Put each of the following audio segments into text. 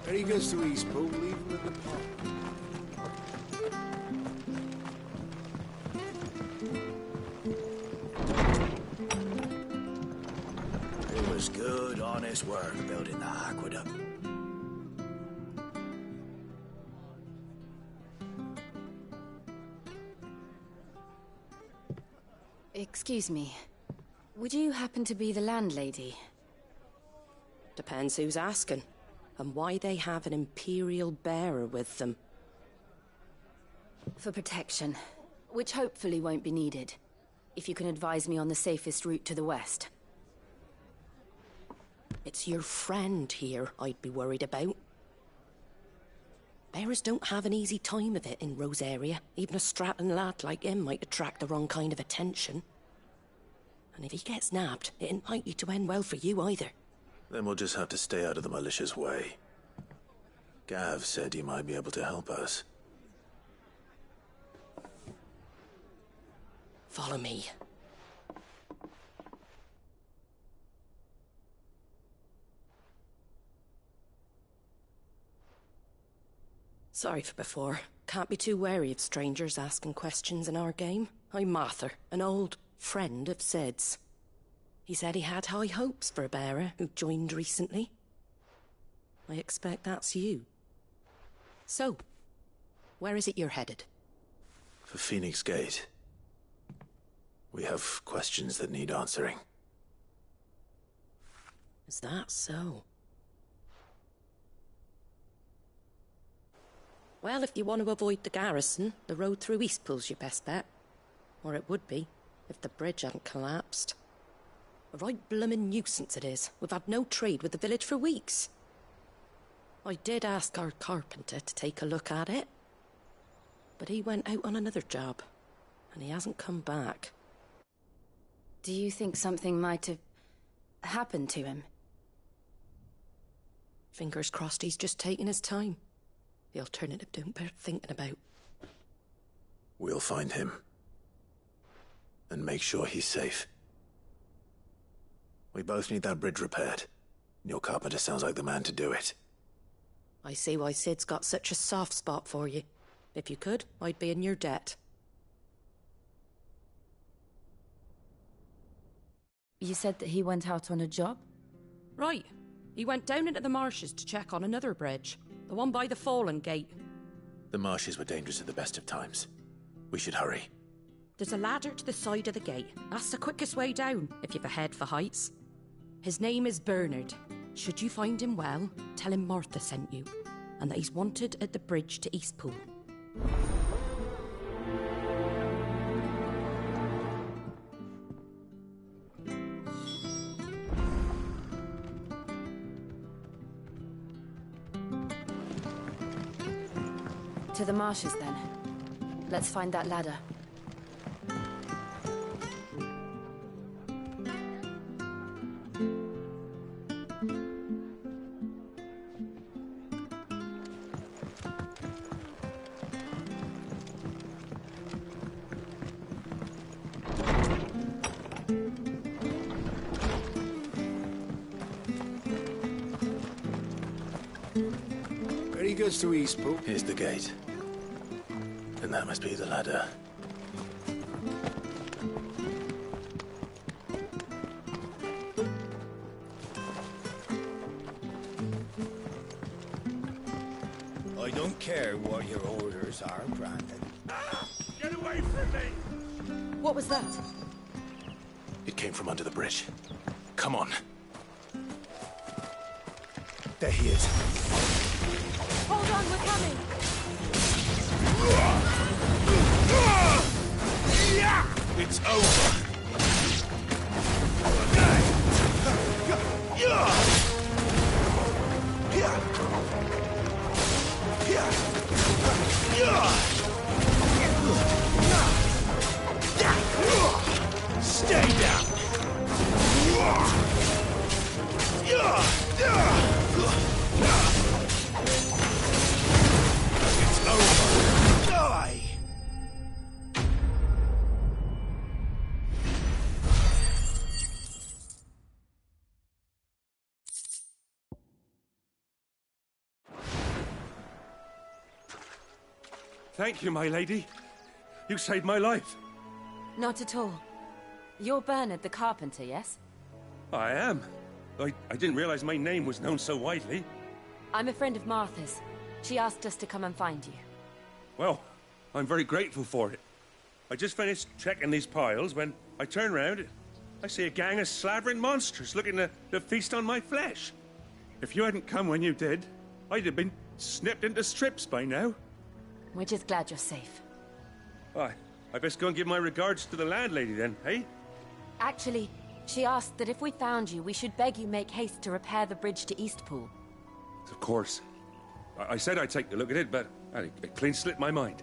When he gets to Eastpool, leave him at the park. It was good, honest work building the aqueduct. Excuse me. Would you happen to be the landlady? Depends who's asking, and why they have an Imperial bearer with them. For protection, which hopefully won't be needed. If you can advise me on the safest route to the west. It's your friend here I'd be worried about. Bearers don't have an easy time of it in Rosaria. Even a strapping lad like him might attract the wrong kind of attention. And if he gets nabbed, it ain't likely to end well for you either. Then we'll just have to stay out of the malicious way. Gav said he might be able to help us. Follow me. Sorry for before. Can't be too wary of strangers asking questions in our game. I'm Martha, an old friend of Sid's. He said he had high hopes for a bearer who joined recently. I expect that's you. So, where is it you're headed? For Phoenix Gate. We have questions that need answering. Is that so? Well, if you want to avoid the garrison, the road through Eastpool's your best bet. Or it would be, if the bridge hadn't collapsed. A right bloomin' nuisance it is. We've had no trade with the village for weeks. I did ask our carpenter to take a look at it. But he went out on another job, and he hasn't come back. Do you think something might have happened to him? Fingers crossed he's just taking his time. The alternative don't bear thinking about. We'll find him. And make sure he's safe. We both need that bridge repaired. Your carpenter sounds like the man to do it. I see why Sid's got such a soft spot for you. If you could, I'd be in your debt. You said that he went out on a job? Right. He went down into the marshes to check on another bridge. The one by the Fallen Gate. The marshes were dangerous at the best of times. We should hurry. There's a ladder to the side of the gate. That's the quickest way down, if you've a head for heights. His name is Bernard. Should you find him well, tell him Martha sent you, and that he's wanted at the bridge to Eastpool. To the marshes, then. Let's find that ladder. When he gets to Eastpool... Here's the gate. And that must be the ladder. I don't care what your orders are, Brandon. Get away from me! What was that? It came from under the bridge. Come on. There he is. Hold on, we're coming! It's over. Stay down. It's over. Die. Thank you, my lady. You saved my life. Not at all. You're Bernard the carpenter, yes? I am. I didn't realize my name was known so widely. I'm a friend of Martha's. She asked us to come and find you. Well, I'm very grateful for it. I just finished checking these piles when I turn round. I see a gang of slavering monsters looking to feast on my flesh. If you hadn't come when you did, I'd have been snipped into strips by now. We're just glad you're safe. I best go and give my regards to the landlady then, eh? Actually, she asked that if we found you, we should beg you make haste to repair the bridge to Eastpool. Of course. I said I'd take a look at it, but it clean slipped my mind.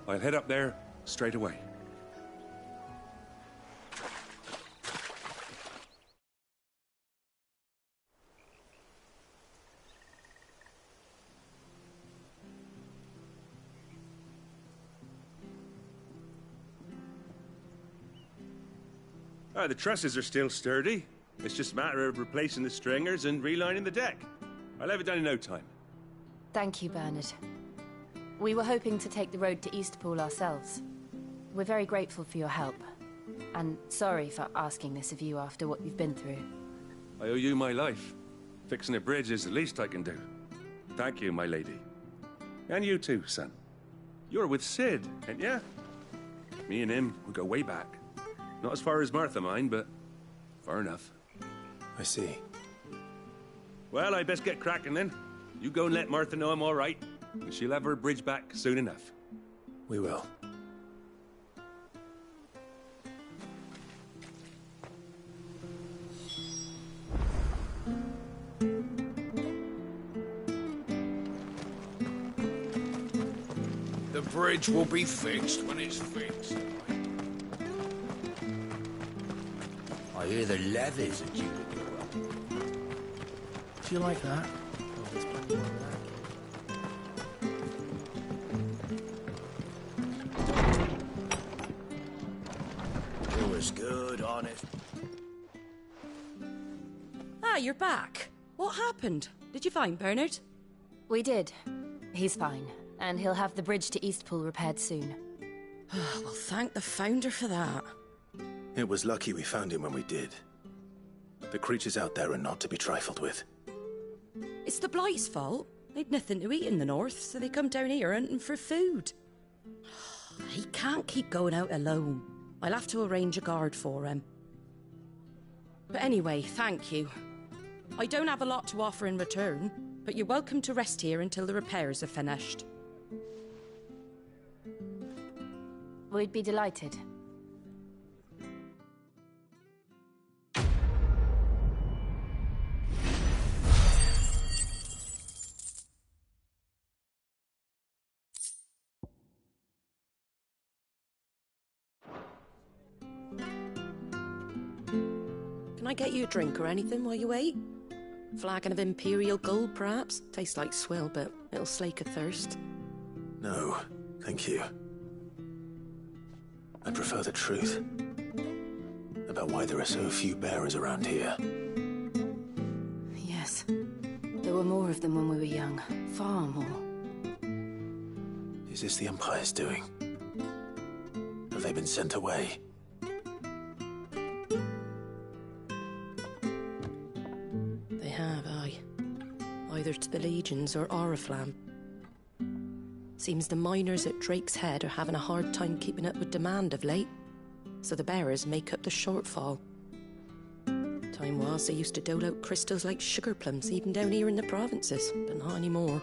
I'll head up there straight away. The trusses are still sturdy. It's just a matter of replacing the stringers and relining the deck. I'll have it done in no time. Thank you, Bernard. We were hoping to take the road to Eastpool ourselves. We're very grateful for your help. And sorry for asking this of you after what you've been through. I owe you my life. Fixing a bridge is the least I can do. Thank you, my lady. And you too, son. You're with Sid, ain't ya? Me and him, we go way back. Not as far as Martha, mind, but far enough. I see. Well, I best get cracking then. You go and let Martha know I'm all right, and she'll have her bridge back soon enough. We will. The bridge will be fixed when it's fixed. I hear the levies are due to go up. Do you like that? Oh, there's plenty more of that. It was good, honest. Ah, you're back. What happened? Did you find Bernard? We did. He's fine, and he'll have the bridge to Eastpool repaired soon. Well, thank the Founder for that. It was lucky we found him when we did. The creatures out there are not to be trifled with. It's the Blight's fault. They'd nothing to eat in the north, so they come down here hunting for food. He can't keep going out alone. I'll have to arrange a guard for him. But anyway, thank you. I don't have a lot to offer in return, but you're welcome to rest here until the repairs are finished. We'd be delighted. Can I get you a drink or anything while you wait? Flagon of Imperial Gold, perhaps? Tastes like swill, but it'll slake a thirst. No, thank you. I prefer the truth about why there are so few bearers around here. Yes. There were more of them when we were young. Far more. Is this the Empire's doing? Have they been sent away? They have, aye. Either to the Legions or Oriflamme. Seems the miners at Drake's Head are having a hard time keeping up with demand of late, so the bearers make up the shortfall. Time was they used to dole out crystals like sugar plums even down here in the provinces, but not anymore.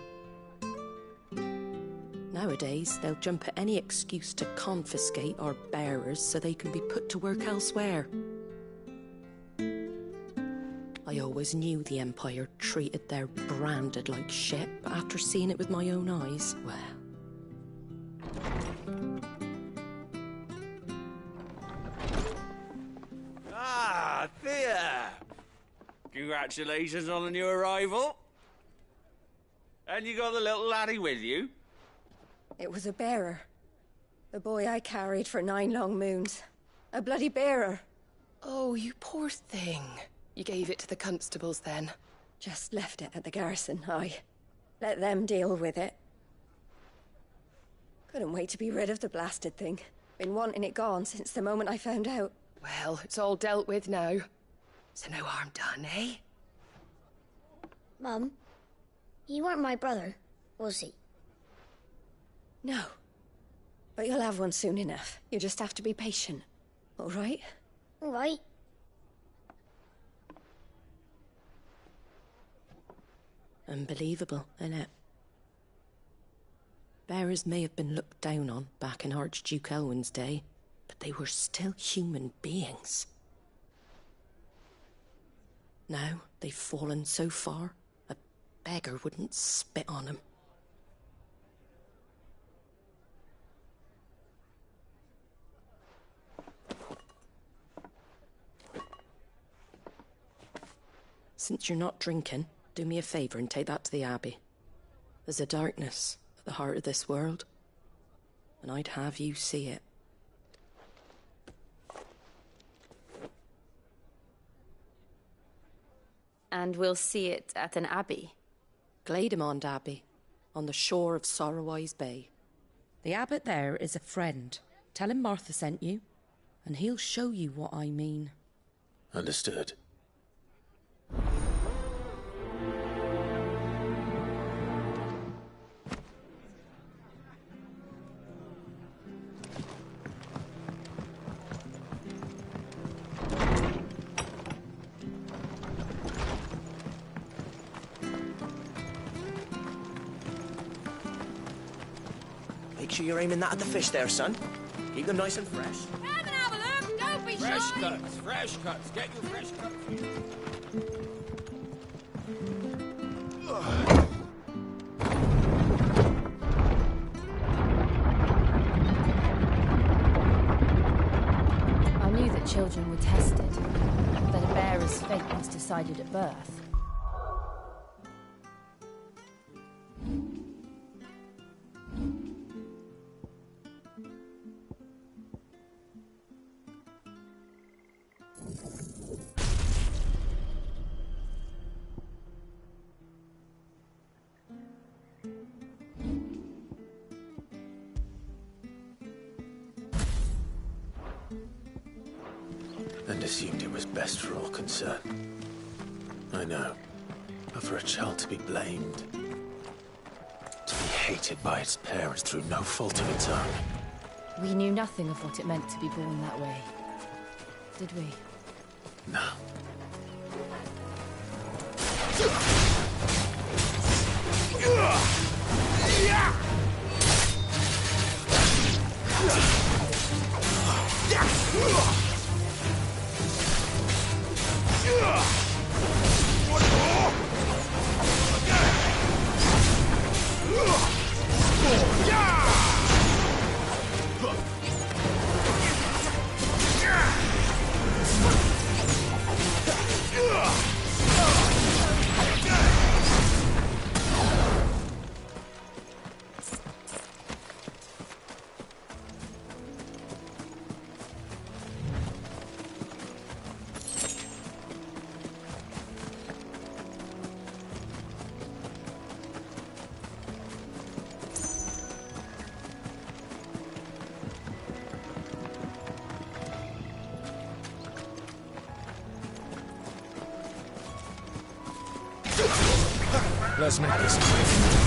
Nowadays, they'll jump at any excuse to confiscate our bearers so they can be put to work elsewhere. I always knew the Empire treated their branded like shit, but after seeing it with my own eyes, well... Ah, Thea! Congratulations on the new arrival. And you got the little laddie with you? It was a bearer. The boy I carried for 9 long moons. A bloody bearer. Oh, you poor thing. You gave it to the constables then? Just left it at the garrison, I let them deal with it. Couldn't wait to be rid of the blasted thing. Been wanting it gone since the moment I found out. Well, it's all dealt with now. So no harm done, eh? Mum, he weren't my brother, was he? No. But you'll have one soon enough. You just have to be patient. All right? All right. Unbelievable, innit? Bearers may have been looked down on back in Archduke Elwin's day, but they were still human beings. Now they've fallen so far, a beggar wouldn't spit on them. Since you're not drinking, do me a favour and take that to the Abbey. There's a darkness at the heart of this world, and I'd have you see it. And we'll see it at an abbey? Glademond Abbey, on the shore of Sorrowwise Bay. The abbot there is a friend. Tell him Martha sent you, and he'll show you what I mean. Understood. Make sure you're aiming that at the fish there, son. Keep them nice and fresh. Come and have a look, don't be Fresh cuts, fresh cuts. Get your fresh cuts. I knew that children were tested, that a bearer's fate was decided at birth. And assumed it was best for all concerned. I know. But for a child to be blamed, to be hated by its parents through no fault of its own. We knew nothing of what it meant to be born that way, did we? No. Let's make this quick.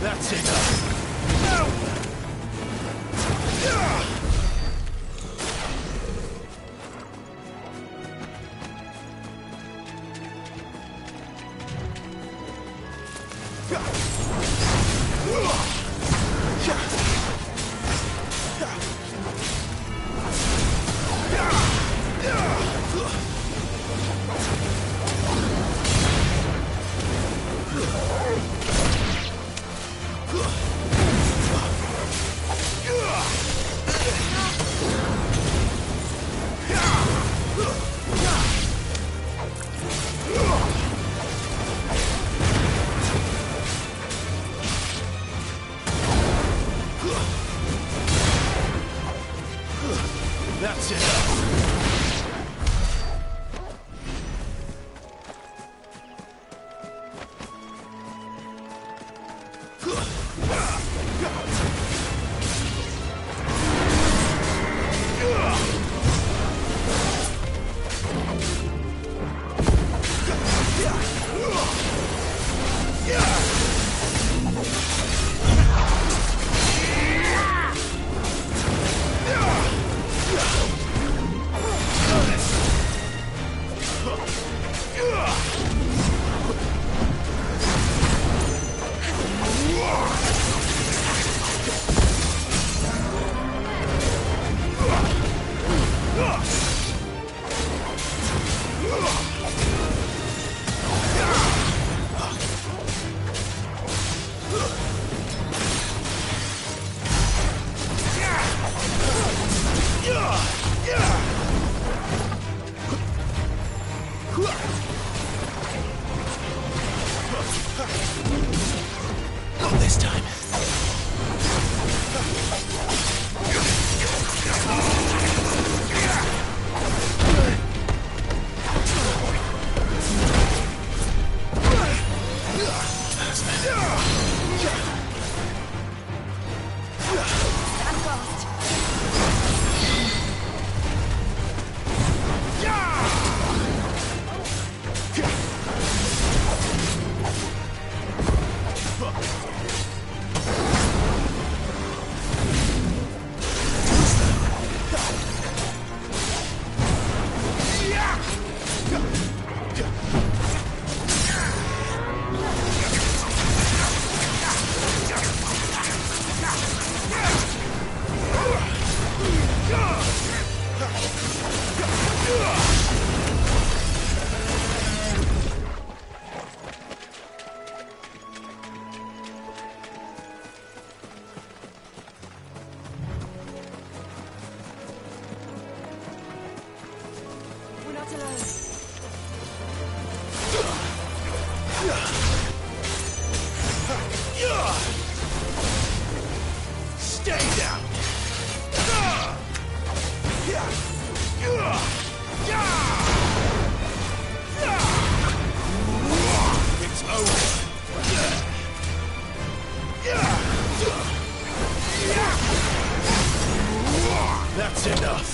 That's enough. That's enough. Not this time. We're not alone. Stay down. It's over. That's enough.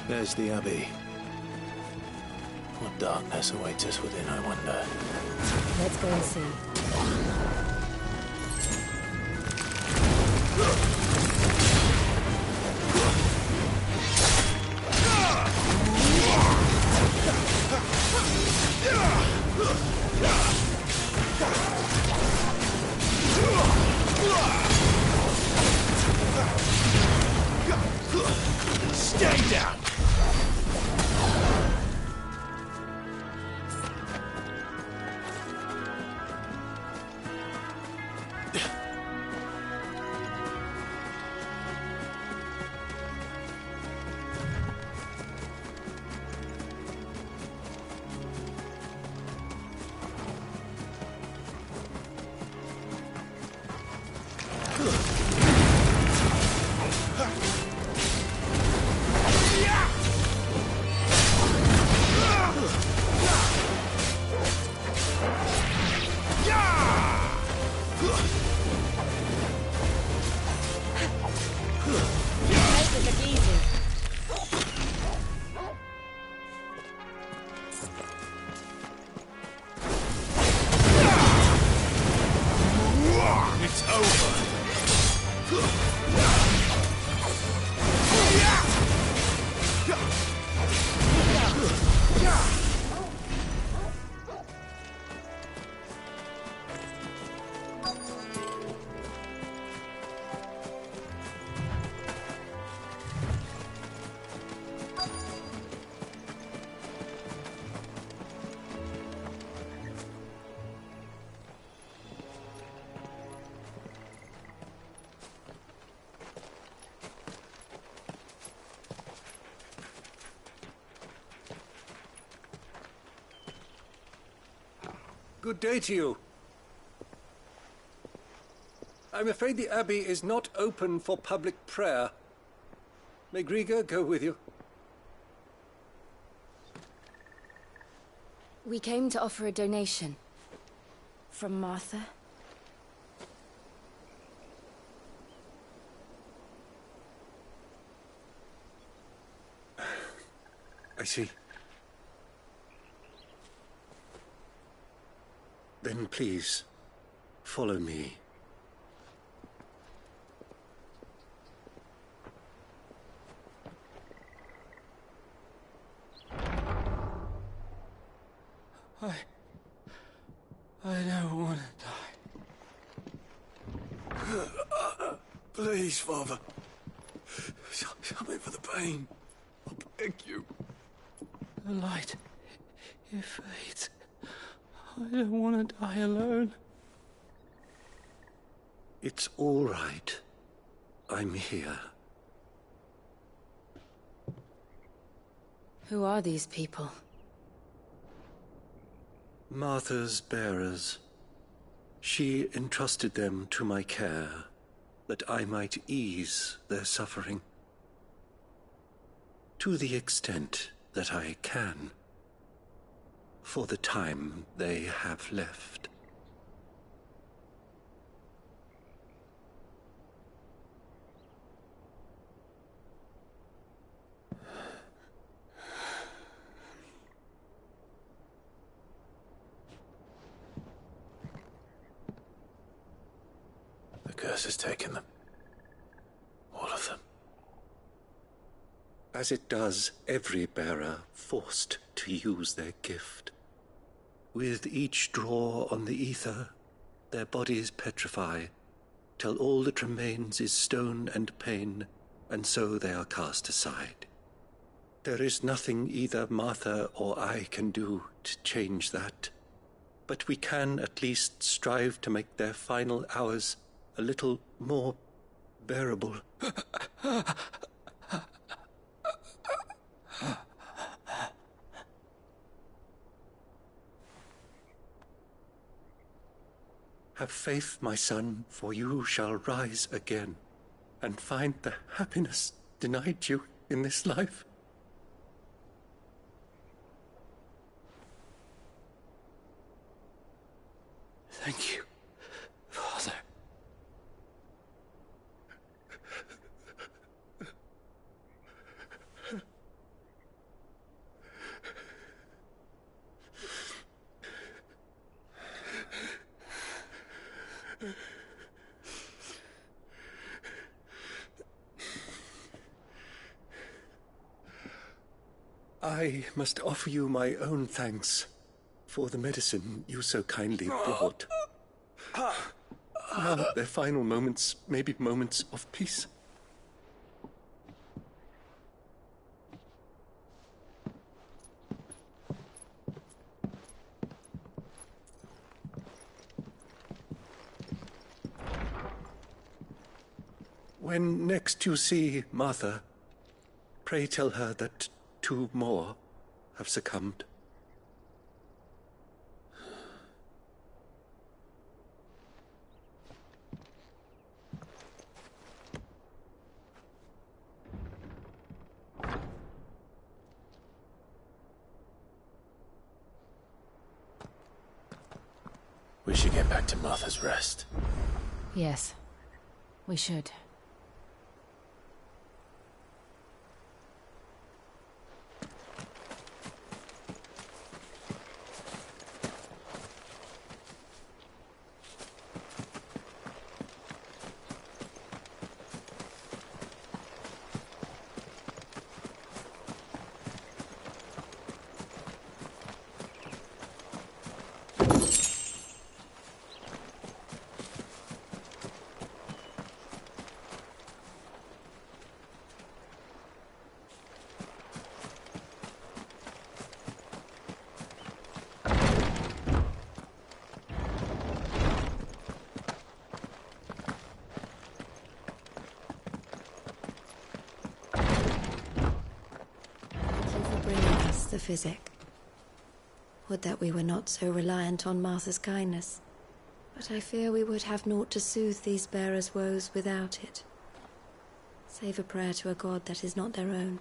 There's the Abbey. What darkness awaits us within, I wonder? Let's go and see. Stay down! Good day to you. I'm afraid the Abbey is not open for public prayer. May Grieger go with you? We came to offer a donation. From Martha. I see. Then please, follow me. I don't want to die. Please, Father. Show me for the pain. I beg you. The light, it fades. I don't want to die alone. It's all right. I'm here. Who are these people? Martha's bearers. She entrusted them to my care, that I might ease their suffering. To the extent that I can, for the time they have left. The curse has taken them. All of them. As it does every bearer forced to use their gift. With each draw on the ether, their bodies petrify, till all that remains is stone and pain, and so they are cast aside. There is nothing either Martha or I can do to change that, but we can at least strive to make their final hours a little more bearable. Have faith, my son, for you shall rise again, and find the happiness denied you in this life. Thank you, Father. I must offer you my own thanks for the medicine you so kindly brought. Now their final moments may be moments of peace. When next you see Martha, pray tell her that 2 more have succumbed. We should get back to Martha's Rest. Yes, we should. The physic. Would that we were not so reliant on Martha's kindness. But I fear we would have naught to soothe these bearers' woes without it. Save a prayer to a god that is not their own.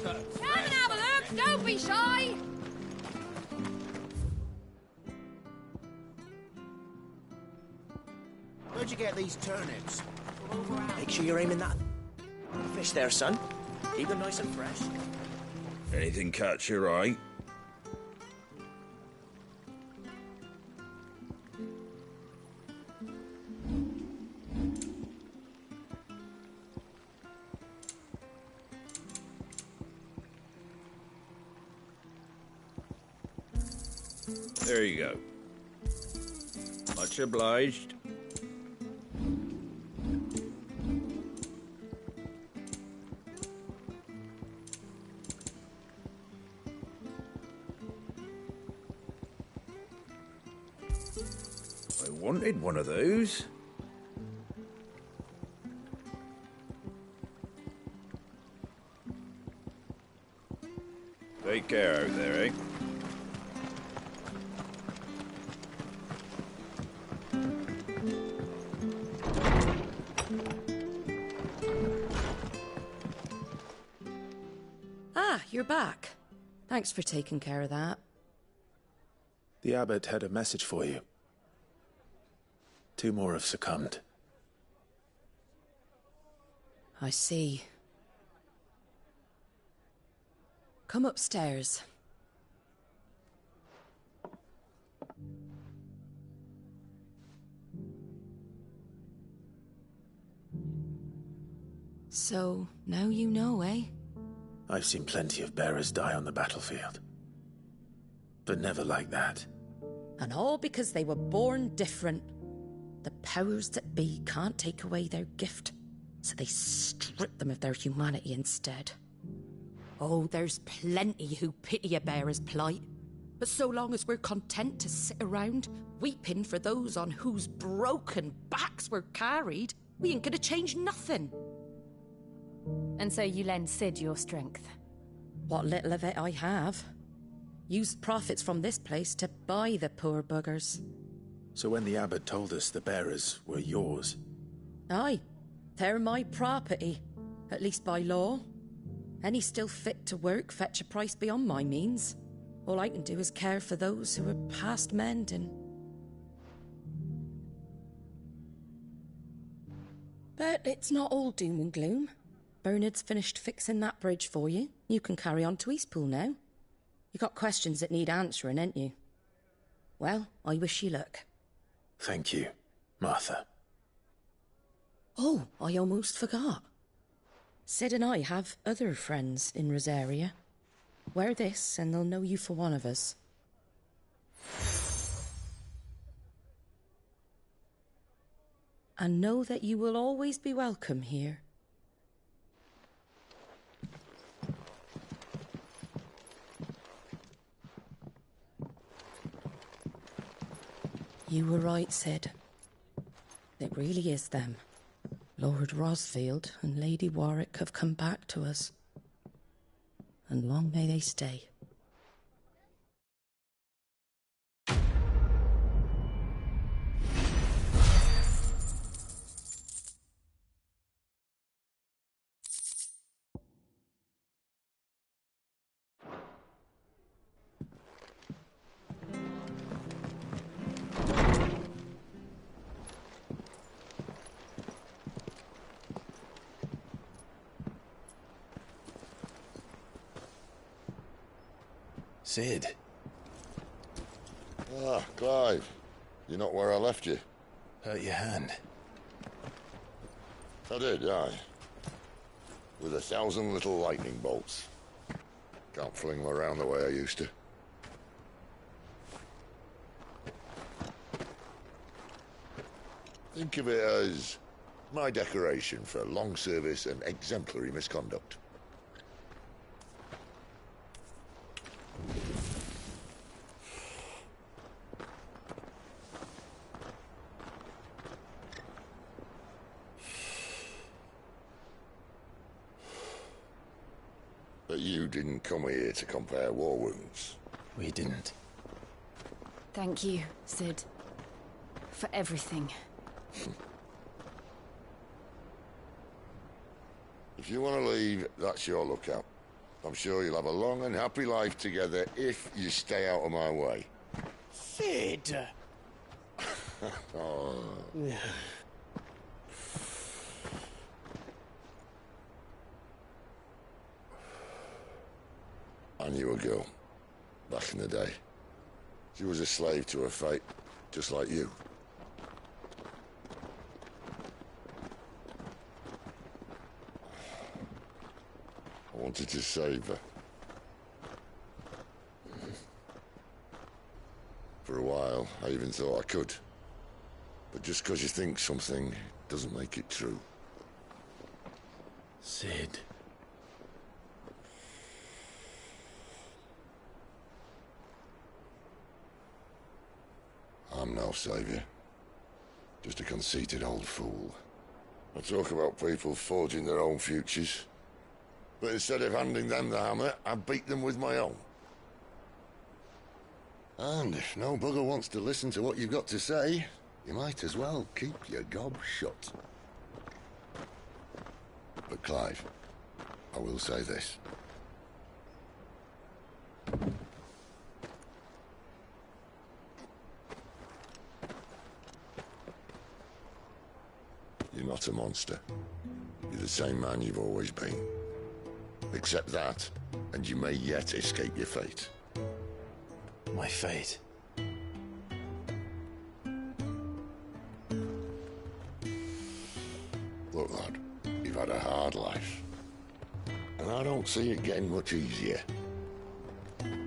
Come and have a look! Don't be shy! Where'd you get these turnips? Make sure you're aiming that fish there, son. Keep them nice and fresh. Anything catch your eye? There you go. Much obliged. I wanted one of those. Take care out there, eh? You're back. Thanks for taking care of that. The abbot had a message for you. 2 more have succumbed. I see. Come upstairs. So, now you know, eh? I've seen plenty of bearers die on the battlefield. But never like that. And all because they were born different. The powers that be can't take away their gift, so they strip them of their humanity instead. Oh, there's plenty who pity a bearer's plight. But so long as we're content to sit around, weeping for those on whose broken backs we're carried, we ain't gonna change nothing. And so you lend Sid your strength? What little of it I have. Used profits from this place to buy the poor buggers. So when the abbot told us the bearers were yours... Aye, they're my property, at least by law. Any still fit to work fetch a price beyond my means. All I can do is care for those who are past mending. But it's not all doom and gloom. Bernard's finished fixing that bridge for you. You can carry on to Eastpool now. You got questions that need answering, ain't you? Well, I wish you luck. Thank you, Martha. Oh, I almost forgot. Sid and I have other friends in Rosaria. Wear this and they'll know you for one of us. And know that you will always be welcome here. You were right, Sid. It really is them. Lord Rosfield and Lady Warwick have come back to us. And long may they stay. Sid. Ah, Clive. You're not where I left you. Hurt your hand. I did, aye. With 1,000 little lightning bolts. Can't fling them around the way I used to. Think of it as my decoration for long service and exemplary misconduct. But you didn't come here to compare war wounds. We didn't. Thank you, Sid. For everything. If you want to leave, that's your lookout. I'm sure you'll have a long and happy life together if you stay out of my way. Sid! Oh. I knew a girl, back in the day. She was a slave to her fate, just like you. I wanted to save her. For a while, I even thought I could. But just because you think something doesn't make it true. Sid. I'm no savior. Just a conceited old fool. I talk about people forging their own futures. But instead of handing them the hammer, I beat them with my own. And if no bugger wants to listen to what you've got to say, you might as well keep your gob shut. But Clive, I will say this. You're not a monster. You're the same man you've always been. Accept that, and you may yet escape your fate. My fate? Look, lad, you've had a hard life. And I don't see it getting much easier. You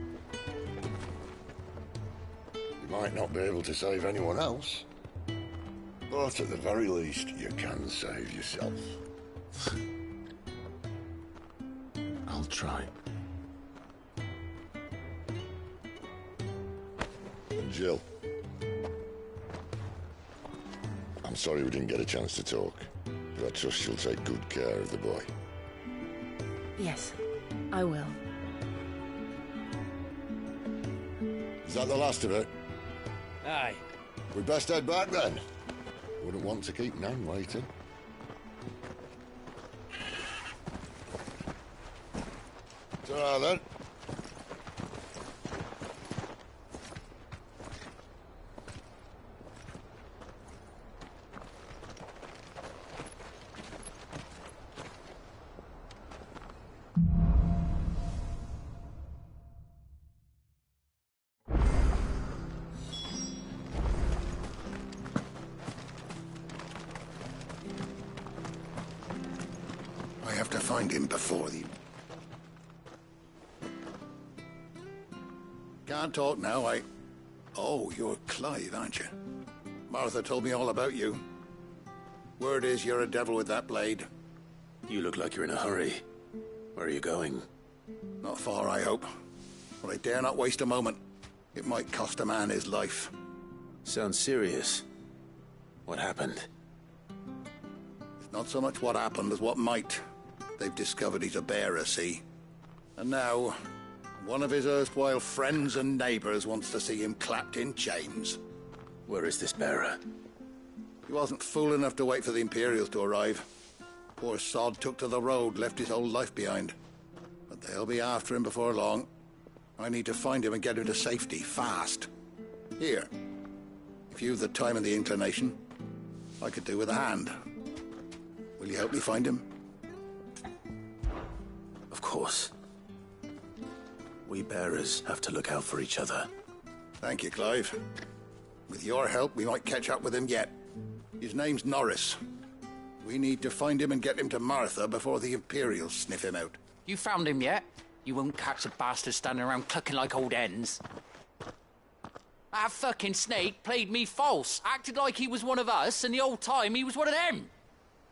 might not be able to save anyone else, but at the very least, you can save yourself. I'll try. And Jill, I'm sorry we didn't get a chance to talk, but I trust she'll take good care of the boy. Yes, I will. Is that the last of it? Aye. We'd best head back then. Wouldn't want to keep Nan waiting. Ta-ra then. have to find him before the... Can't talk now, Oh, you're Clive, aren't you? Martha told me all about you. Word is you're a devil with that blade. You look like you're in a hurry. Where are you going? Not far, I hope. But I dare not waste a moment. It might cost a man his life. Sounds serious. What happened? It's not so much what happened as what might. They've discovered he's a bearer, see? And now, one of his erstwhile friends and neighbors wants to see him clapped in chains. Where is this bearer? He wasn't fool enough to wait for the Imperials to arrive. Poor sod took to the road, left his whole life behind. But they'll be after him before long. I need to find him and get him to safety, fast. Here. If you've the time and the inclination, I could do with a hand. Will you help me find him? Of course. We bearers have to look out for each other. Thank you, Clive. With your help, we might catch up with him yet. His name's Norris. We need to find him and get him to Martha before the Imperials sniff him out. You found him yet? You won't catch a bastard standing around clucking like old hens. That fucking snake played me false, acted like he was one of us, and the whole time he was one of them.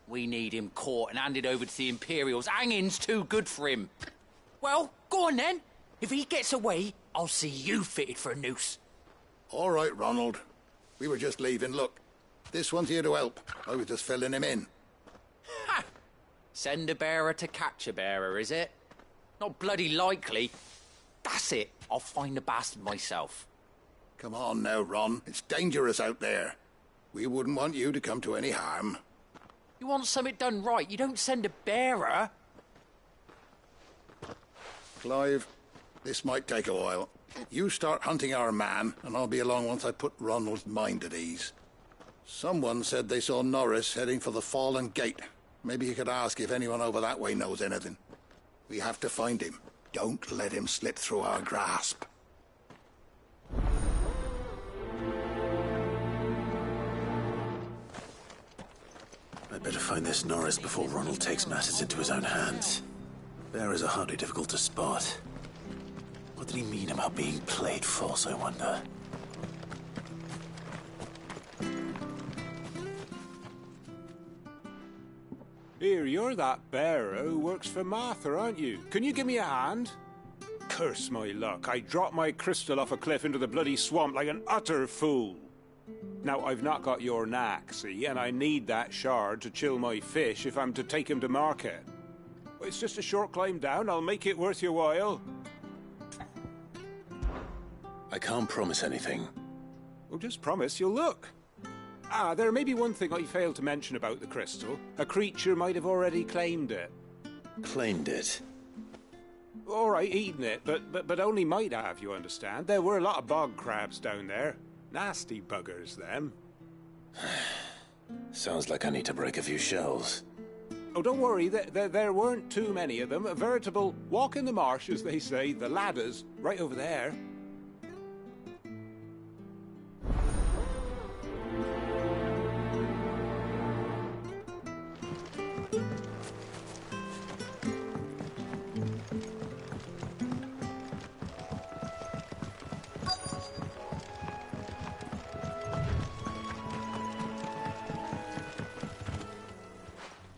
We need him caught and handed over to the Imperials. Hanging's too good for him. Well, go on then. If he gets away, I'll see you fitted for a noose. All right, Ronald. We were just leaving. Look, this one's here to help. I was just filling him in. Ha! Send a bearer to catch a bearer, is it? Not bloody likely. That's it. I'll find the bastard myself. Come on now, Ron. It's dangerous out there. We wouldn't want you to come to any harm. You want something done right, you don't send a bearer. Clive, this might take a while. You start hunting our man, and I'll be along once I put Ronald's mind at ease. Someone said they saw Norris heading for the Fallen Gate. Maybe you could ask if anyone over that way knows anything. We have to find him. Don't let him slip through our grasp. I'd better find this Norris before Ronald takes matters into his own hands. Bearers are hardly difficult to spot. What did he mean about being played false, I wonder? Here, you're that bearer who works for Martha, aren't you? Can you give me a hand? Curse my luck. I dropped my crystal off a cliff into the bloody swamp like an utter fool. Now, I've not got your knack, see, and I need that shard to chill my fish if I'm to take him to market. It's just a short climb down. I'll make it worth your while. I can't promise anything. Well, just promise you'll look. There may be one thing I failed to mention about the crystal. A creature might have already claimed it. Claimed it? All right, eaten it, but only might have, you understand. There were a lot of bog crabs down there. Nasty buggers, them. Sounds like I need to break a few shells. Oh, don't worry, there weren't too many of them. A veritable walk in the marsh, as they say, the ladders, right over there.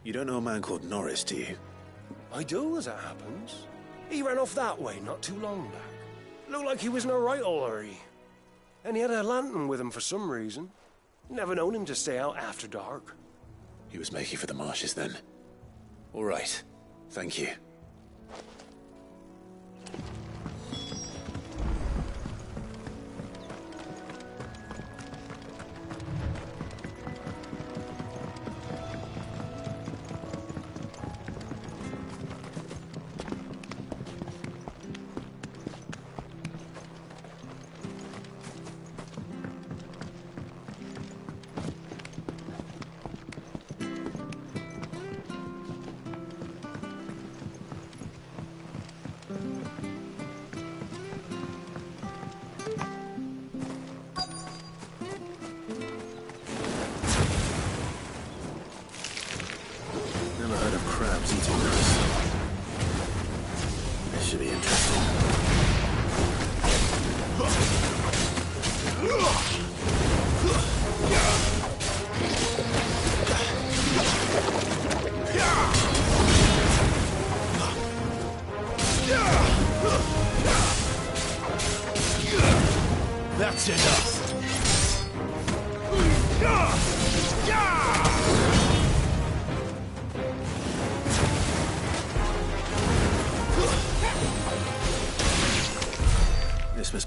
You don't know a man called Norris, do you? I do, as it happens. He ran off that way not too long back. Looked like he was in a right old hurry. And he had a lantern with him for some reason. Never known him to stay out after dark. He was making for the marshes then. All right. Thank you. Never heard of crabs eating crystals.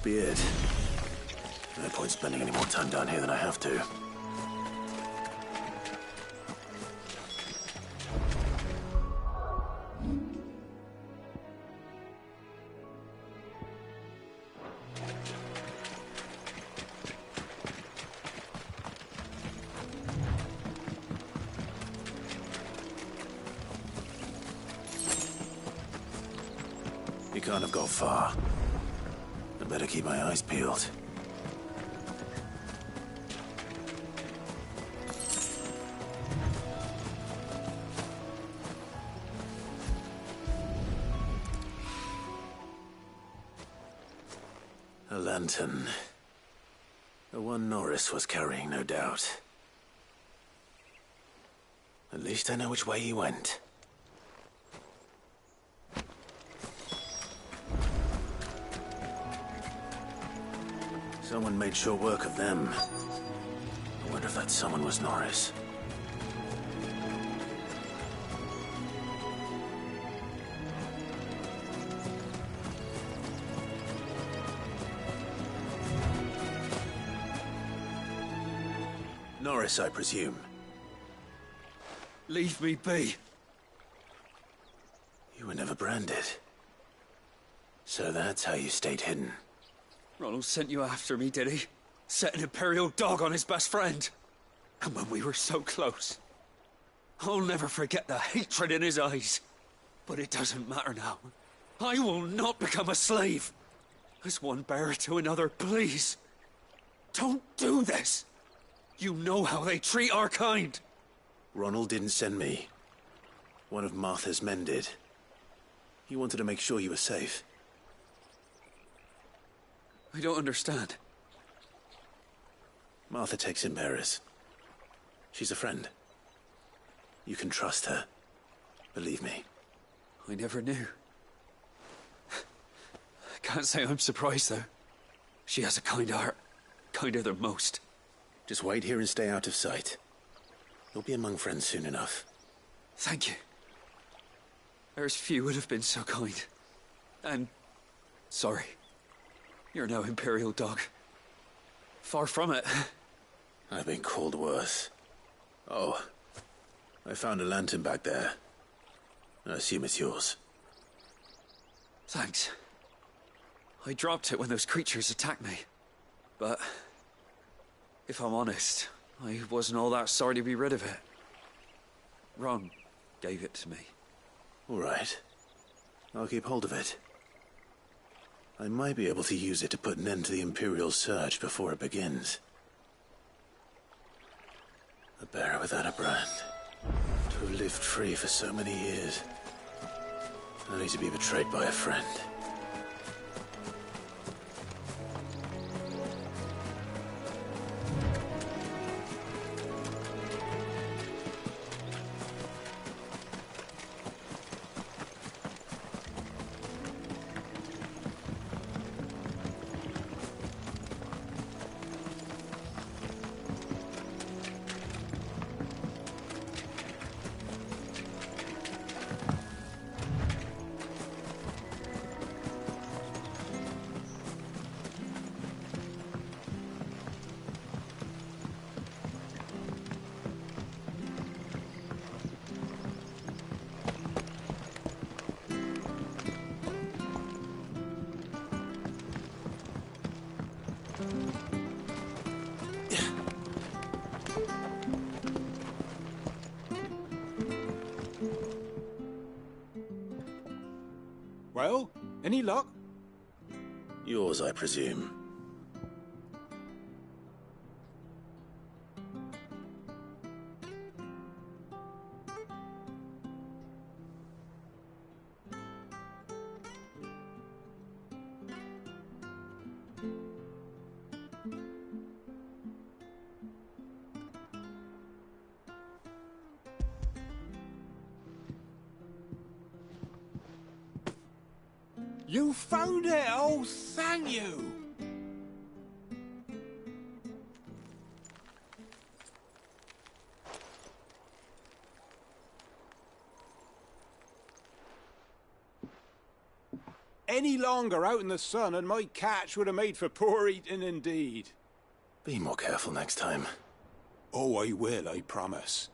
be it. No point spending any more time down here than I have to. You can't have got far. I better keep my eyes peeled. A lantern. The one Norris was carrying, no doubt. At least I know which way he went. Someone made sure work of them. I wonder if that someone was Norris. Norris, I presume. Leave me be. You were never branded. So that's how you stayed hidden. Ronald sent you after me, did he? Set an Imperial dog on his best friend. And when we were so close. I'll never forget the hatred in his eyes. But it doesn't matter now. I will not become a slave. As one bearer to another, please. Don't do this. You know how they treat our kind. Ronald didn't send me. One of Martha's men did. He wanted to make sure you were safe. I don't understand. Martha takes in bearers. She's a friend. You can trust her. Believe me. I never knew. I can't say I'm surprised, though. She has a kind heart. Kinder than most. Just wait here and stay out of sight. You'll be among friends soon enough. Thank you. There's few would have been so kind. And sorry. You're no Imperial dog. Far from it. I've been called worse. Oh, I found a lantern back there. I assume it's yours. Thanks. I dropped it when those creatures attacked me. But if I'm honest, I wasn't all that sorry to be rid of it. Ron gave it to me. All right. I'll keep hold of it. I might be able to use it to put an end to the Imperial surge before it begins. A bearer without a brand. To have lived free for so many years. Only to be betrayed by a friend. Well, any luck? Yours, I presume. You found it! Oh, thank you! any longer out in the sun and my catch would have made for poor eating indeed. Be more careful next time. Oh, I will, I promise.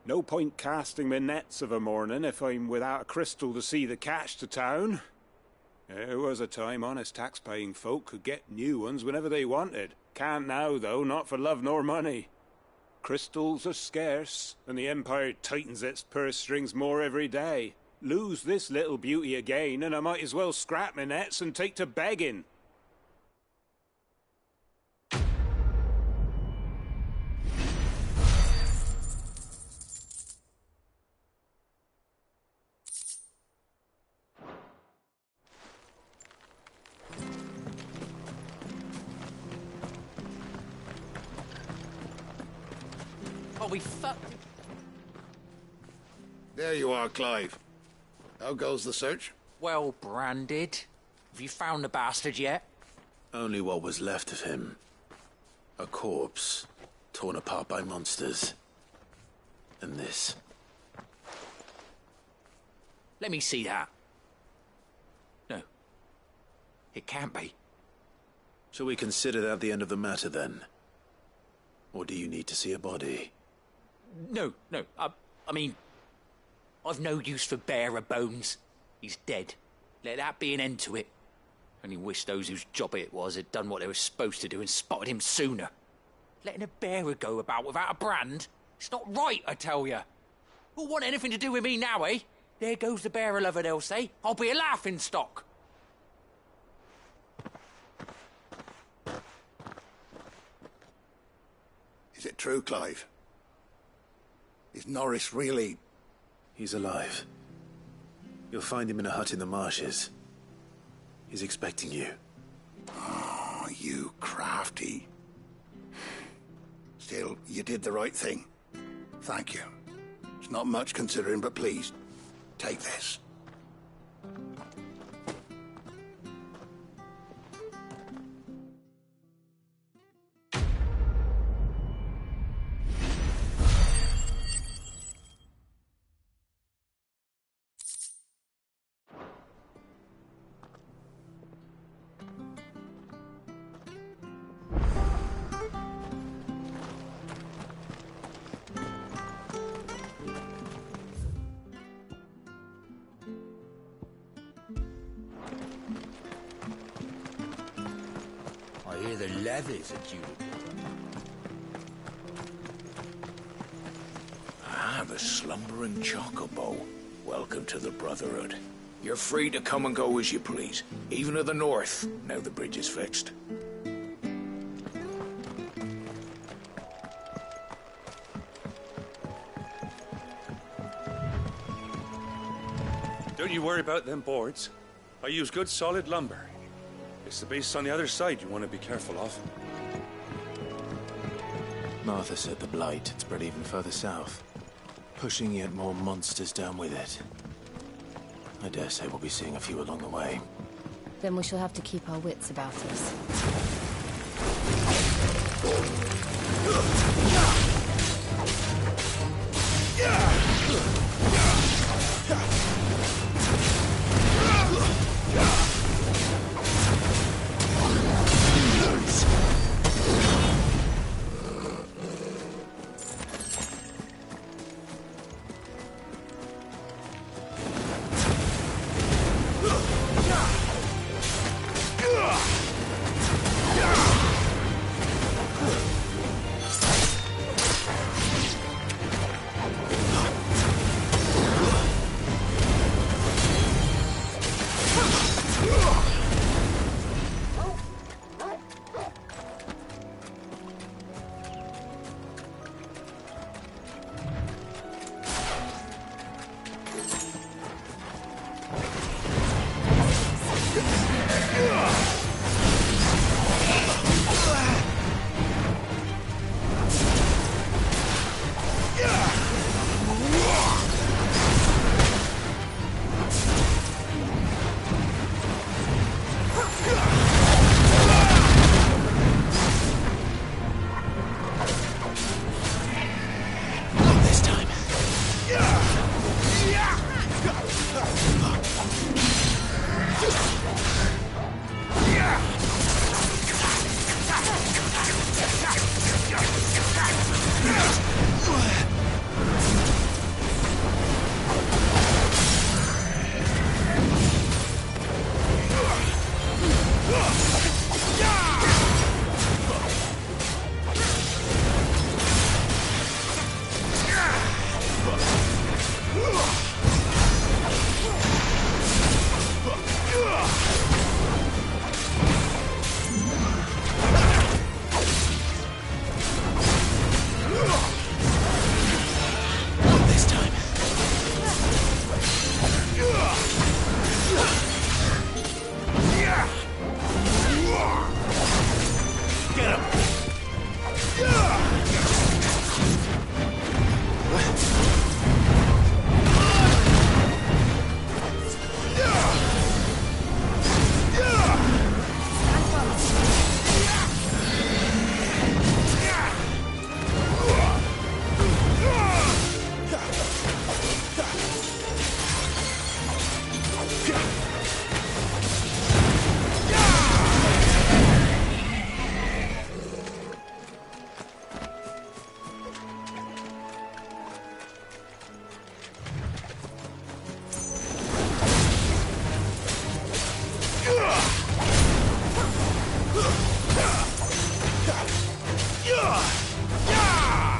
No point casting my nets of a morning if I'm without a crystal to see the catch to town. There was a time honest tax-paying folk could get new ones whenever they wanted. Can't now, though, not for love nor money. Crystals are scarce, and the Empire tightens its purse strings more every day. Lose this little beauty again, and I might as well scrap my nets and take to begging. Oh, we fucked. There you are, Clive. How goes the search? Well branded. Have you found the bastard yet? Only what was left of him. A corpse, torn apart by monsters. And this. Let me see that. No. It can't be. Shall we consider that the end of the matter, then? Or do you need to see a body? No. I mean, I've no use for bearer bones. He's dead. Let that be an end to it. Only wish those whose job it was had done what they were supposed to do and spotted him sooner. Letting a bearer go about without a brand? It's not right, I tell you. Who'll want anything to do with me now, eh? There goes the bearer lover, they'll say. I'll be a laughing stock. Is it true, Clive? Is Norris really... He's alive. You'll find him in a hut in the marshes. He's expecting you. Oh, you crafty. Still, you did the right thing. Thank you. It's not much considering, but please, take this. I hear the levies are due to... The slumbering chocobo. Welcome to the Brotherhood. You're free to come and go as you please, even to the north, now the bridge is fixed. Don't you worry about them boards. I use good solid lumber. It's the beasts on the other side you want to be careful of. Martha said the blight had spread even further south, pushing yet more monsters down with it. I dare say we'll be seeing a few along the way. Then we shall have to keep our wits about us.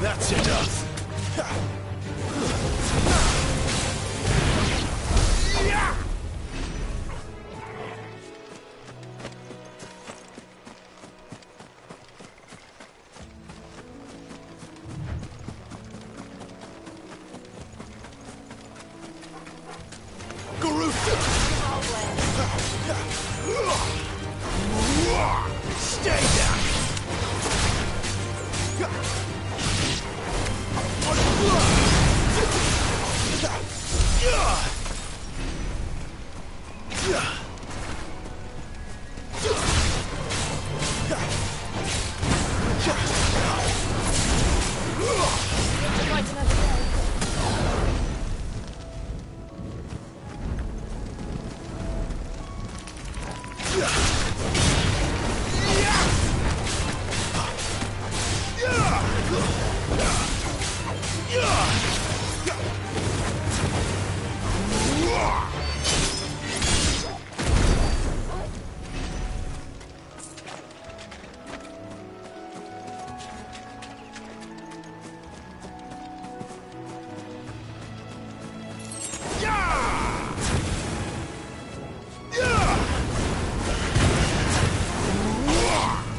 That's enough.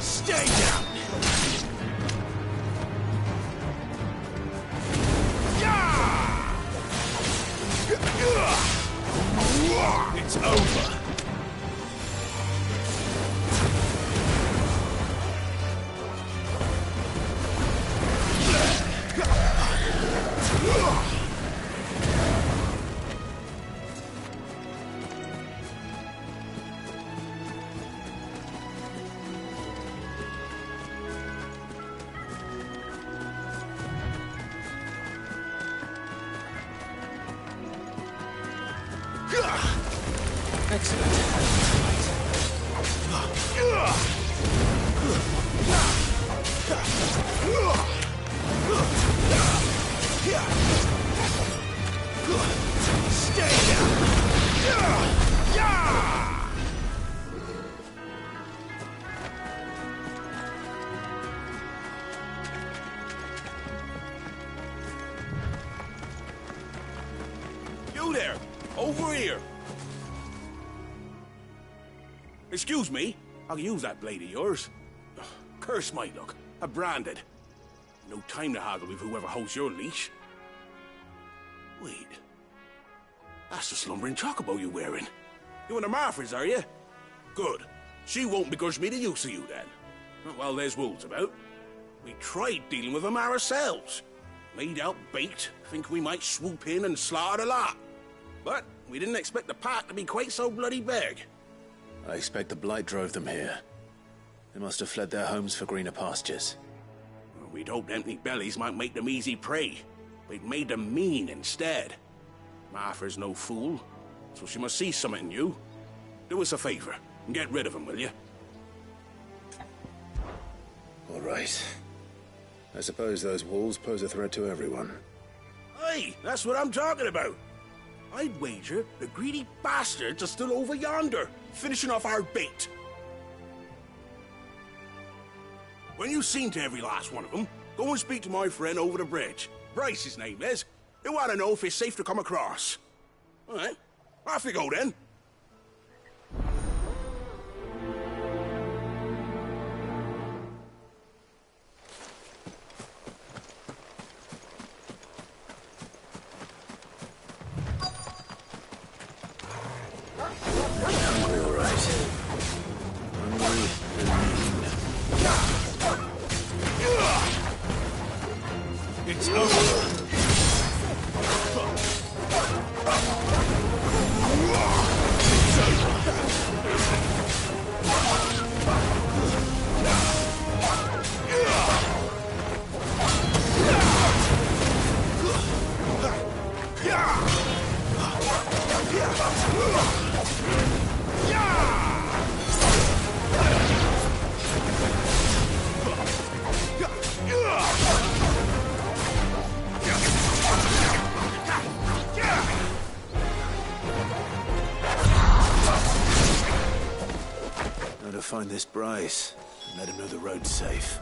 Stay down! It's over. You there! Over here! Excuse me, I'll use that blade of yours. Ugh, curse my luck, I'm branded. No time to haggle with whoever holds your leash. Wait, that's the slumbering chocobo you're wearing. You and the Marfors, are you? Good. She won't begrudge me the use of you then. Well, there's wolves about. We tried dealing with them ourselves. Laid out bait, think we might swoop in and slaughter the lot. But we didn't expect the pack to be quite so bloody big. I expect the blight drove them here. They must have fled their homes for greener pastures. Well, we'd hoped empty bellies might make them easy prey. But it made them mean instead. Martha's no fool, so she must see something in you. Do us a favor and get rid of them, will you? All right. I suppose those wolves pose a threat to everyone. Hey, that's what I'm talking about. I'd wager the greedy bastards are still over yonder, finishing off our bait. When you've seen to every last one of them, go and speak to my friend over the bridge. Bryce, his name is. They want to know if it's safe to come across. All right, off you go then. It's over. Now to find this Bryce and let him know the road's safe.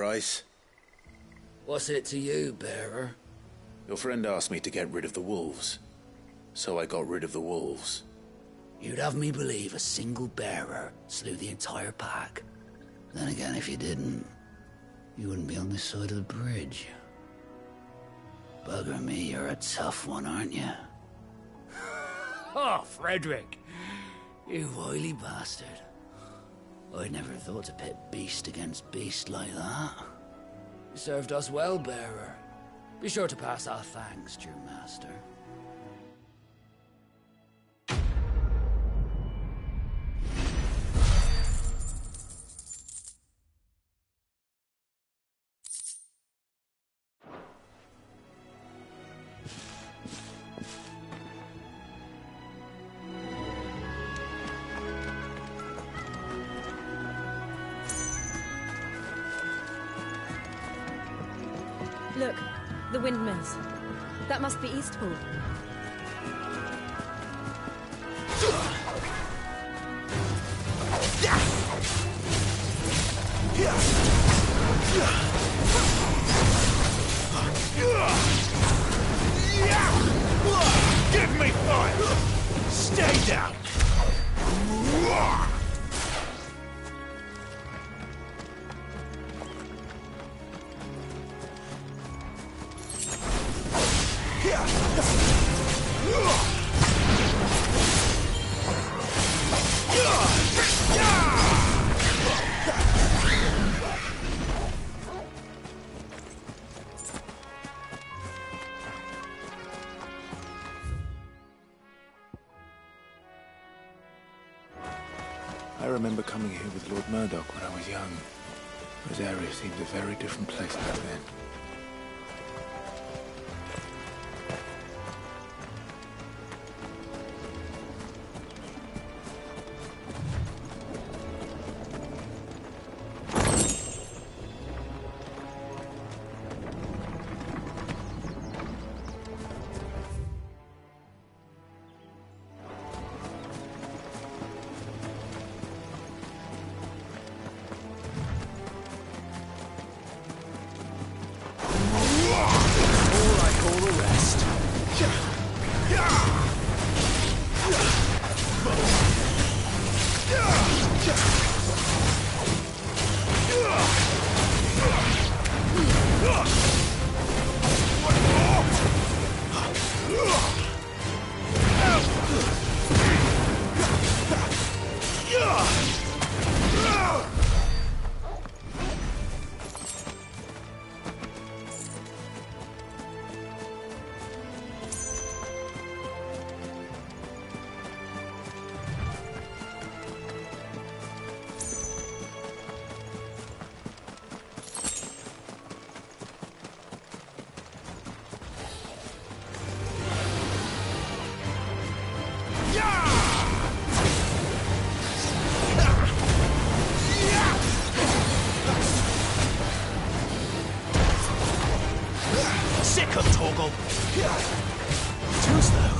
price. What's it to you, bearer? Your friend asked me to get rid of the wolves. So I got rid of the wolves. You'd have me believe a single bearer slew the entire pack. Then again, if you didn't, you wouldn't be on this side of the bridge. Bugger me, you're a tough one, aren't you? Oh, Frederick! You wily bastard. I'd never thought to pit beast against beast like that. You served us well, bearer. Be sure to pass our thanks, dear master. Look, the windmills. That must be Eastpool. Give me fire! Stay down! I remember coming here with Lord Murdoch when I was young. This area seemed a very different place back then. Sick of Torgal. Too slow.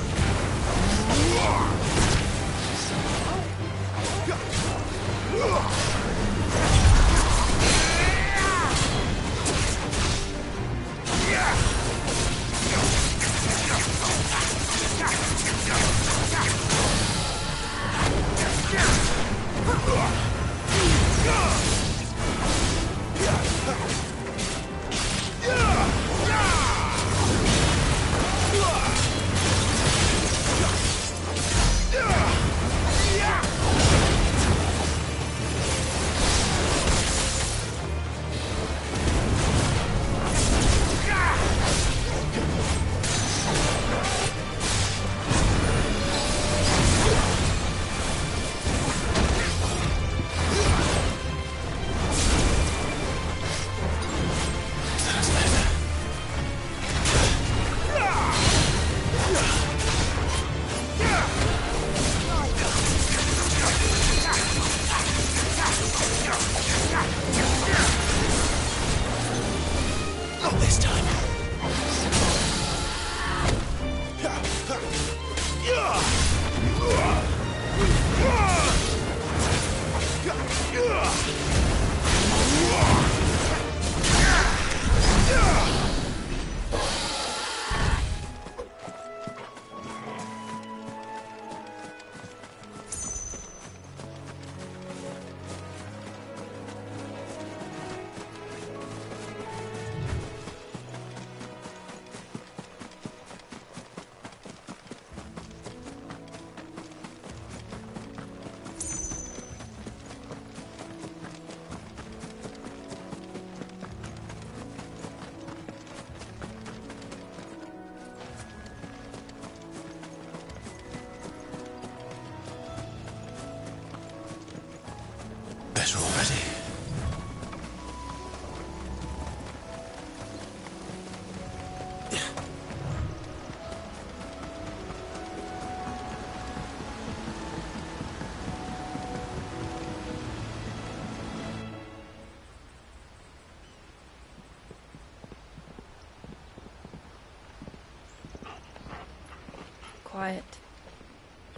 quiet,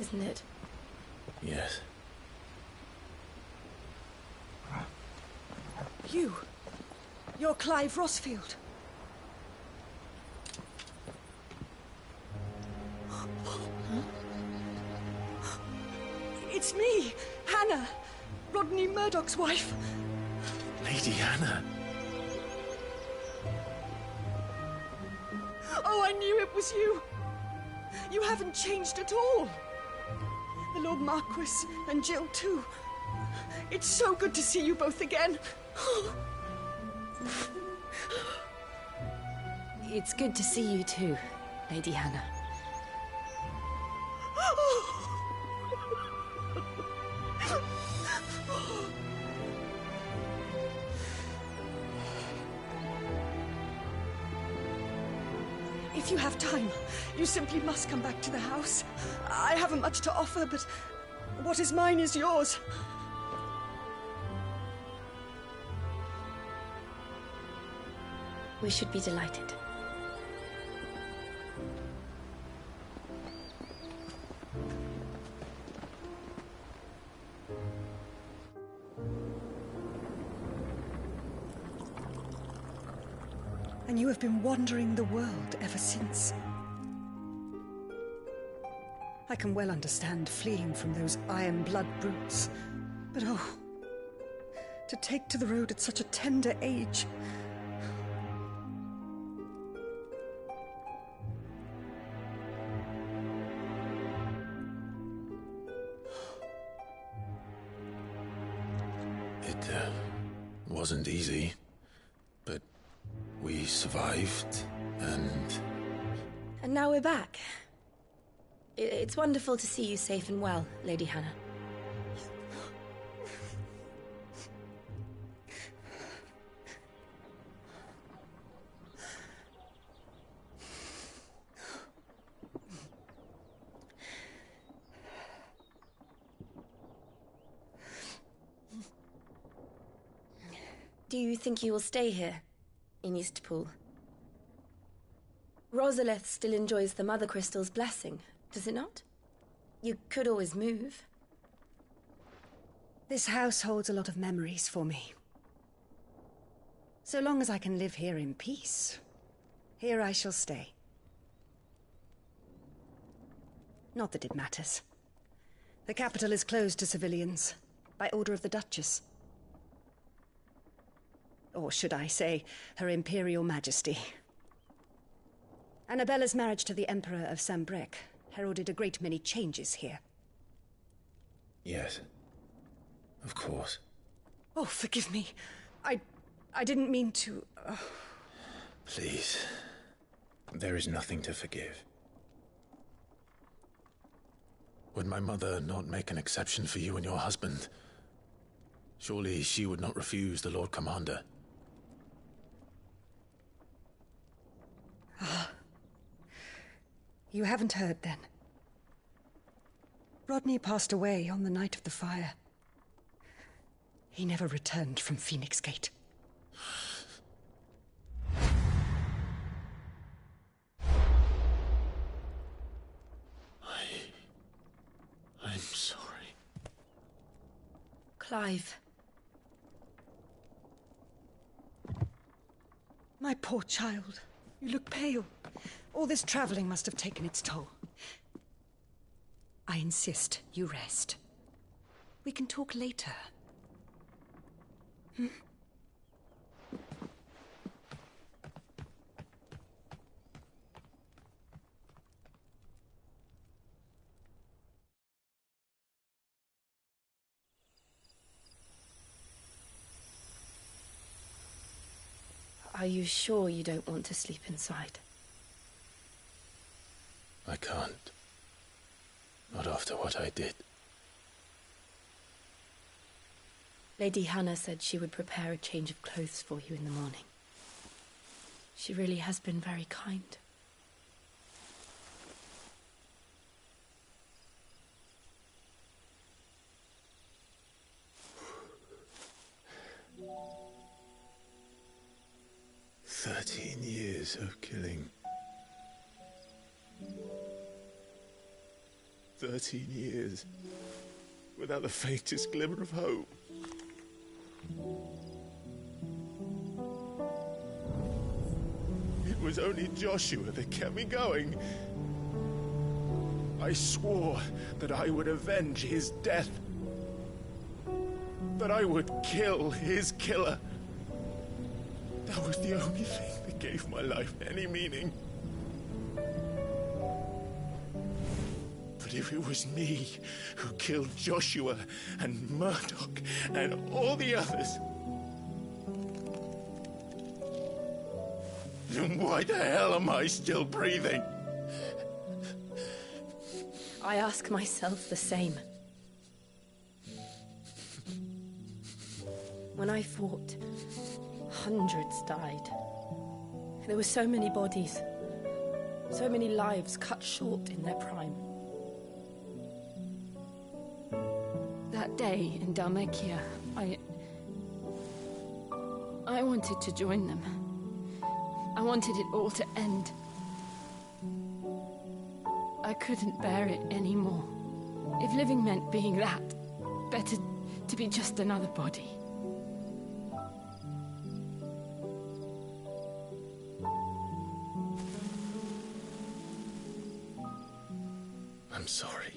isn't it? Yes. You're Clive Rossfield. It's me, Hannah, Rodney Murdoch's wife. Lady Hannah. Oh, I knew it was you. You haven't changed at all. The Lord Marquis and Jill too. It's so good to see you both again. It's good to see you too, Lady Hannah. If you have time, you simply must come back to the house. I haven't much to offer, but what is mine is yours. We should be delighted. And you have been wandering the world ever since. I can well understand fleeing from those iron blood brutes, but oh, to take to the road at such a tender age. It wasn't easy, but we survived, and... And now we're back. It's wonderful to see you safe and well, Lady Hannah. Do you think you will stay here, in Eastpool? Rosalith still enjoys the Mother Crystal's blessing, does it not? You could always move. This house holds a lot of memories for me. So long as I can live here in peace, here I shall stay. Not that it matters. The capital is closed to civilians, by order of the Duchess. Or should I say, Her Imperial Majesty. Annabella's marriage to the Emperor of Sambrec heralded a great many changes here. Yes. Of course. Oh, forgive me. I didn't mean to... Please. There is nothing to forgive. Would my mother not make an exception for you and your husband? Surely she would not refuse the Lord Commander. You haven't heard, then. Rodney passed away on the night of the fire. He never returned from Phoenix Gate. I'm sorry. Clive. My poor child. You look pale. All this traveling must have taken its toll. I insist you rest. We can talk later. Hmm? Are you sure you don't want to sleep inside? I can't. Not after what I did. Lady Hannah said she would prepare a change of clothes for you in the morning. She really has been very kind. "13 years of killing. 13 years, without the faintest glimmer of hope. It was only Joshua that kept me going. I swore that I would avenge his death. That I would kill his killer. That was the only thing that gave my life any meaning. But if it was me who killed Joshua and Murdoch and all the others, then why the hell am I still breathing? I ask myself the same. When I fought, hundreds died. There were so many bodies, so many lives cut short in their prime. That day in Dalmekia, I wanted to join them. I wanted it all to end. I couldn't bear it anymore. If living meant being that, better to be just another body. I'm sorry.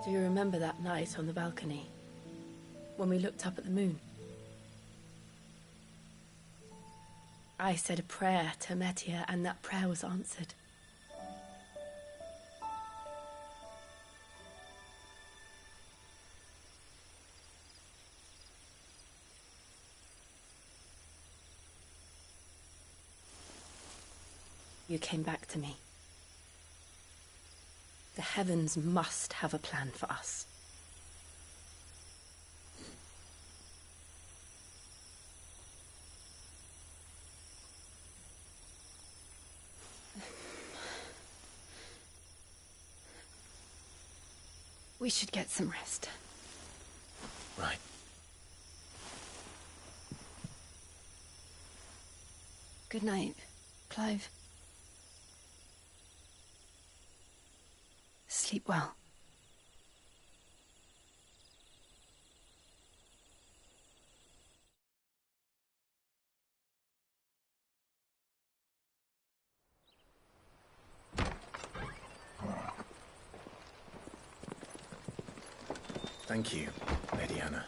Do you remember that night on the balcony? When we looked up at the moon? I said a prayer to Metia, and that prayer was answered. You came back to me. The heavens must have a plan for us. We should get some rest. Right. Good night, Clive. Sleep well. Thank you, Lady Anna.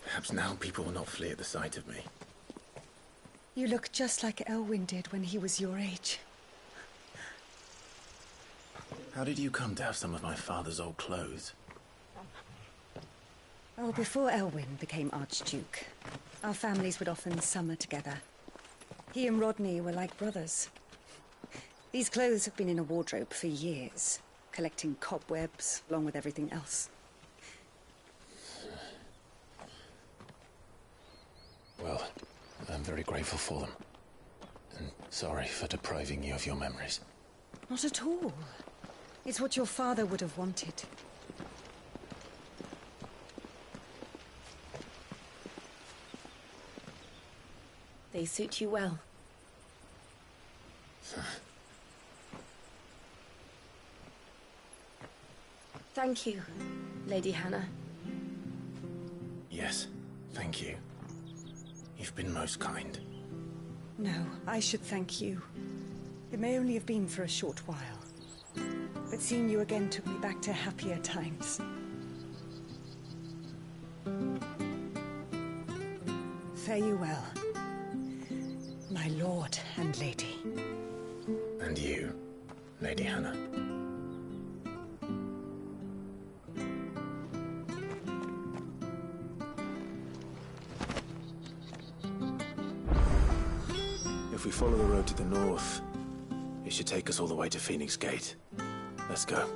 Perhaps now people will not flee at the sight of me. You look just like Elwyn did when he was your age. How did you come to have some of my father's old clothes? Oh, before Elwyn became Archduke, our families would often summer together. He and Rodney were like brothers. These clothes have been in a wardrobe for years, collecting cobwebs along with everything else. Well, I'm very grateful for them. And sorry for depriving you of your memories. Not at all. It's what your father would have wanted. They suit you well. Thank you, Lady Hannah. Yes, thank you. You've been most kind. No, I should thank you. It may only have been for a short while. But seeing you again took me back to happier times. Fare you well, my lord and lady. And you, Lady Hannah. If we follow the road to the north, it should take us all the way to Phoenix Gate. Let's go.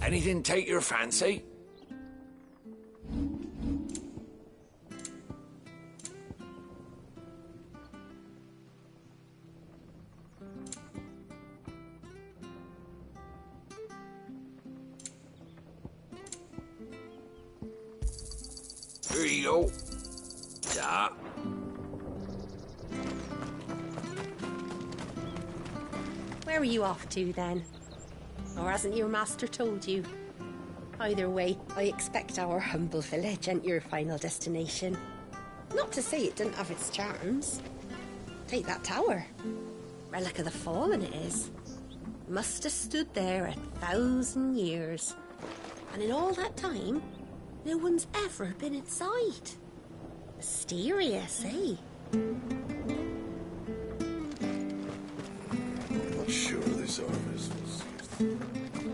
Anything take your fancy? Here you go. Da. Where are you off to, then? Or hasn't your master told you? Either way, I expect our humble village ain't your final destination. Not to say it didn't have its charms. Take that tower. Relic of the Fallen it is. Must have stood there 1,000 years. And in all that time, no one's ever been inside. Mysterious, eh? I'm not sure this armor's was used.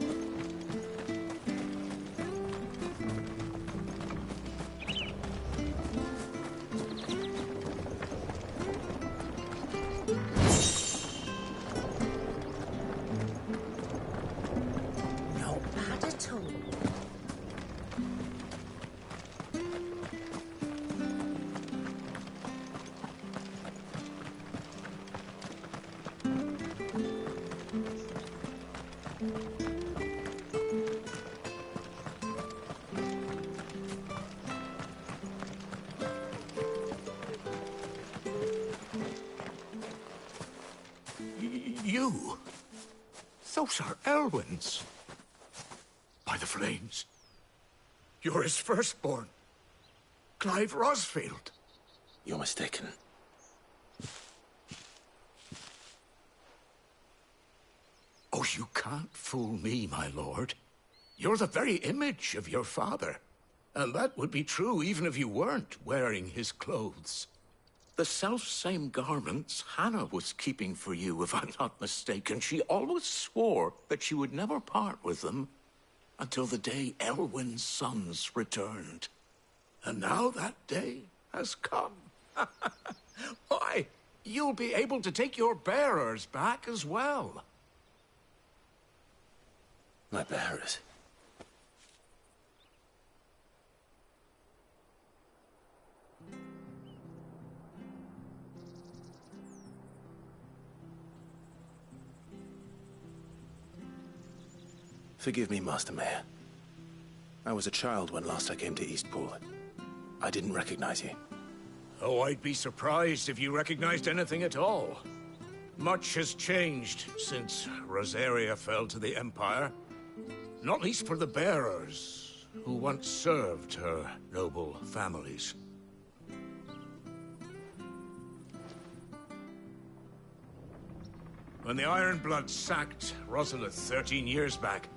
Not bad at all. You? Those are Elwyn's. By the flames. You're his firstborn. Clive Rosfield. You're mistaken. Oh, you can't fool me, my lord. You're the very image of your father. And that would be true even if you weren't wearing his clothes. The self-same garments Hannah was keeping for you, if I'm not mistaken. She always swore that she would never part with them until the day Elwyn's sons returned. And now that day has come. Why, you'll be able to take your bearers back as well. My bearers? Forgive me, Master Mayor. I was a child when last I came to Eastpool. I didn't recognize you. Oh, I'd be surprised if you recognized anything at all. Much has changed since Rosaria fell to the Empire. Not least for the bearers, who once served her noble families. When the Ironbloods sacked Rosalith 13 years back,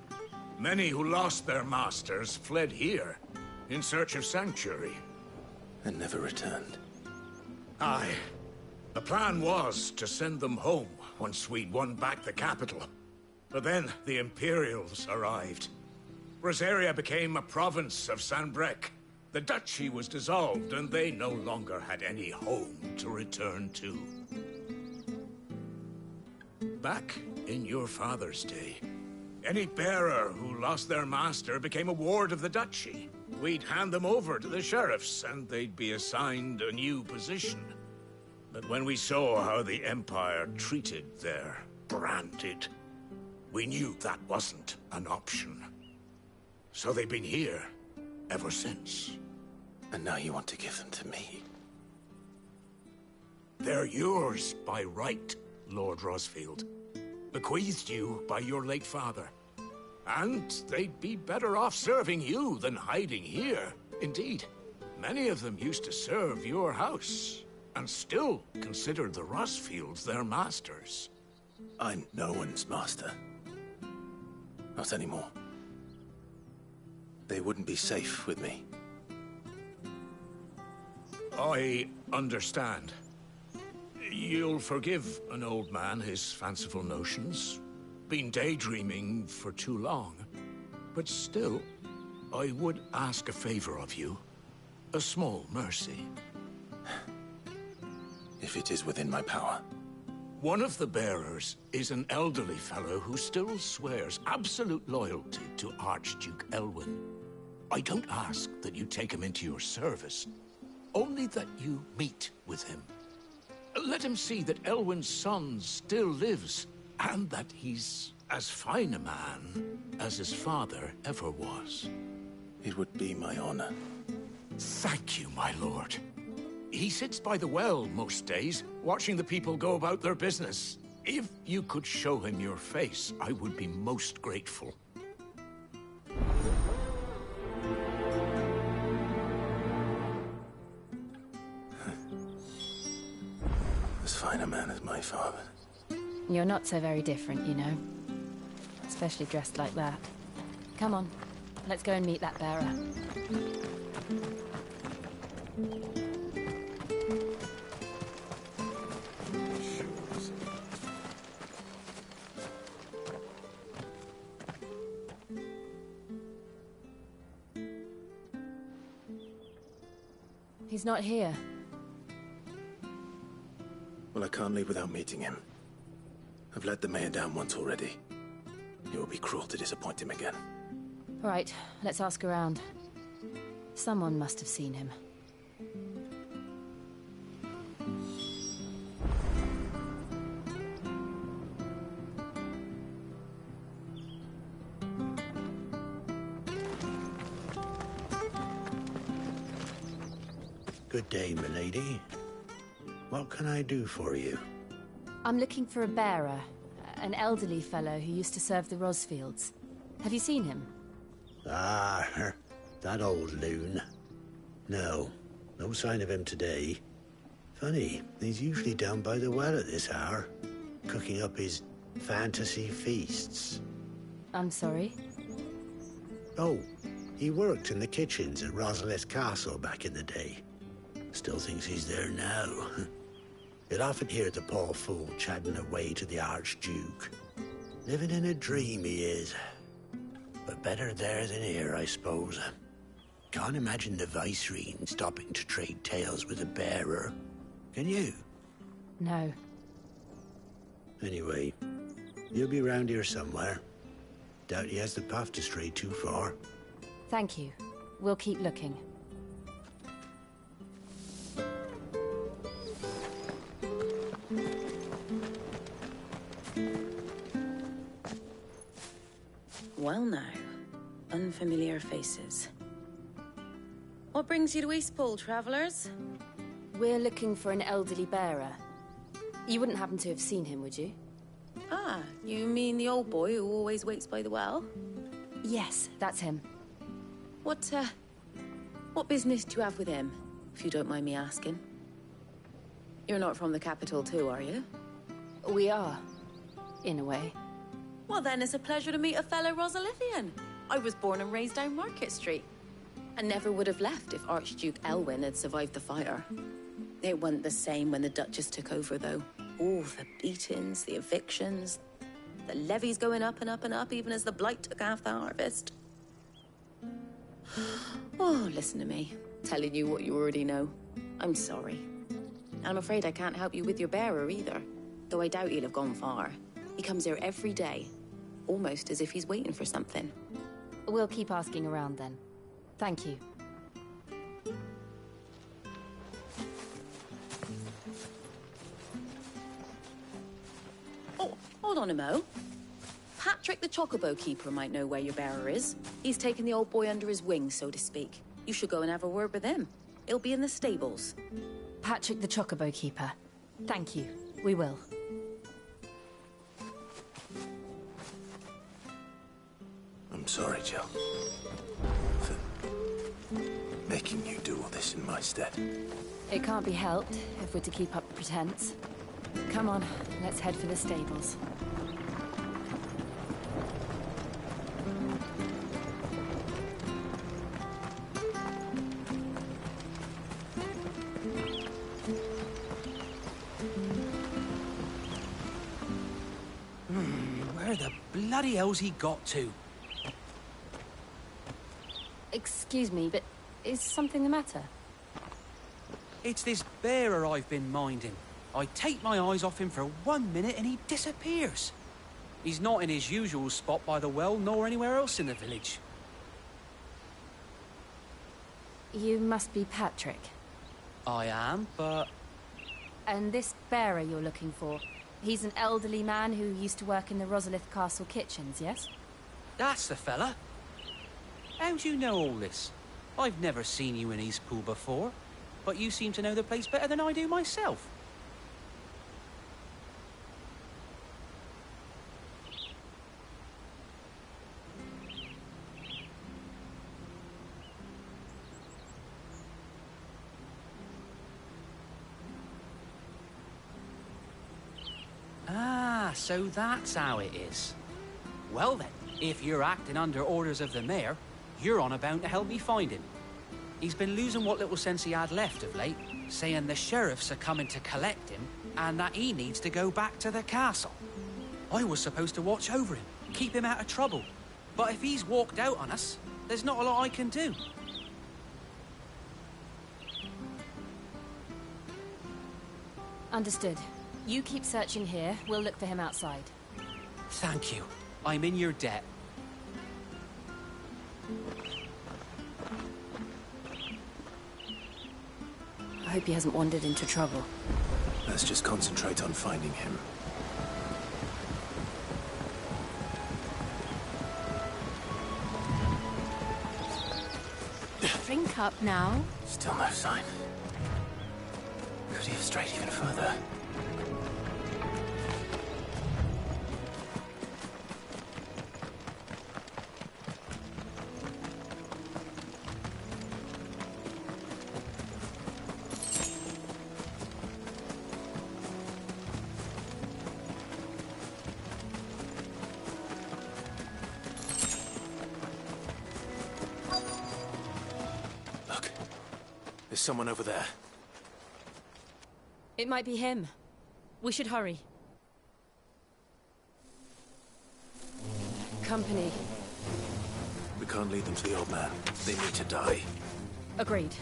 many who lost their masters fled here in search of sanctuary. And never returned. Aye. The plan was to send them home once we'd won back the capital. But then the Imperials arrived. Rosaria became a province of Sanbreque. The duchy was dissolved, and they no longer had any home to return to. Back in your father's day, any bearer who lost their master became a ward of the duchy. We'd hand them over to the sheriffs, and they'd be assigned a new position. But when we saw how the Empire treated their branded, we knew that wasn't an option. So they've been here ever since. And now you want to give them to me? They're yours by right, Lord Rosfield. Bequeathed you by your late father. And they'd be better off serving you than hiding here. Indeed, many of them used to serve your house, and still consider the Rosfields their masters. I'm no one's master. Not anymore. They wouldn't be safe with me. I understand. You'll forgive an old man his fanciful notions. Been daydreaming for too long. But still, I would ask a favor of you. A small mercy. If it is within my power. One of the bearers is an elderly fellow who still swears absolute loyalty to Archduke Elwyn. I don't ask that you take him into your service, only that you meet with him. Let him see that Elwyn's son still lives, and that he's as fine a man as his father ever was. It would be my honor. Thank you, my lord. He sits by the well most days, watching the people go about their business. If you could show him your face, I would be most grateful. As fine a man as my father. You're not so very different, you know. Especially dressed like that. Come on, let's go and meet that bearer. He's not here. Well, I can't leave without meeting him. I've let the mayor down once already. It would be cruel to disappoint him again. Right, let's ask around. Someone must have seen him. Good day, milady. What can I do for you? I'm looking for a bearer, an elderly fellow who used to serve the Rosfields. Have you seen him? Ah, that old loon. No sign of him today. Funny, he's usually down by the well at this hour, cooking up his fantasy feasts. I'm sorry? Oh, he worked in the kitchens at Rosalith Castle back in the day. Still thinks he's there now. You'll often hear the poor fool chatting away to the Archduke. Living in a dream he is. But better there than here, I suppose. Can't imagine the Vicereine stopping to trade tales with a bearer. Can you? No. Anyway, he'll be around here somewhere. Doubt he has the path to stray too far. Thank you. We'll keep looking. Well now, unfamiliar faces. What brings you to Eastpool, travellers? We're looking for an elderly bearer. You wouldn't happen to have seen him, would you? Ah, you mean the old boy who always waits by the well? Yes, that's him. What business do you have with him, if you don't mind me asking? You're not from the capital too, are you? We are, in a way. Well then, it's a pleasure to meet a fellow Rosalithian. I was born and raised down Market Street. And never would have left if Archduke Elwyn had survived the fire. It wasn't the same when the Duchess took over, though. All the beatings, the evictions, the levies going up and up and up, even as the blight took half the harvest. Oh, listen to me, telling you what you already know. I'm sorry. I'm afraid I can't help you with your bearer either, though I doubt he'll have gone far. He comes here every day, almost as if he's waiting for something. We'll keep asking around then. Thank you. Oh, hold on a mo. Patrick the Chocobo Keeper might know where your bearer is. He's taken the old boy under his wing, so to speak. You should go and have a word with him. He'll be in the stables. Patrick the Chocobo Keeper. Thank you. We will. I'm sorry, Jill. For making you do all this in my stead. It can't be helped if we're to keep up the pretense. Come on, let's head for the stables. bloody hell's he got to? Excuse me, but is something the matter? It's this bearer I've been minding. I take my eyes off him for 1 minute and he disappears. He's not in his usual spot by the well, nor anywhere else in the village. You must be Patrick. I am, but... And this bearer you're looking for, he's an elderly man who used to work in the Rosalith Castle kitchens, yes? That's the fella. How do you know all this? I've never seen you in Eastpool before, but you seem to know the place better than I do myself. Ah, so that's how it is. Well then, if you're acting under orders of the mayor, you're on about to help me find him. He's been losing what little sense he had left of late, saying the sheriffs are coming to collect him and that he needs to go back to the castle. I was supposed to watch over him, keep him out of trouble. But if he's walked out on us, there's not a lot I can do. Understood. You keep searching here, we'll look for him outside. Thank you. I'm in your debt. I hope he hasn't wandered into trouble. Let's just concentrate on finding him. Drink up now. Still no sign. Could he have strayed even further? There's someone over there. It might be him. We should hurry. Company. We can't lead them to the old man. They need to die. Agreed.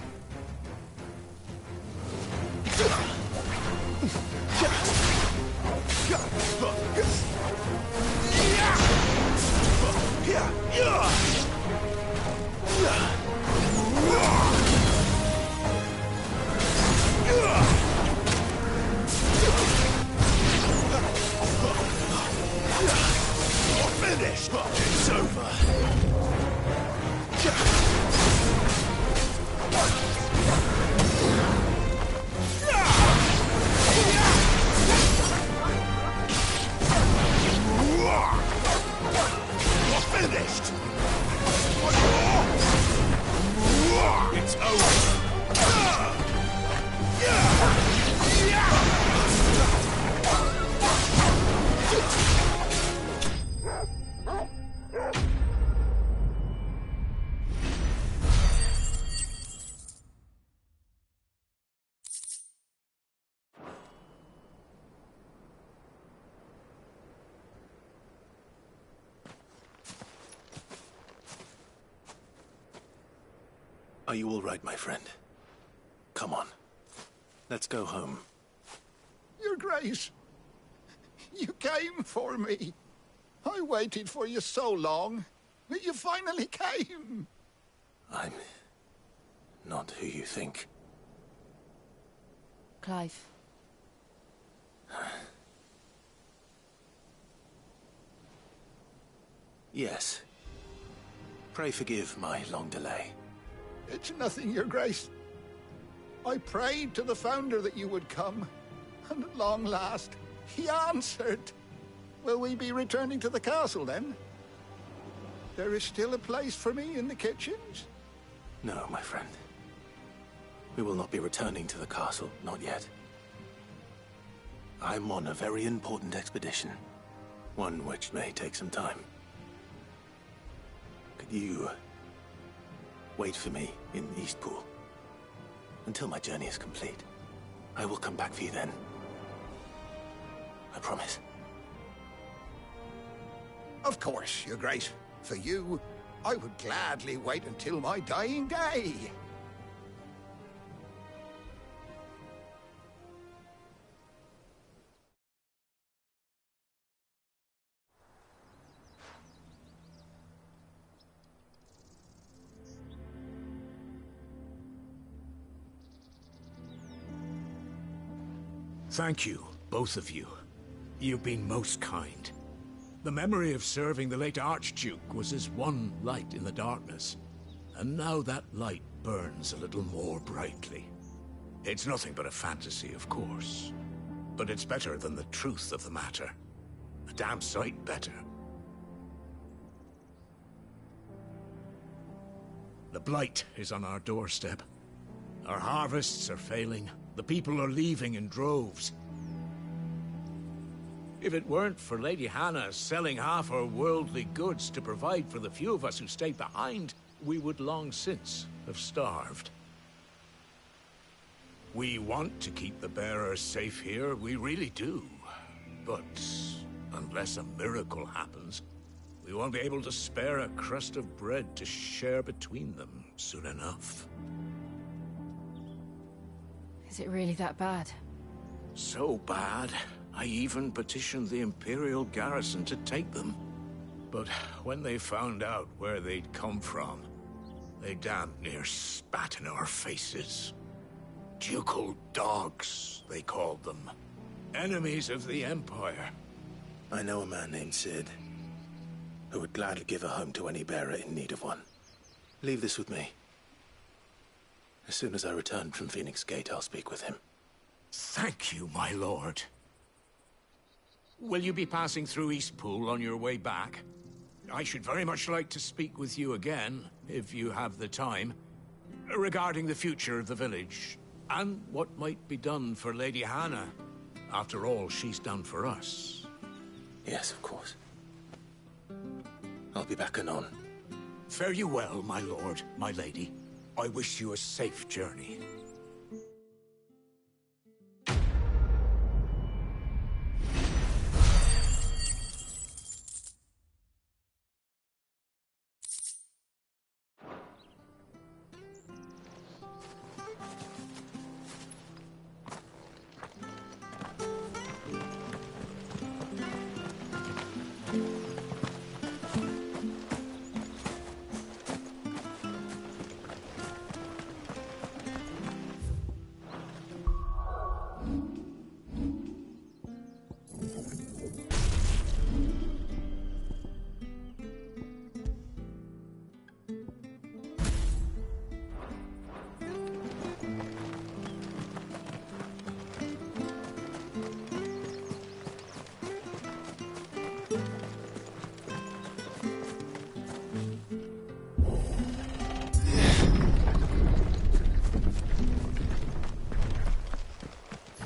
Finished! It's over! You're finished! One more! It's over! Are you all right, my friend? Come on. Let's go home. Your Grace, you came for me. I waited for you so long, but you finally came. I'm not who you think. Clive. Yes. Pray forgive my long delay. It's nothing, Your Grace. I prayed to the Founder that you would come, and at long last, he answered. Will we be returning to the castle, then? There is still a place for me in the kitchens? No, my friend. We will not be returning to the castle, not yet. I'm on a very important expedition, one which may take some time. Could you wait for me in Eastpool until my journey is complete? I will come back for you then. I promise. Of course, Your Grace. For you, I would gladly wait until my dying day. Thank you, both of you. You've been most kind. The memory of serving the late Archduke was as one light in the darkness, and now that light burns a little more brightly. It's nothing but a fantasy, of course, but it's better than the truth of the matter. A damn sight better. The blight is on our doorstep. Our harvests are failing. The people are leaving in droves. If it weren't for Lady Hannah selling half her worldly goods to provide for the few of us who stayed behind, we would long since have starved. We want to keep the bearers safe here, we really do. But unless a miracle happens, we won't be able to spare a crust of bread to share between them soon enough. Is it really that bad? So bad, I even petitioned the Imperial garrison to take them. But when they found out where they'd come from, they damn near spat in our faces. Ducal dogs, they called them. Enemies of the Empire. I know a man named Sid, who would gladly give a home to any bearer in need of one. Leave this with me. As soon as I return from Phoenix Gate, I'll speak with him. Thank you, my lord. Will you be passing through Eastpool on your way back? I should very much like to speak with you again, if you have the time, regarding the future of the village, and what might be done for Lady Hannah. After all, she's done for us. Yes, of course. I'll be back anon. Fare you well, my lord, my lady. I wish you a safe journey.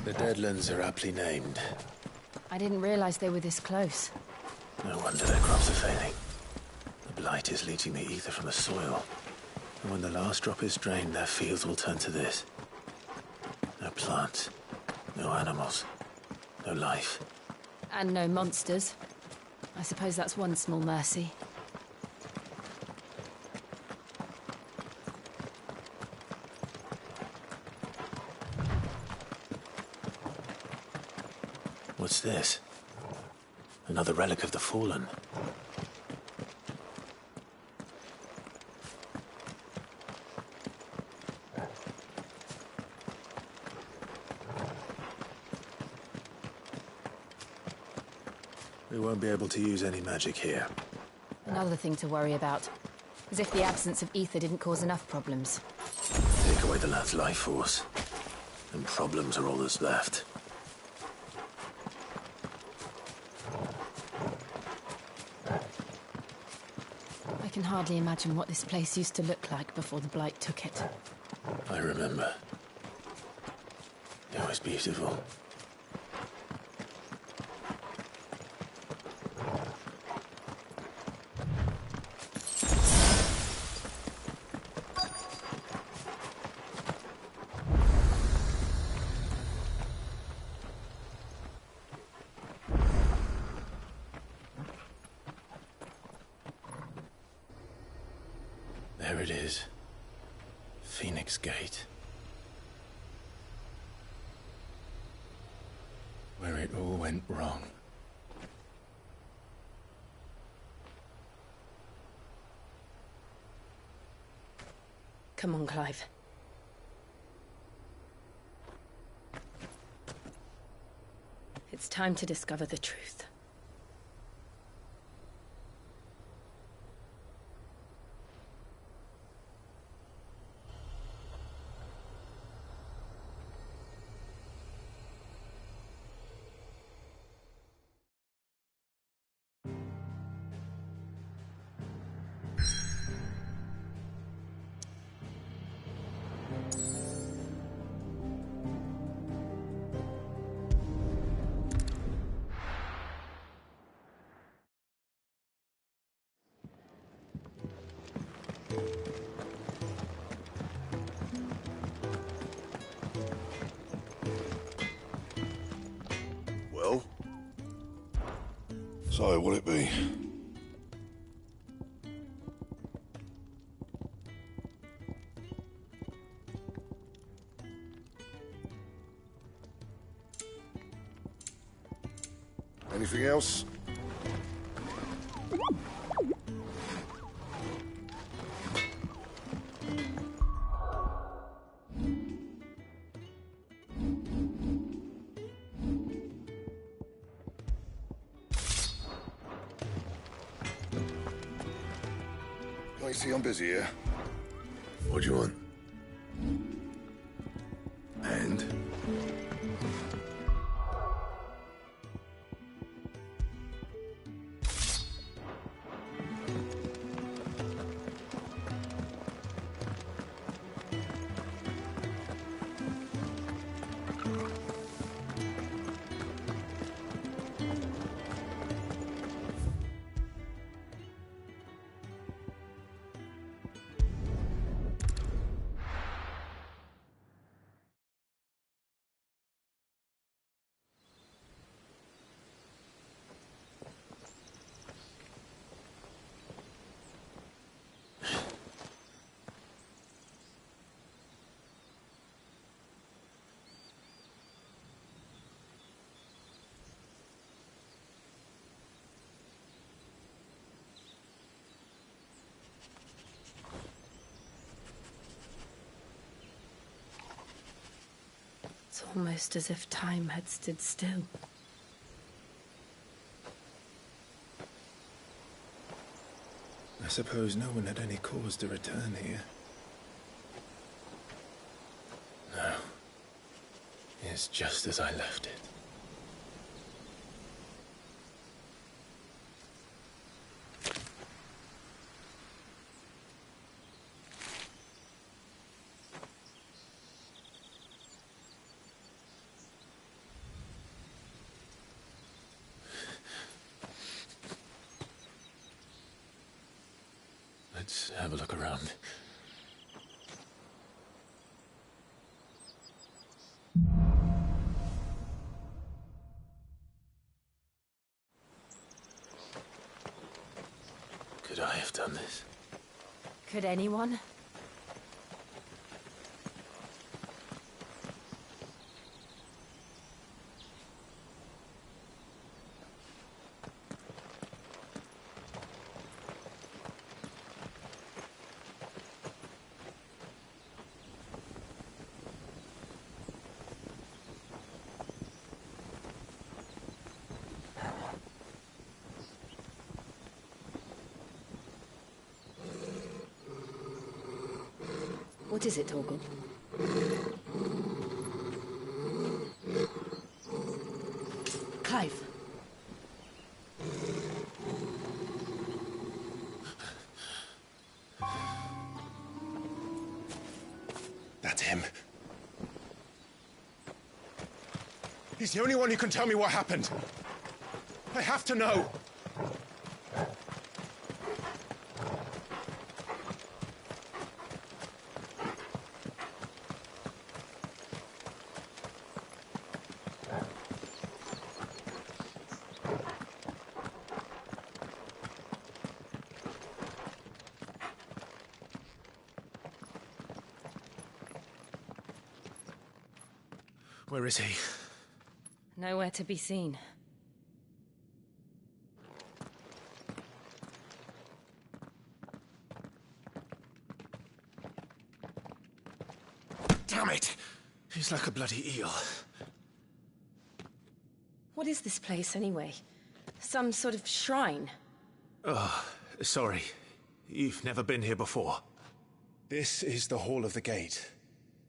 The Deadlands are aptly named. I didn't realize they were this close. No wonder their crops are failing. The blight is leaching the ether from the soil. And when the last drop is drained, their fields will turn to this. No plants, no animals, no life. And no monsters. I suppose that's one small mercy. What's this? Another relic of the Fallen. We won't be able to use any magic here. Another thing to worry about. As if the absence of ether didn't cause enough problems. Take away the lad's life force, and problems are all that's left. I can hardly imagine what this place used to look like before the blight took it. I remember. It was beautiful. There it is. Phoenix Gate. Where it all went wrong. Come on, Clive. It's time to discover the truth. Well? So, what'll it be? Anything else? I see I'm busy here. What do you want? And? It's almost as if time had stood still. I suppose no one had any cause to return here. No. It's just as I left it. Let's have a look around. Could I have done this? Could anyone? What is it, Torgal? Clive. That's him. He's the only one who can tell me what happened. I have to know. Where is he? Nowhere to be seen. Damn it! He's like a bloody eel. What is this place, anyway? Some sort of shrine? Oh, sorry. You've never been here before. This is the Hall of the Gate.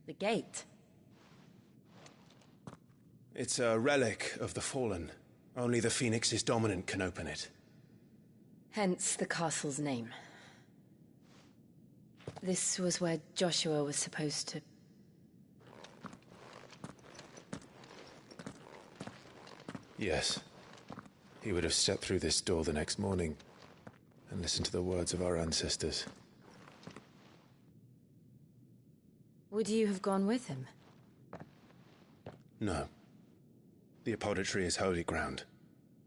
The gate? It's a relic of the Fallen. Only the Phoenix's dominant can open it. Hence the castle's name. This was where Joshua was supposed to... Yes. He would have stepped through this door the next morning and listened to the words of our ancestors. Would you have gone with him? No. The apodatory is holy ground.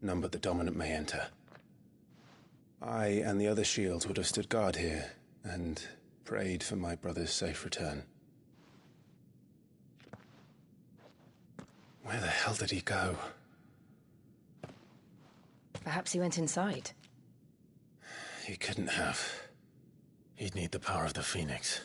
None but the dominant may enter. I and the other shields would have stood guard here and prayed for my brother's safe return. Where the hell did he go? Perhaps he went inside. He couldn't have. He'd need the power of the Phoenix.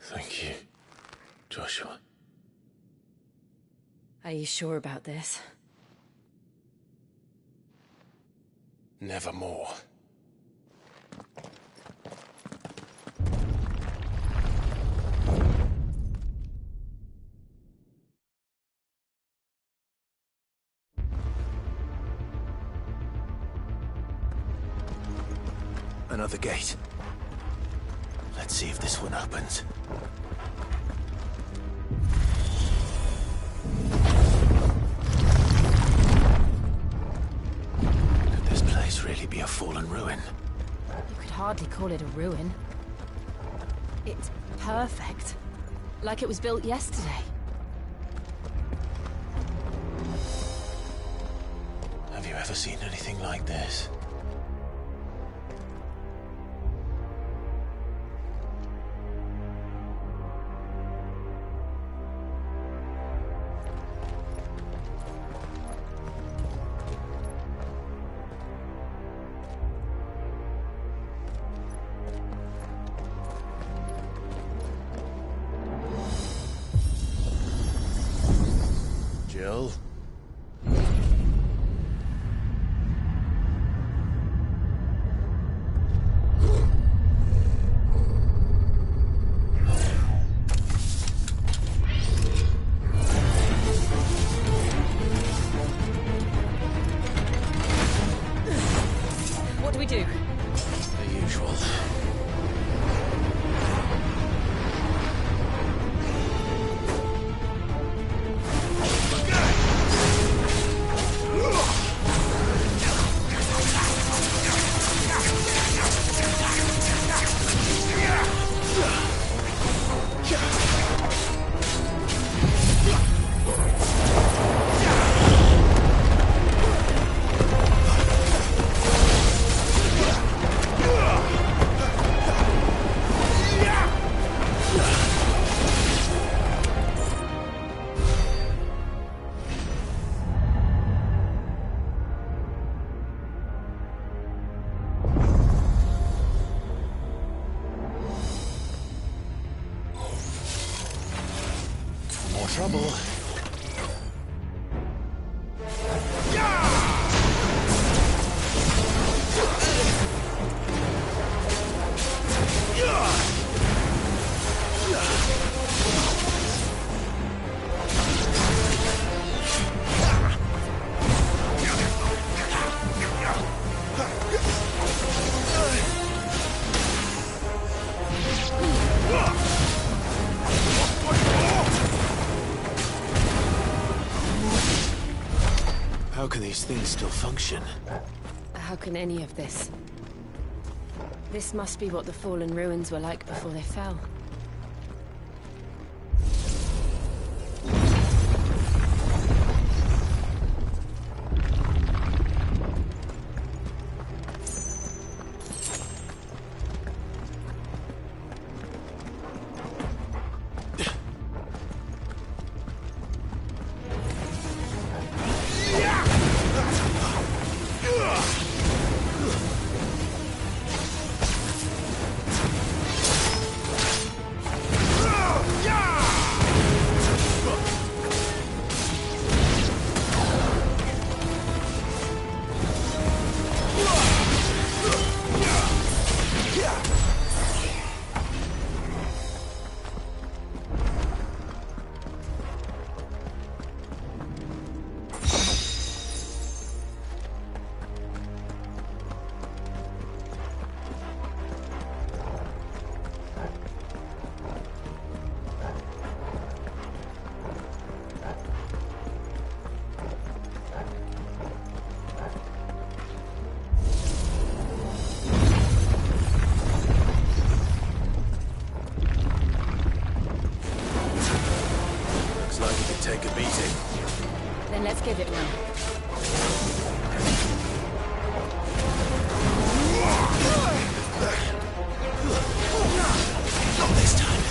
Thank you, Joshua. Are you sure about this? Nevermore. Another gate. Let's see if this one opens. Could this place really be a fallen ruin? You could hardly call it a ruin. It's perfect. Like it was built yesterday. Have you ever seen anything like this? Jill? What do we do? The usual. More trouble. How can these things still function? How can any of this? This must be what the fallen ruins were like before they fell. Take a beating. Then let's give it one. Not this time.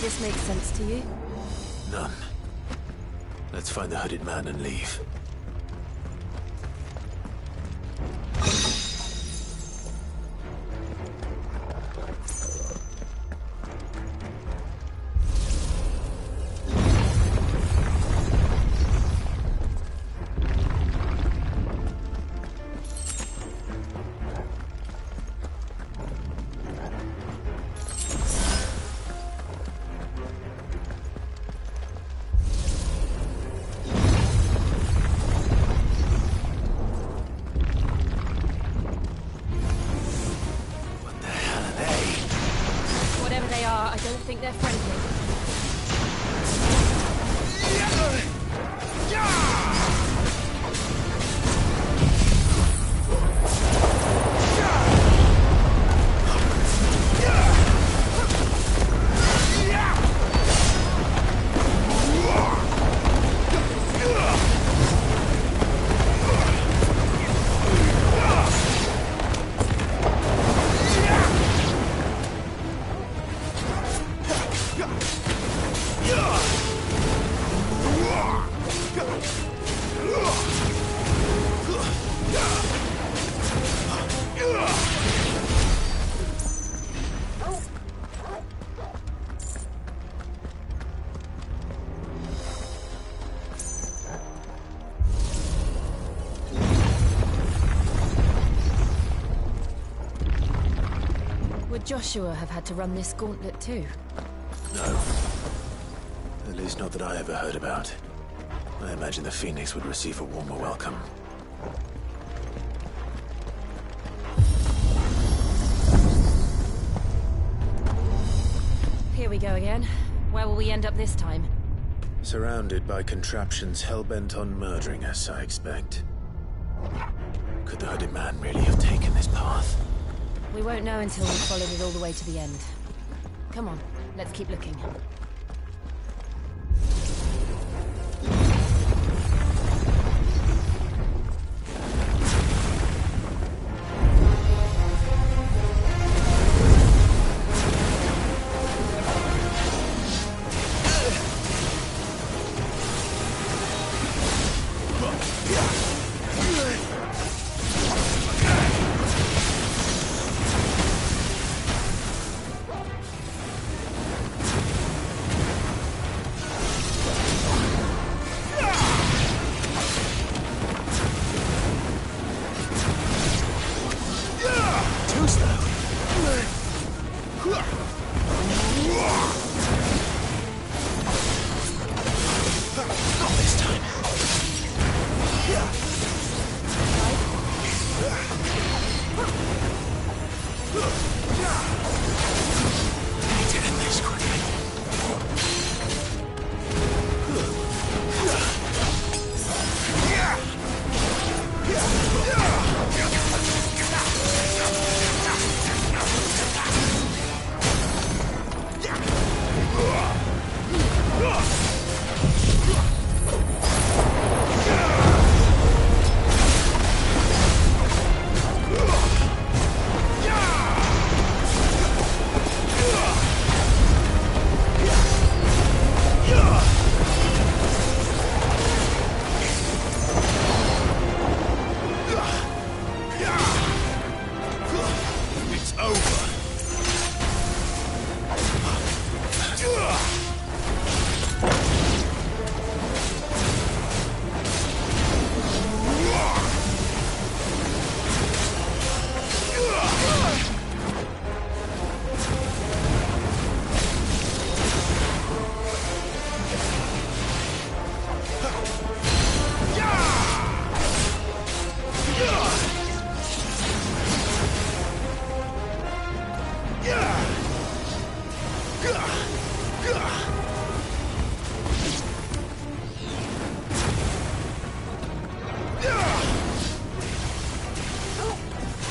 This makes sense to you? None. Let's find the hooded man and leave. I don't think they're friendly. Would Joshua have had to run this gauntlet too? No. At least not that I ever heard about. I imagine the Phoenix would receive a warmer welcome. Here we go again. Where will we end up this time? Surrounded by contraptions hell-bent on murdering us, I expect. Could the hooded man really have taken this path? We won't know until we've followed it all the way to the end. Come on, let's keep looking.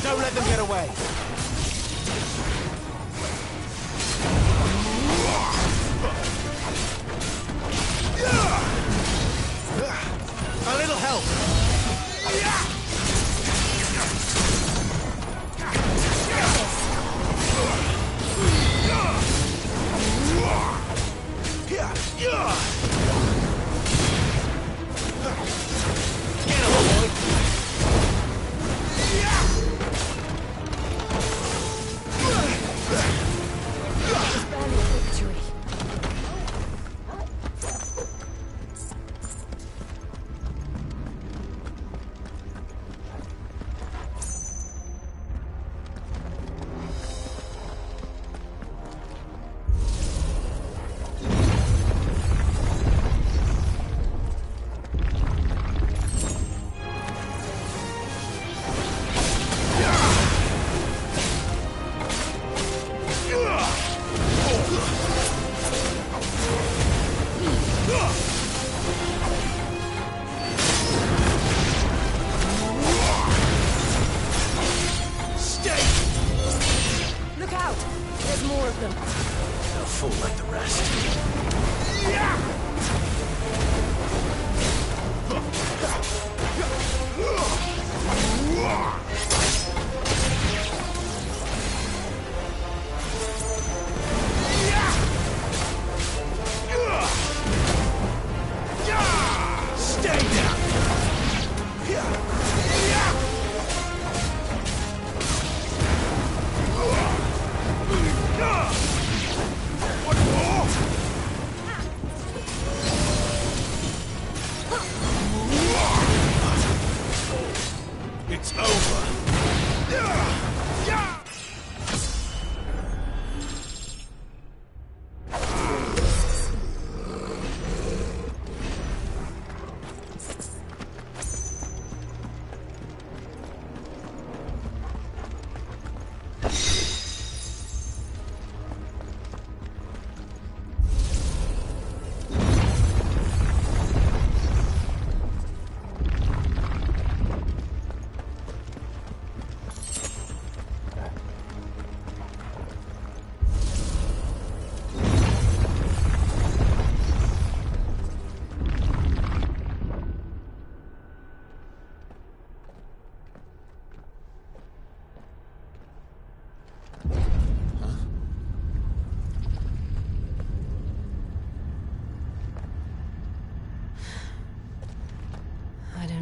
Don't let them get away. A little help. It's over.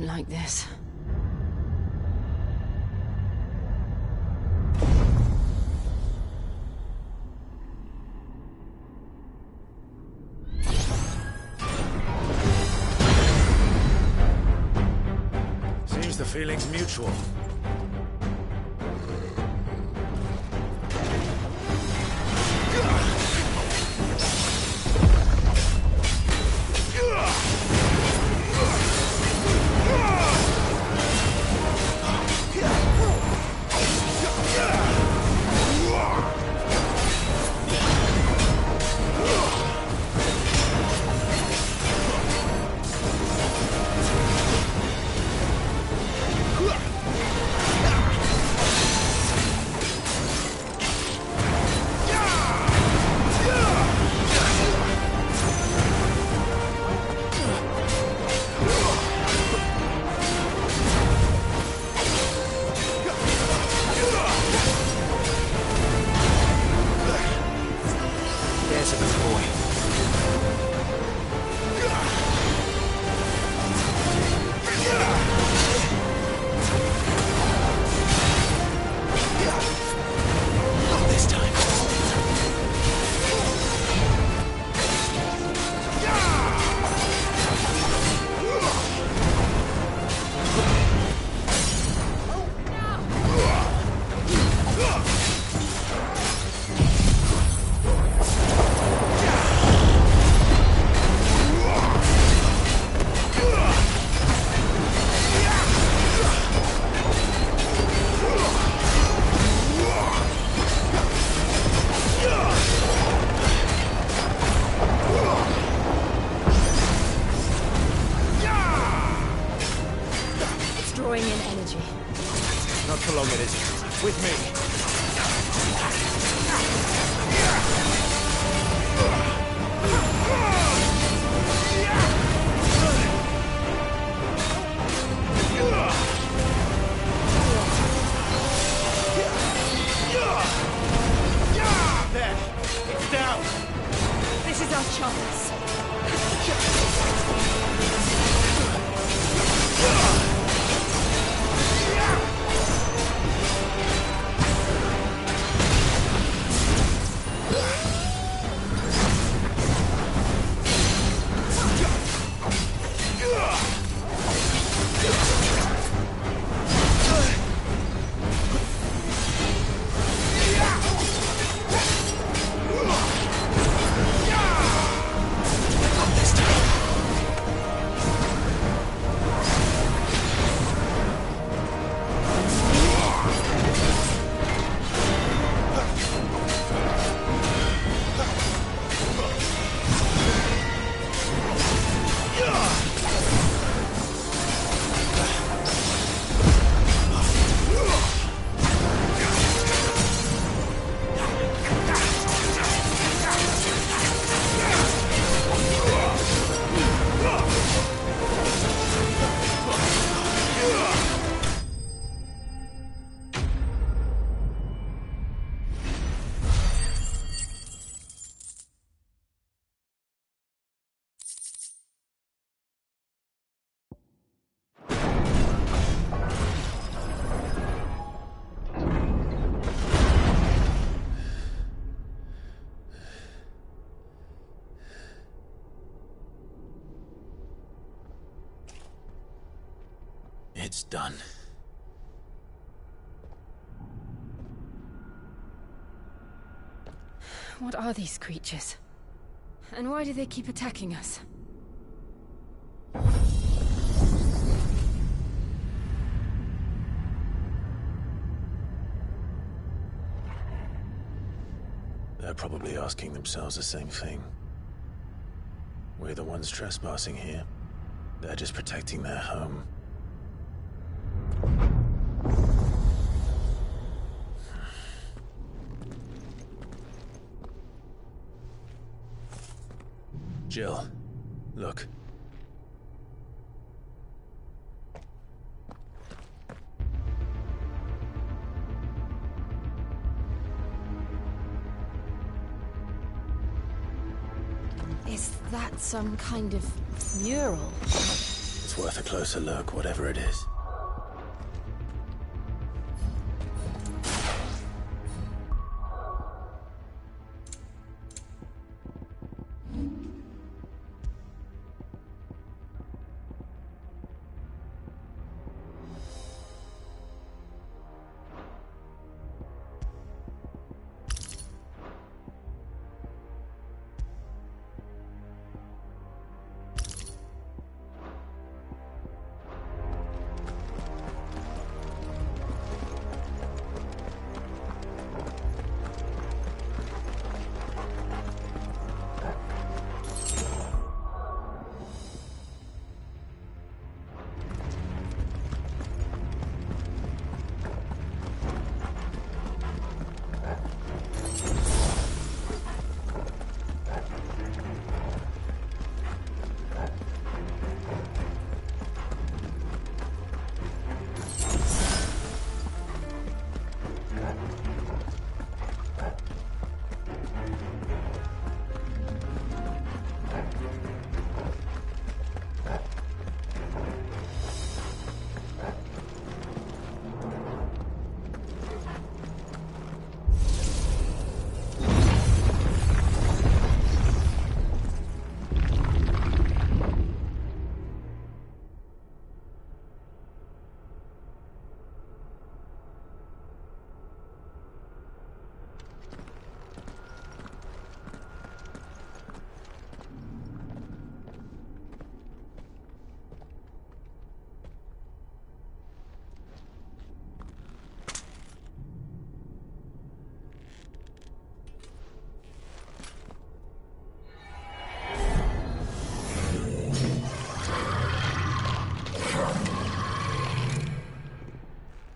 like this. Seems the feeling's mutual. Drawing in energy. Not for long it is. With me. There. It's down. This is our chance. It's done. What are these creatures? And why do they keep attacking us? They're probably asking themselves the same thing. We're the ones trespassing here. They're just protecting their home. Jill, look. Is that some kind of mural? It's It's worth a closer look, whatever it is.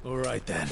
All right, then.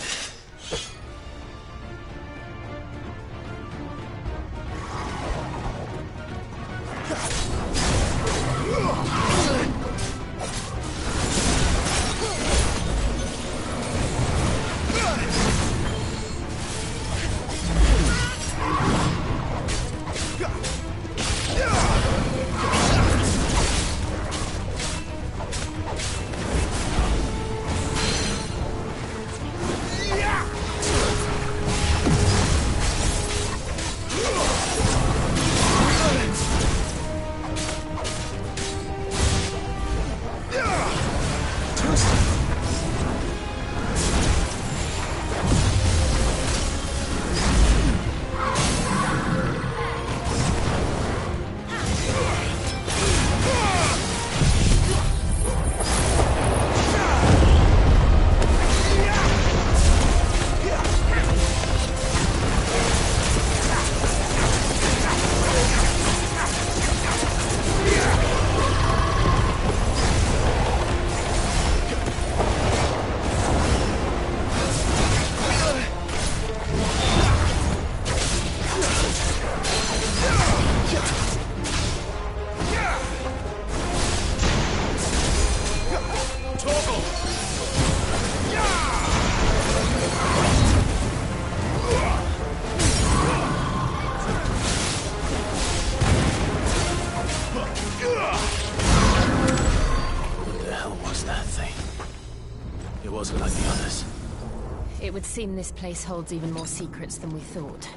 It would seem this place holds even more secrets than we thought.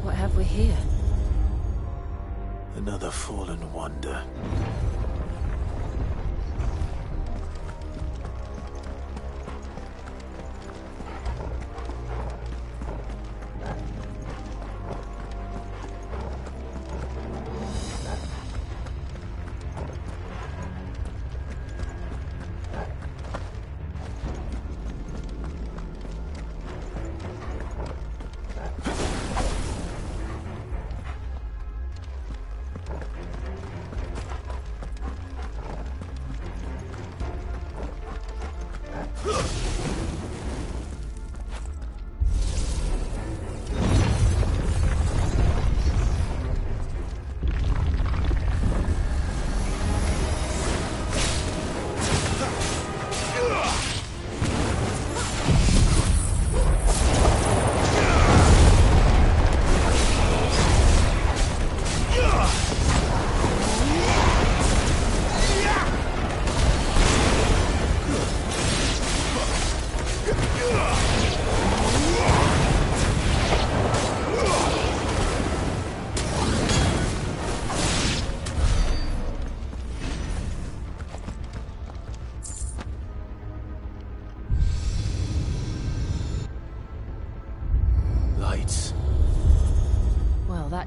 What have we here? Another fallen wonder.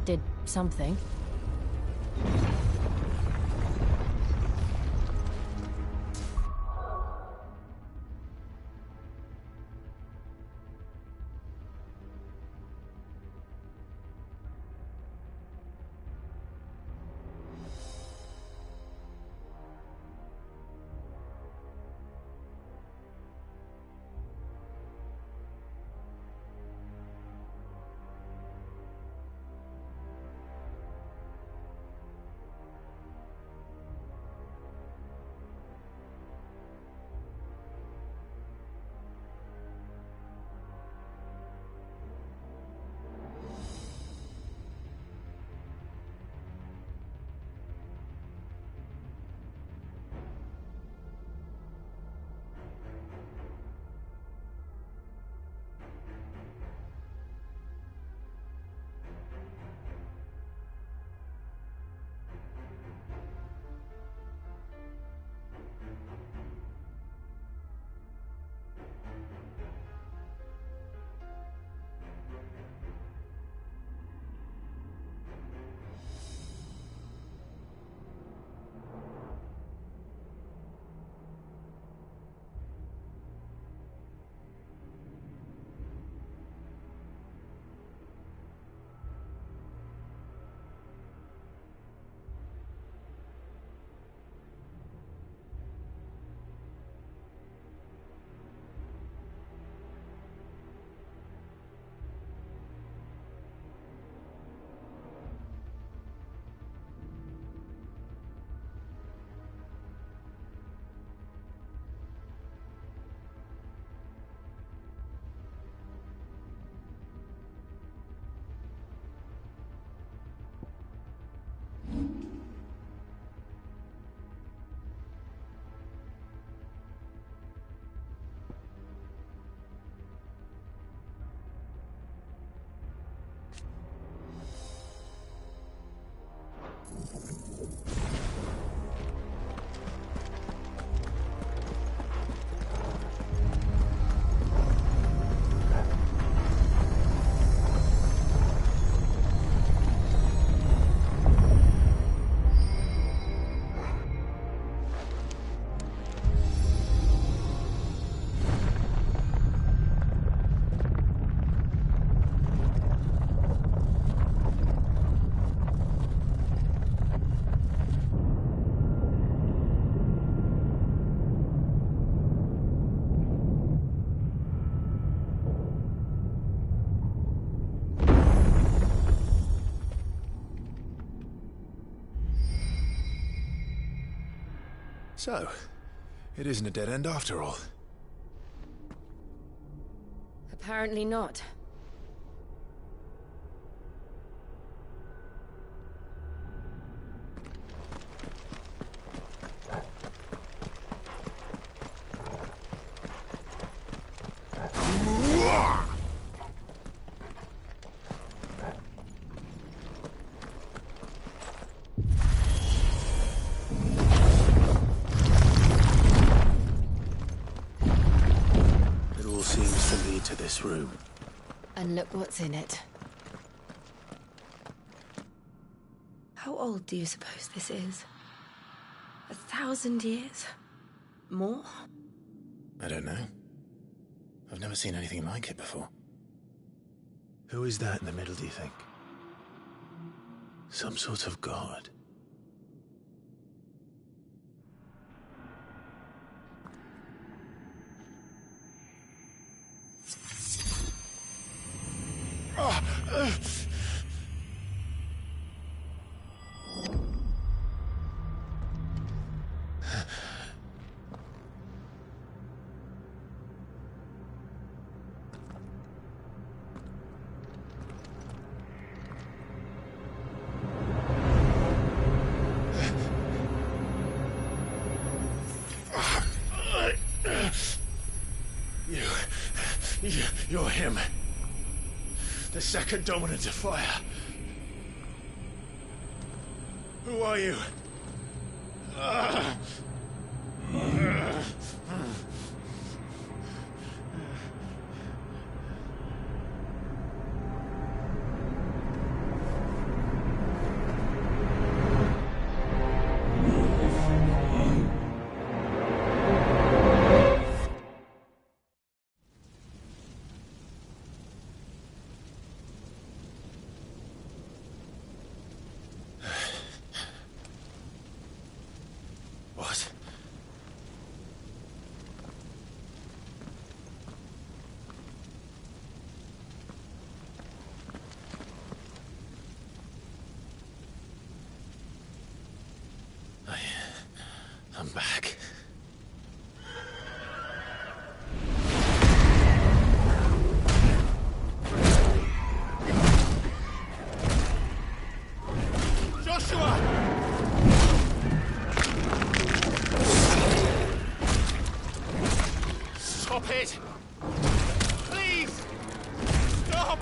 that did something. So, it isn't a dead end after all. Apparently not. This room. And look what's in it. How old do you suppose this is? 1,000 years? More? I don't know. I've never seen anything like it before. Who is that in the middle, do you think? Some sort of god. You're him. The second dominant of fire. Who are you? back. Joshua! Stop it! Please! Stop!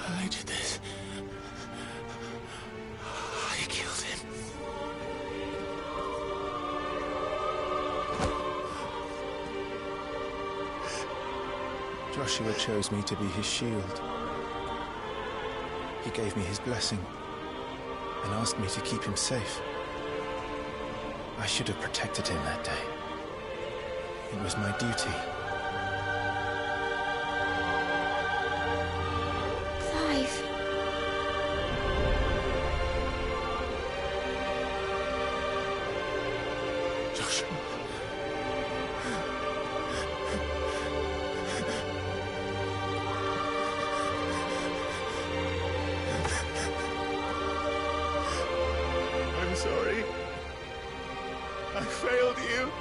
I did this. I killed him. Joshua chose me to be his shield. He gave me his blessing and asked me to keep him safe. I should have protected him that day. It was my duty. Clive. Joshua. I'm sorry. I failed you.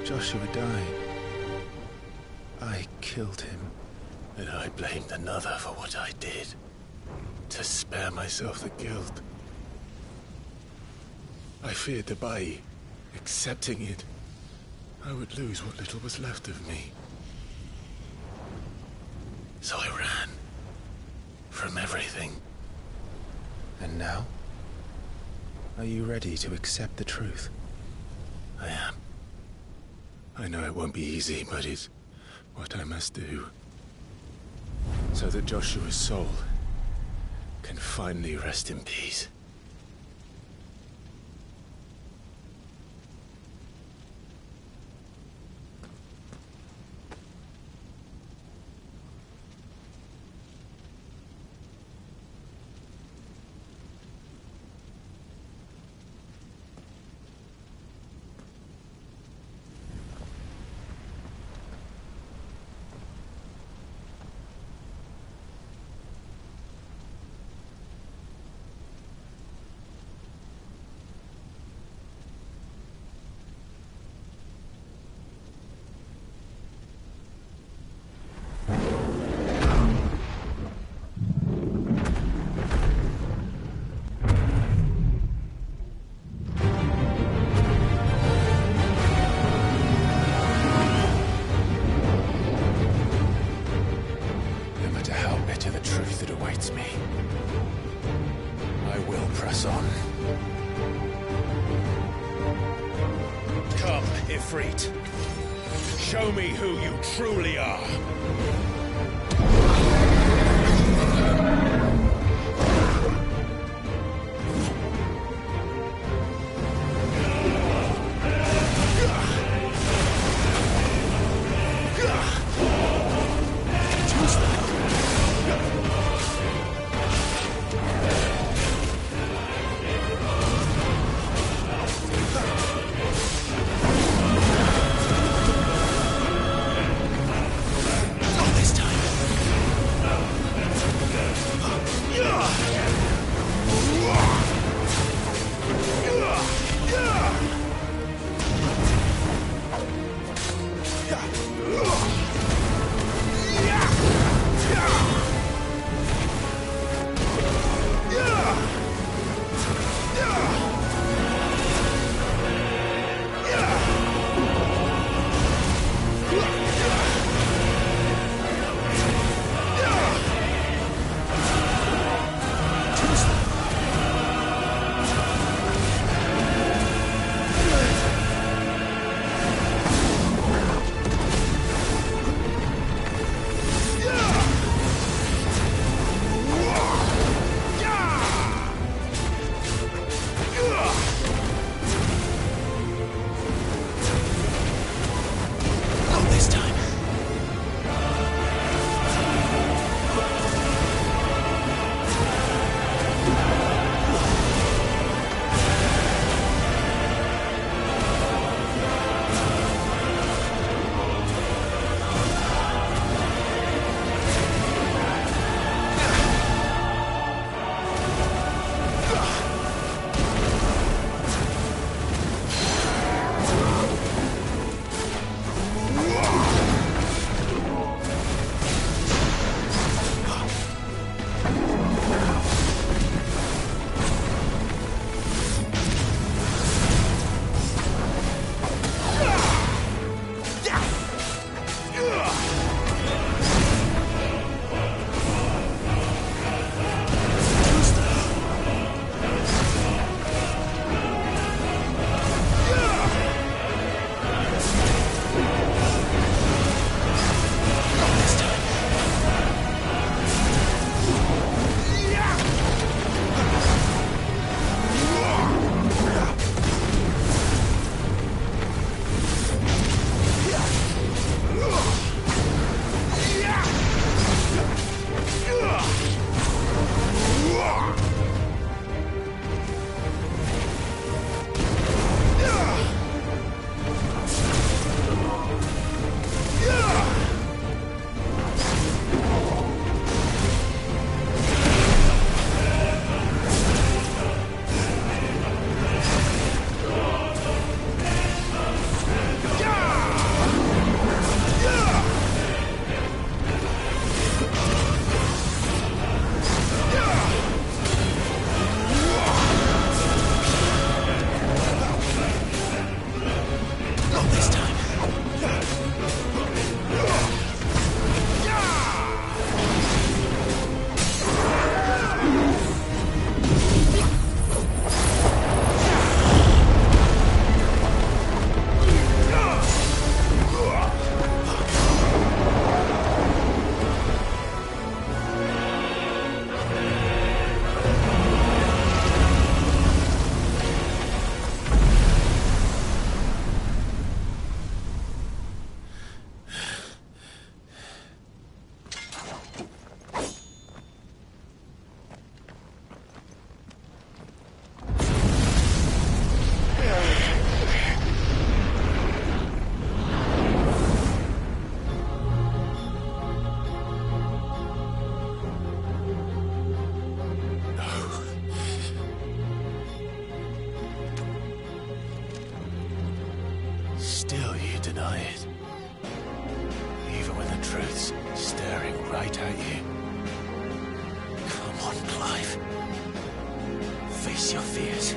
Joshua died. I killed him. And I blamed another for what I did. To spare myself the guilt. I feared that by accepting it, I would lose what little was left of me. So I ran. From everything. And now? Are you ready to accept the truth? I am. I know it won't be easy, but it's what I must do. So that Joshua's soul can finally rest in peace. Me. I will press on. Come, Ifrit. Show me who you truly are. Not this time. Still you deny it. Even when the truth's staring right at you. Come on, Clive. Face your fears.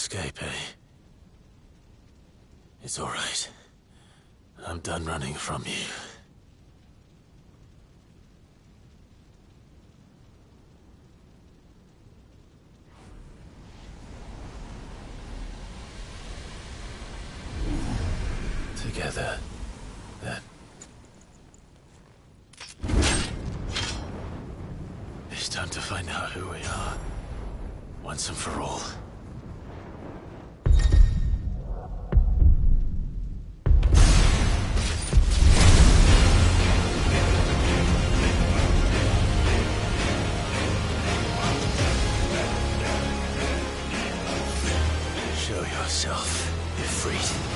escape, eh? It's all right. I'm done running from you. Together, then. It's time to find out who we are, once and for all. Show yourself, Ifrit.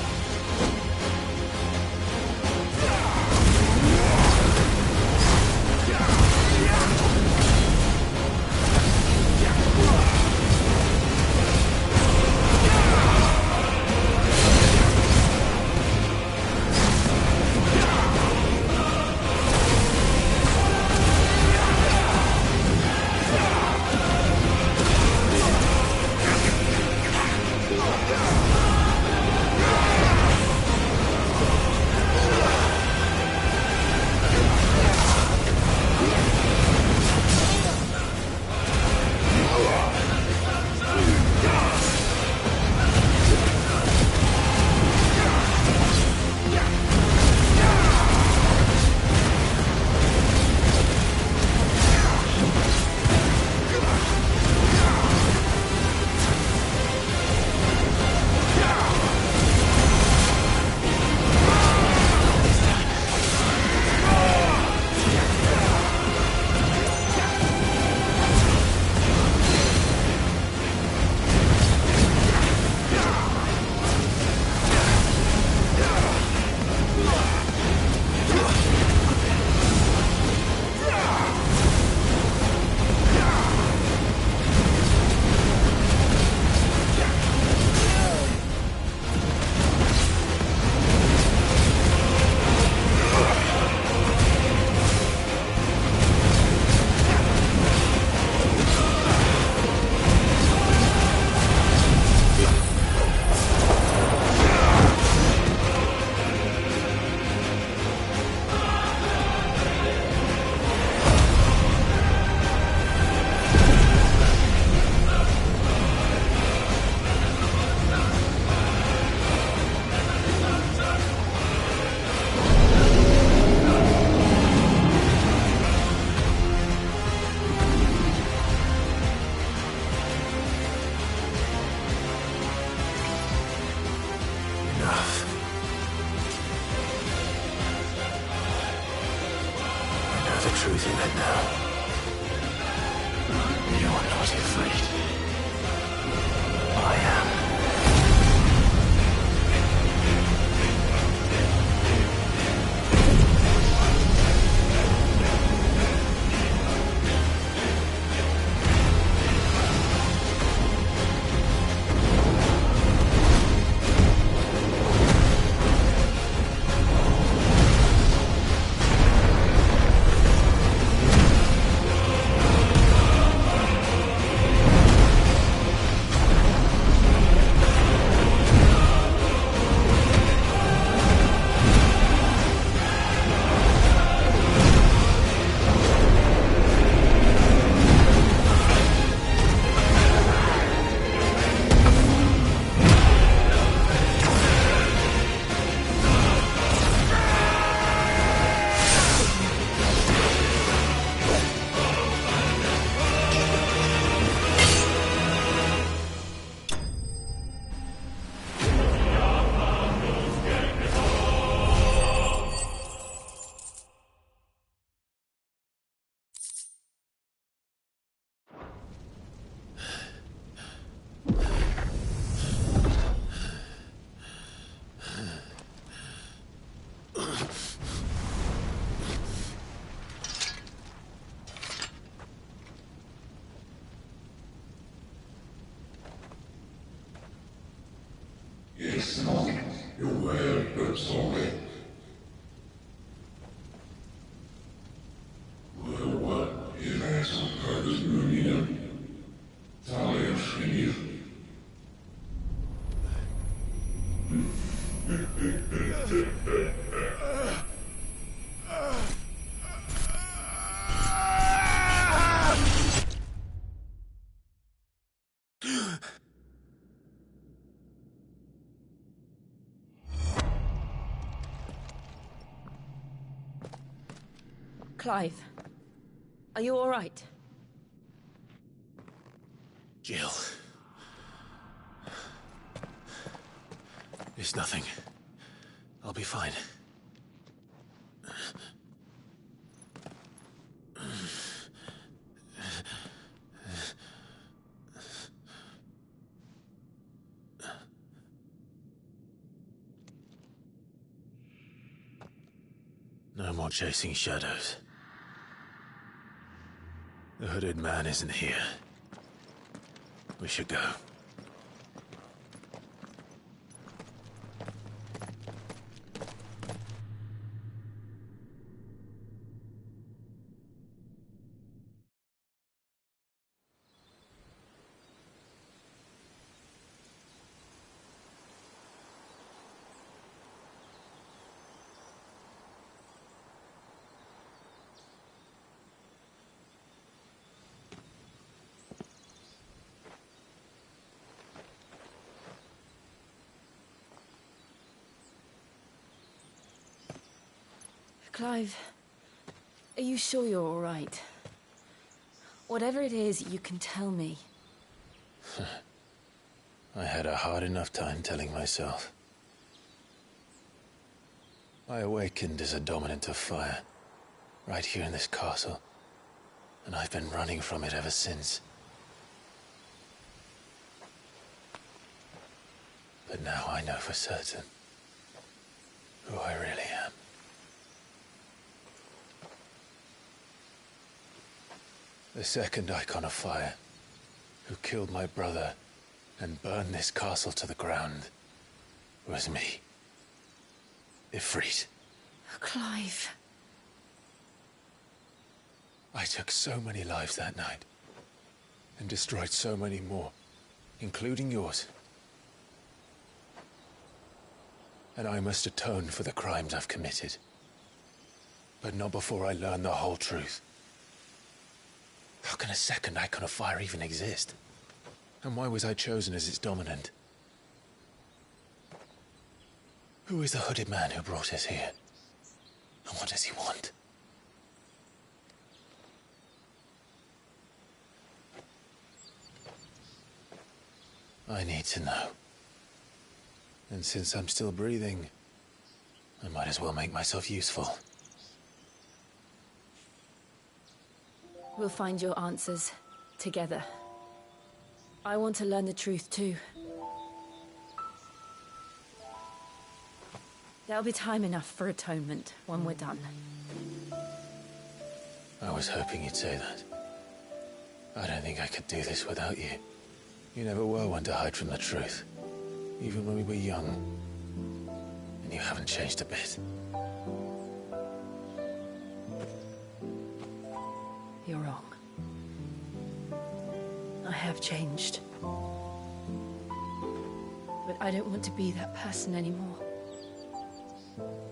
Truth in it now. You're not afraid. I am. Yes, no. You're well, but sorry. Well, what? If that's a purpose, Munir. Talia Shinir. Clive, are you all right? Jill. It's nothing. I'll be fine. No more chasing shadows. The hooded man isn't here. We should go. Clive, are you sure you're all right? Whatever it is, you can tell me. I had a hard enough time telling myself. I awakened as a dominant of fire, right here in this castle, and I've been running from it ever since. But now I know for certain who I really am. The second icon of fire, who killed my brother and burned this castle to the ground, was me. Ifrit. Clive. I took so many lives that night, and destroyed so many more, including yours. And I must atone for the crimes I've committed. But not before I learn the whole truth. How can a second icon of fire even exist? And why was I chosen as its dominant? Who is the hooded man who brought us here? And what does he want? I need to know. And since I'm still breathing, I might as well make myself useful. We'll find your answers together. I want to learn the truth too. There'll be time enough for atonement when we're done. I was hoping you'd say that. I don't think I could do this without you. You never were one to hide from the truth, even when we were young. And you haven't changed a bit. You're wrong. I have changed. But I don't want to be that person anymore.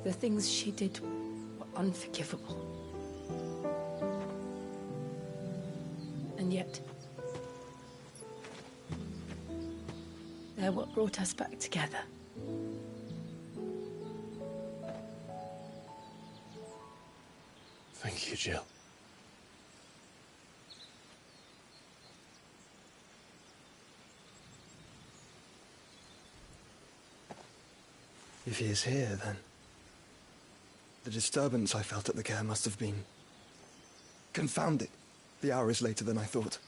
The things she did were unforgivable. And yet, they're what brought us back together. Thank you, Jill. If he is here, then the disturbance I felt at the care must have been confounded. The hour is later than I thought.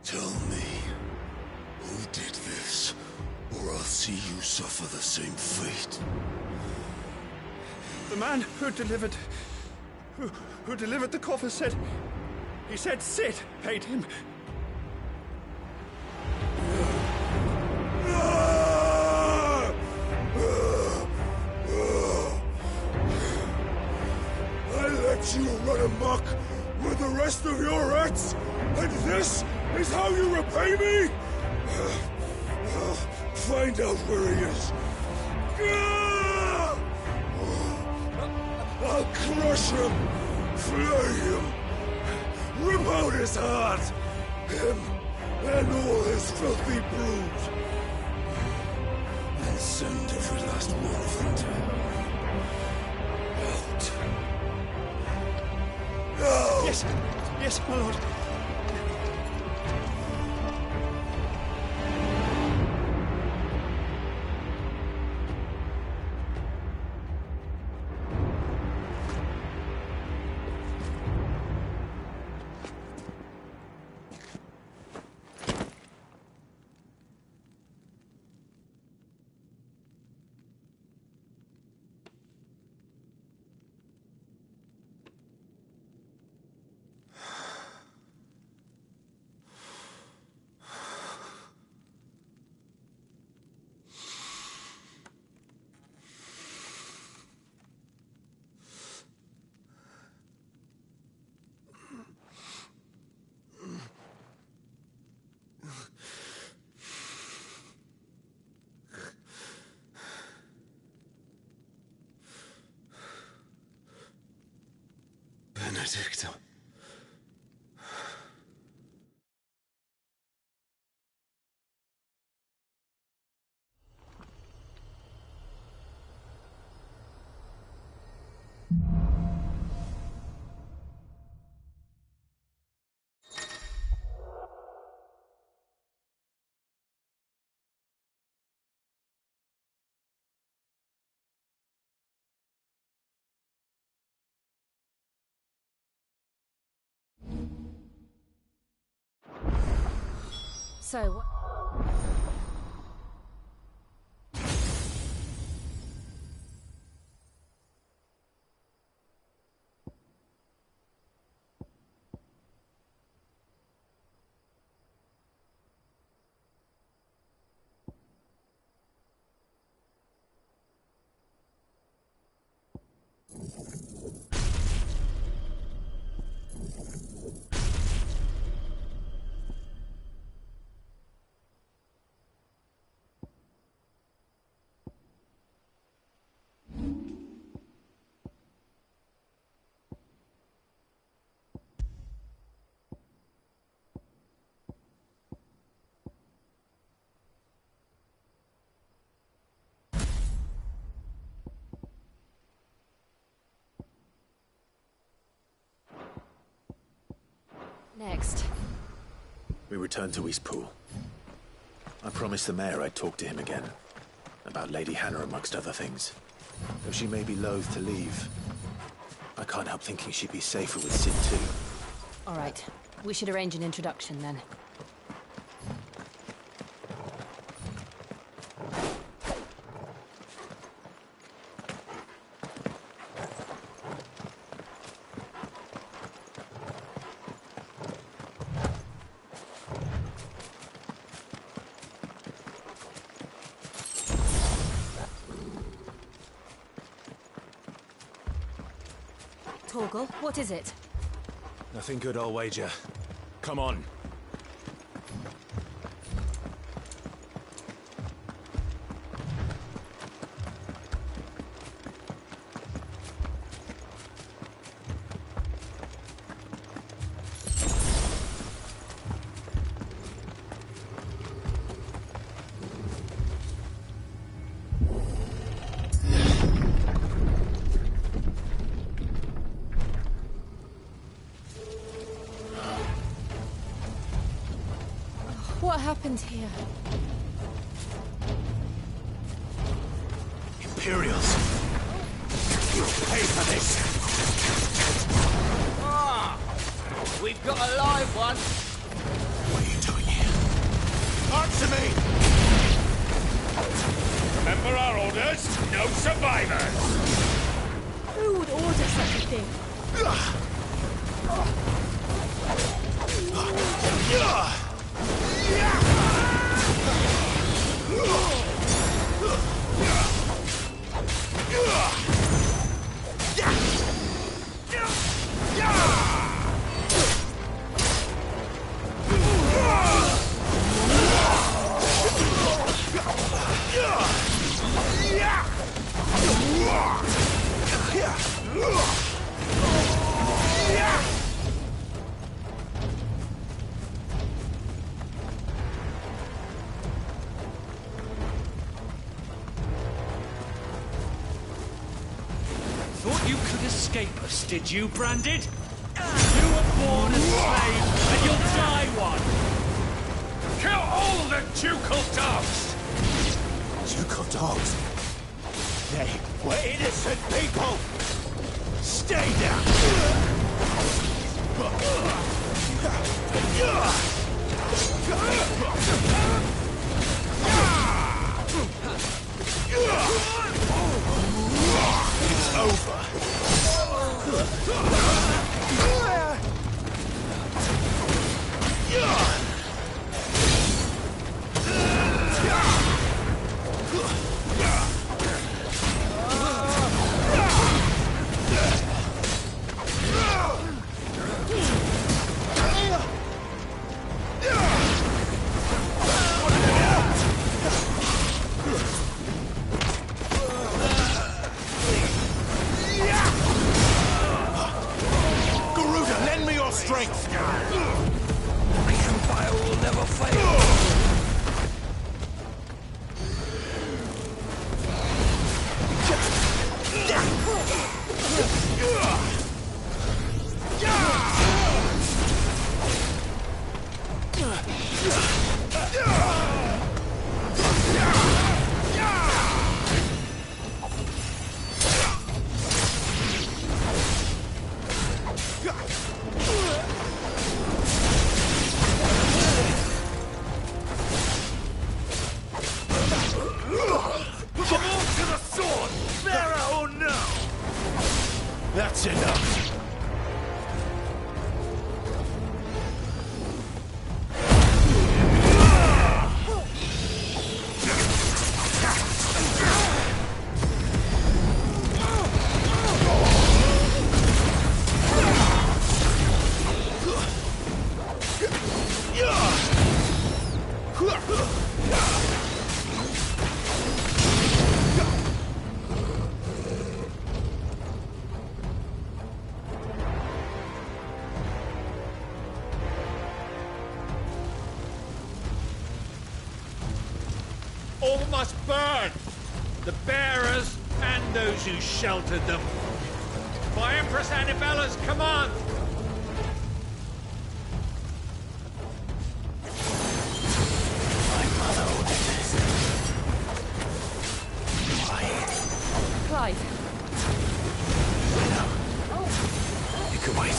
Tell me, who did this, or I'll see you suffer the same fate. The man who delivered the coffer said... He said Sid paid him. muck with the rest of your rats? And this is how you repay me? Find out where he is. I'll crush him, flay him, rip out his heart, him and all his filthy brood, and send every last one of them to hell. Out. No! Yes, yes, my lord. Benedicta. So, next. We returned to Eastpool. I promised the mayor I'd talk to him again. About Lady Hannah, amongst other things. Though she may be loath to leave, I can't help thinking she'd be safer with Sid too. All right. We should arrange an introduction then. Torgal, what is it? Nothing good, I'll wager. Come on. What happened here? Imperials! You'll pay for this! Ah! We've got a live one! What are you doing here? Answer me! Remember our orders? No survivors! Who would order such a thing? You could escape us, did you, Branded? You were born a slave, and you'll die one! Kill all the ducal dogs! Ducal dogs? They were innocent people! Stay down! It's over. Strength! The Empire will never fail! That's enough. All must burn! The bearers and those who sheltered them. By Empress Annabella's command! My mother ordered this. Why? Clive. I know. You can wait.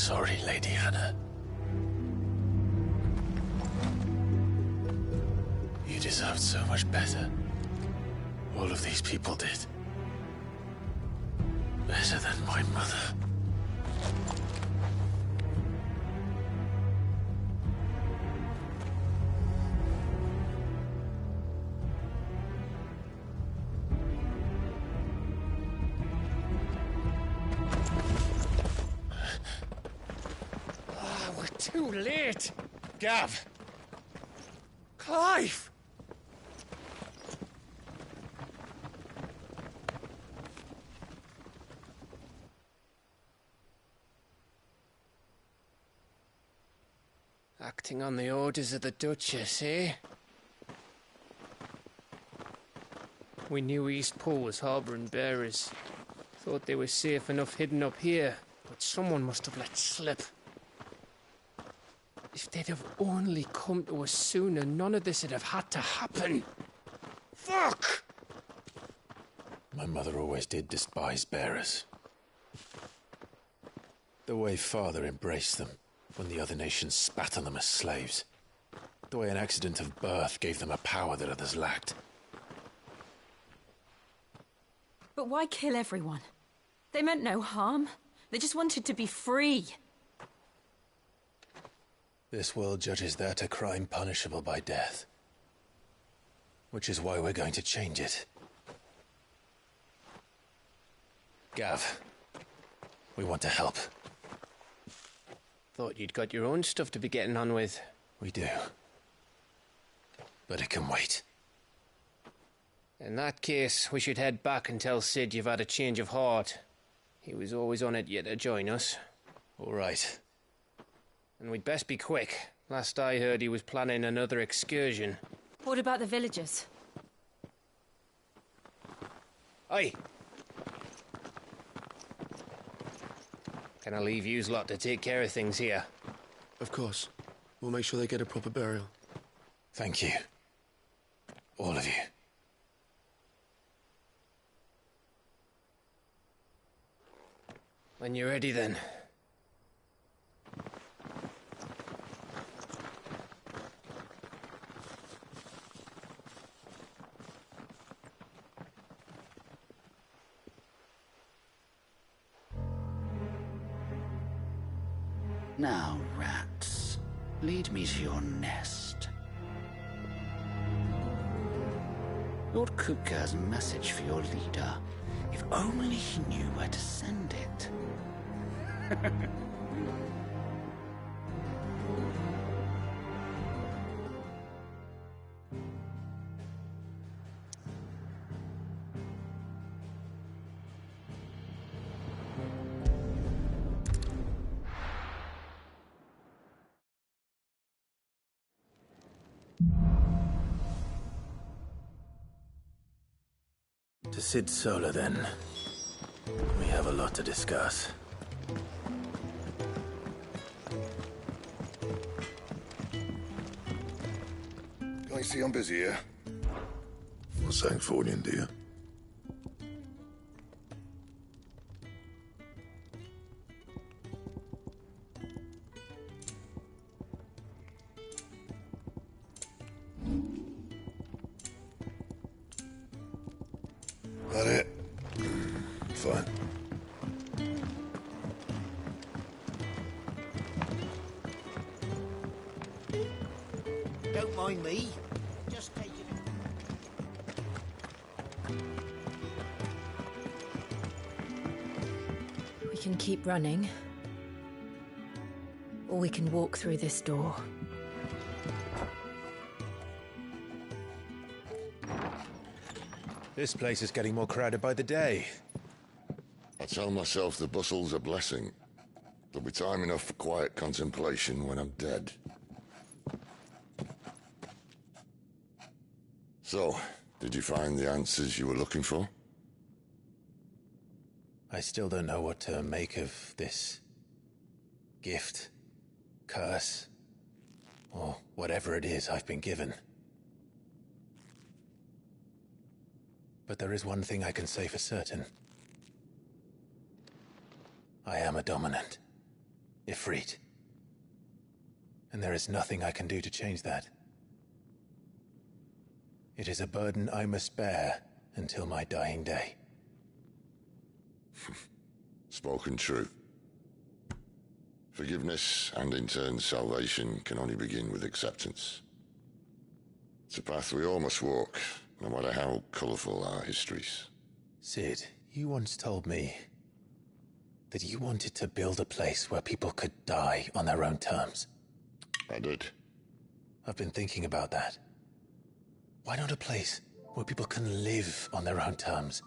sorry, Lady Anna. You deserved so much better. All of these people did. Better than my mother. We're too late. Gav. Clive. Acting on the orders of the Duchess, eh? We knew Eastpool was harbouring bearers. Thought they were safe enough hidden up here, but someone must have let slip. If they'd have only come to us sooner, none of this would have had to happen. Fuck! My mother always did despise bearers. The way Father embraced them when the other nations spat on them as slaves. The way an accident of birth gave them a power that others lacked. But why kill everyone? They meant no harm. They just wanted to be free. This world judges that a crime punishable by death. Which is why we're going to change it. Gav, we want to help. Thought you'd got your own stuff to be getting on with. We do. But it can wait. In that case, we should head back and tell Sid you've had a change of heart. He was always on it yet to join us. All right. And we'd best be quick. Last I heard, he was planning another excursion. What about the villagers? Aye. Can I leave yous lot to take care of things here? Of course. We'll make sure they get a proper burial. Thank you. All of you. When you're ready, then. Now, rats, lead me to your nest. Lord Kupka's message for your leader. If only he knew where to send it. To Sid Solar, then. We have a lot to discuss. Can I see I'm busy here? What's saying for you, dear? That it? Fine. Don't mind me. Just take it. We can keep running. Or we can walk through this door. This place is getting more crowded by the day. I tell myself the bustle's a blessing. There'll be time enough for quiet contemplation when I'm dead. So, did you find the answers you were looking for? I still don't know what to make of this gift, curse, or whatever it is I've been given. But there is one thing I can say for certain. I am a dominant. Ifrit. And there is nothing I can do to change that. It is a burden I must bear until my dying day. Spoken true. Forgiveness, and in turn salvation, can only begin with acceptance. It's a path we all must walk, no matter how colourful our histories. Cid, you once told me that you wanted to build a place where people could die on their own terms. I did. I've been thinking about that. Why not a place where people can live on their own terms?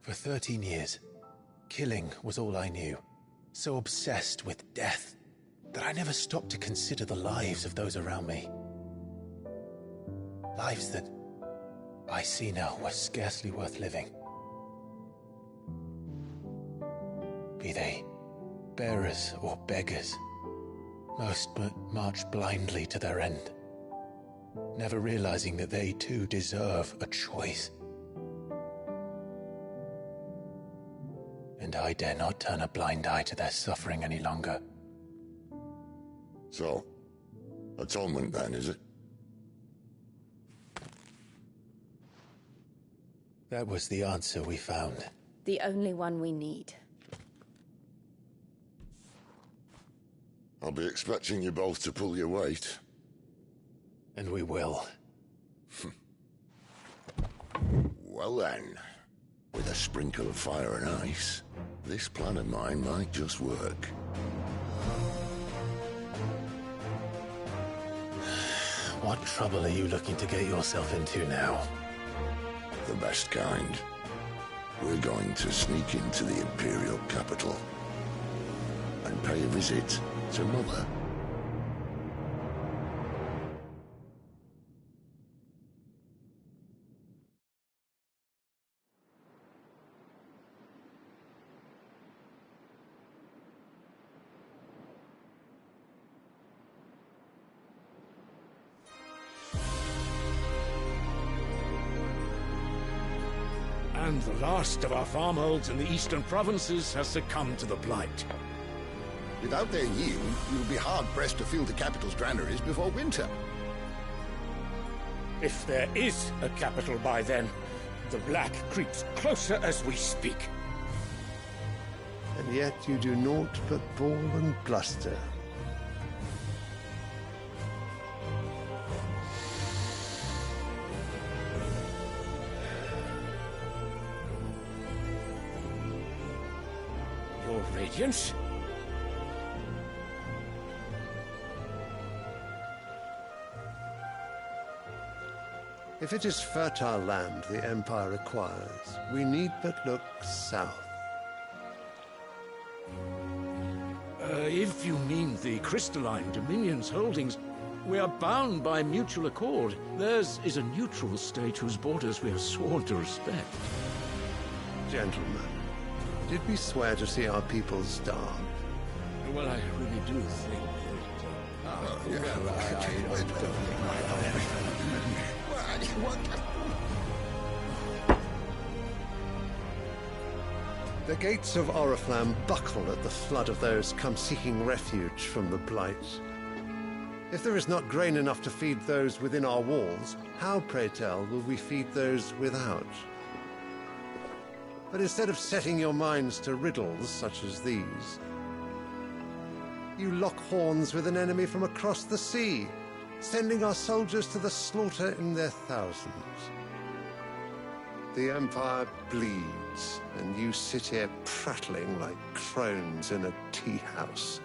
For 13 years, killing was all I knew. So obsessed with death that I never stopped to consider the lives of those around me. Lives that I see now were scarcely worth living. Be they bearers or beggars, most march blindly to their end, never realizing that they too deserve a choice. And I dare not turn a blind eye to their suffering any longer. So, atonement then, is it? That was the answer we found. The only one we need. I'll be expecting you both to pull your weight. And we will. Well then, with a sprinkle of fire and ice, this plan of mine might just work. What trouble are you looking to get yourself into now? The best kind. We're going to sneak into the Imperial capital and pay a visit to Mother. And the last of our farmholds in the eastern provinces has succumbed to the blight. Without their yield, you'll be hard-pressed to fill the capital's granaries before winter. If there is a capital by then, the black creeps closer as we speak. And yet you do naught but bawl and bluster. Your Radiance? If it is fertile land the Empire acquires, we need but look south. If you mean the crystalline Dominion's holdings, we are bound by mutual accord. Theirs is a neutral state whose borders we have sworn to respect. Gentlemen, did we swear to see our people starve? Well, I really do think The gates of Oriflamme buckle at the flood of those come seeking refuge from the blight. If there is not grain enough to feed those within our walls, how, pray tell, will we feed those without? But instead of setting your minds to riddles such as these, you lock horns with an enemy from across the sea, sending our soldiers to the slaughter in their thousands. The Empire bleeds, and you sit here prattling like crones in a tea house.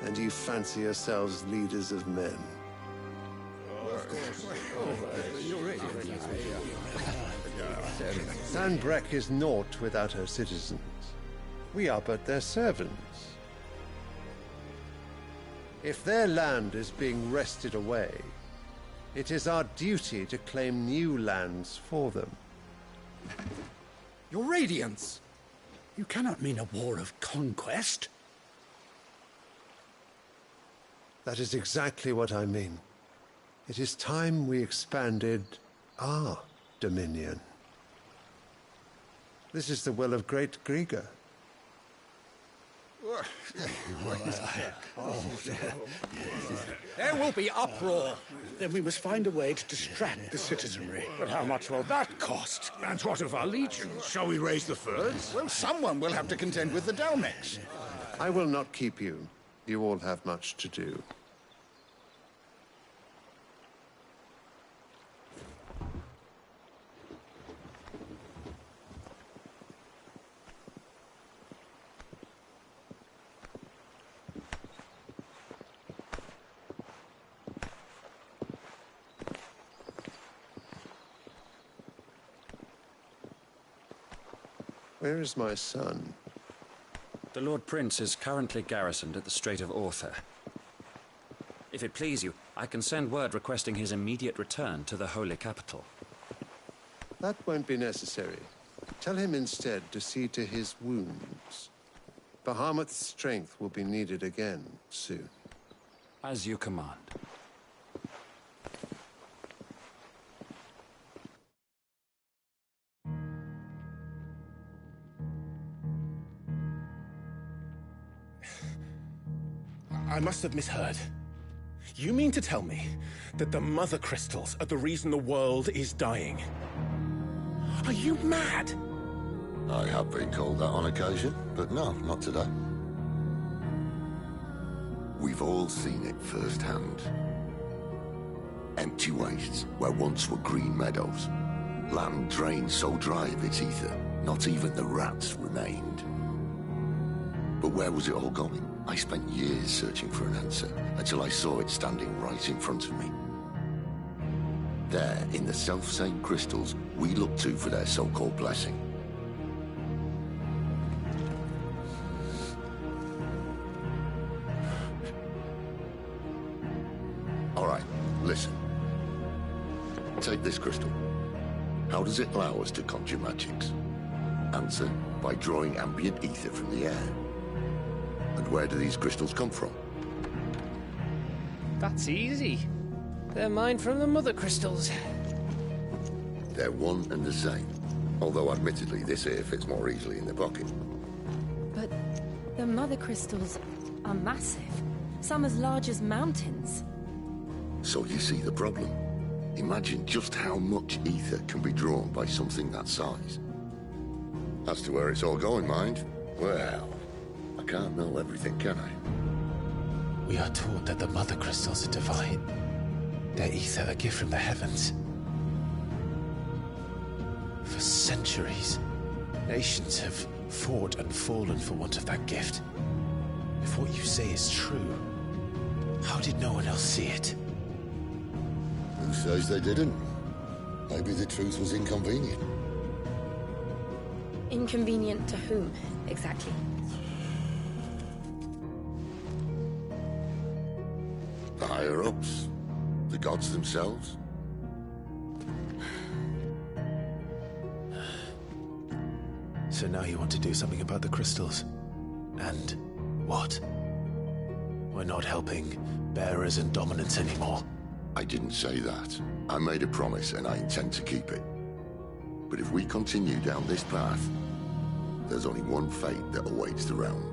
And you fancy yourselves leaders of men. Sanbreque is naught without her citizens. We are but their servants. If their land is being wrested away, it is our duty to claim new lands for them. Your Radiance! You cannot mean a war of conquest. That is exactly what I mean. It is time we expanded our dominion. This is the will of great Grieger. There will be uproar. Then we must find a way to distract the citizenry. But how much will that cost? And what of our legions? Shall we raise the furs? Well, someone will have to contend with the Dalmex. I will not keep you. You all have much to do. Where is my son? The Lord Prince is currently garrisoned at the Strait of Author. If it please you, I can send word requesting his immediate return to the Holy Capital. That won't be necessary. Tell him instead to see to his wounds. Bahamut's strength will be needed again soon. As you command. I must have misheard. You mean to tell me that the Mother Crystals are the reason the world is dying? Are you mad? I have been called that on occasion, but no, not today. We've all seen it firsthand. Empty wastes where once were green meadows. Land drained so dry of its ether, not even the rats remained. But where was it all going? I spent years searching for an answer, until I saw it standing right in front of me. There, in the self-same crystals we look to for their so-called blessing. All right, listen. Take this crystal. How does it allow us to conjure magics? Answer, by drawing ambient ether from the air. And where do these crystals come from? That's easy. They're mined from the Mother Crystals. They're one and the same. Although admittedly this here fits more easily in the pocket. But the Mother Crystals are massive. Some as large as mountains. So you see the problem. Imagine just how much ether can be drawn by something that size. As to where it's all going, mind? Well, I can't know everything, can I? We are taught that the Mother Crystals are divine. Their ether a gift from the heavens. For centuries, nations have fought and fallen for want of that gift. If what you say is true, how did no one else see it? Who says they didn't? Maybe the truth was inconvenient. Inconvenient to whom, exactly? The higher-ups? The gods themselves? So now you want to do something about the crystals? And what? We're not helping bearers and dominants anymore. I didn't say that. I made a promise and I intend to keep it. But if we continue down this path, there's only one fate that awaits the realm.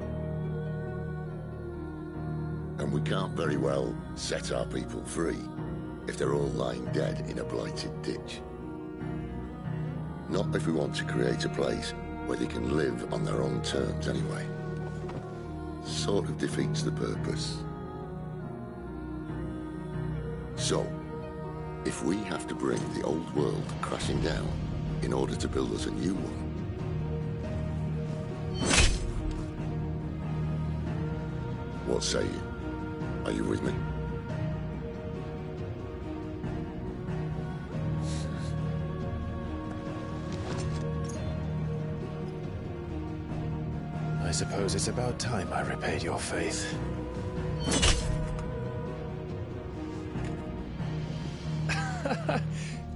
And we can't very well set our people free if they're all lying dead in a blighted ditch. Not if we want to create a place where they can live on their own terms anyway. Sort of defeats the purpose. So, if we have to bring the old world crashing down in order to build us a new one, what say you? Are you with me? I suppose it's about time I repaid your faith.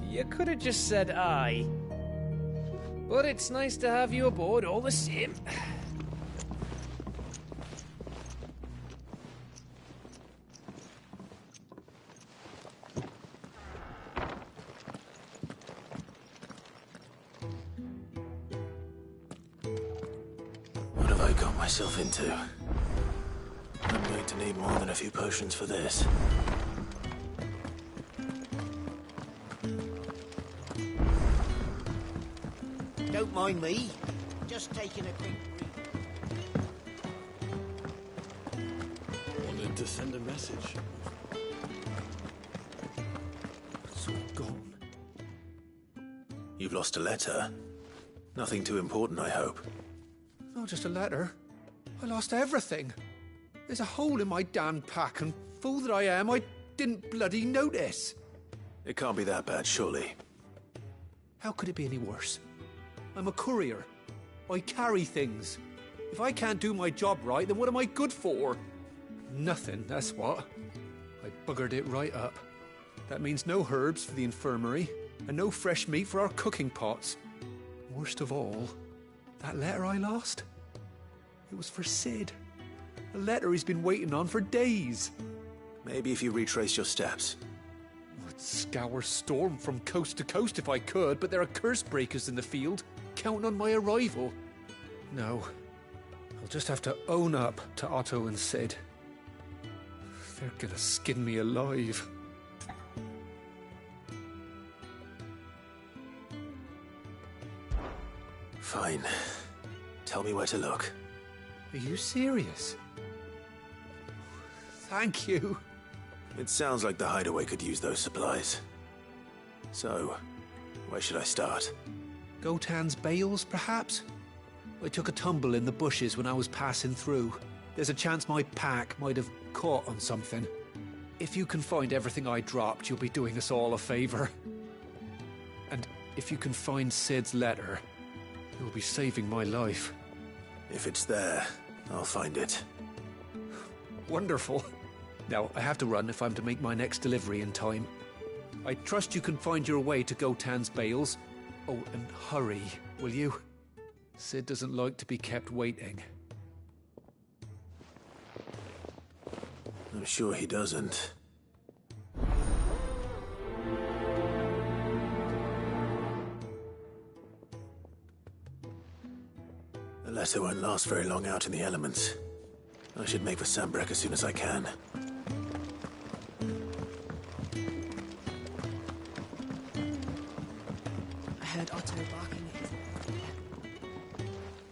You could have just said aye. But it's nice to have you aboard all the same. What have I got myself into? need more than a few potions for this. Don't mind me. Just taking a quick read. Wanted to send a message. It's all gone. You've lost a letter. Nothing too important, I hope. Not just a letter. I lost everything. There's a hole in my damn pack, and fool that I am, I didn't bloody notice. It can't be that bad, surely. How could it be any worse? I'm a courier. I carry things. If I can't do my job right, then what am I good for? Nothing, that's what. I buggered it right up. That means no herbs for the infirmary, and no fresh meat for our cooking pots. Worst of all, that letter I lost? It was for Sid. A letter he's been waiting on for days. Maybe if you retrace your steps. I'd scour Storm from coast to coast if I could, but there are curse breakers in the field, counting on my arrival. No, I'll just have to own up to Otto and Sid. They're gonna skin me alive. Fine. Tell me where to look. Are you serious? Thank you. It sounds like the hideaway could use those supplies. So, where should I start? Gotan's bales, perhaps? I took a tumble in the bushes when I was passing through. There's a chance my pack might have caught on something. If you can find everything I dropped, you'll be doing us all a favor. And if you can find Sid's letter, you'll be saving my life. If it's there, I'll find it. Wonderful. Now, I have to run if I'm to make my next delivery in time. I trust you can find your way to Gotan's bales. Oh, and hurry, will you? Sid doesn't like to be kept waiting. I'm sure he doesn't. The letter won't last very long out in the elements. I should make for Sambrek as soon as I can. I heard Otto barking at his...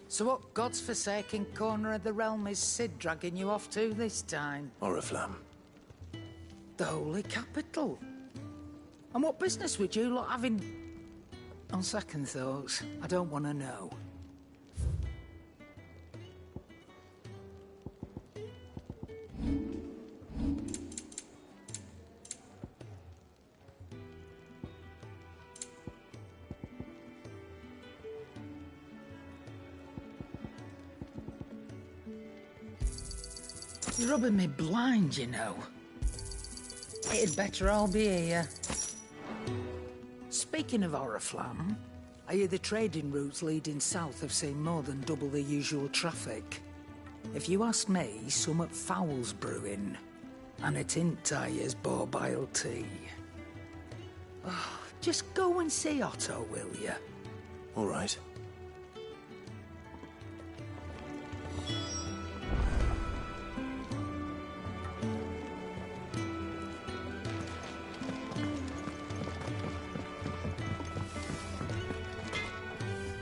So what God's forsaken corner of the realm is Sid dragging you off to this time? Oriflamme. The Holy Capital. And what business would you lot have in... On second thoughts, I don't want to know. You're rubbing me blind, you know. It'd better all be here. Speaking of Oriflamme, I hear the trading routes leading south have seen more than double the usual traffic. If you ask me, summat foul's brewing. And it ain't Tyre's borbile tea. Oh, just go and see Otto, will you? All right.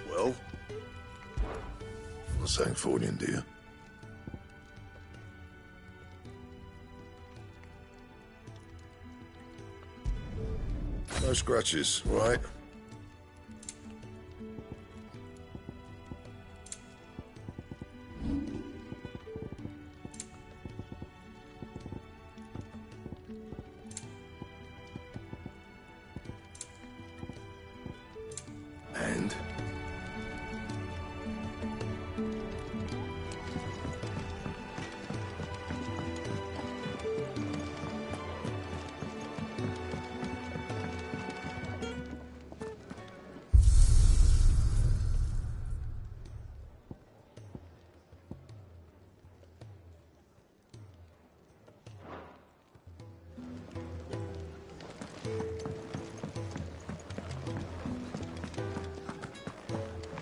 Well? Not saying Fornian, do you? No scratches, right? And?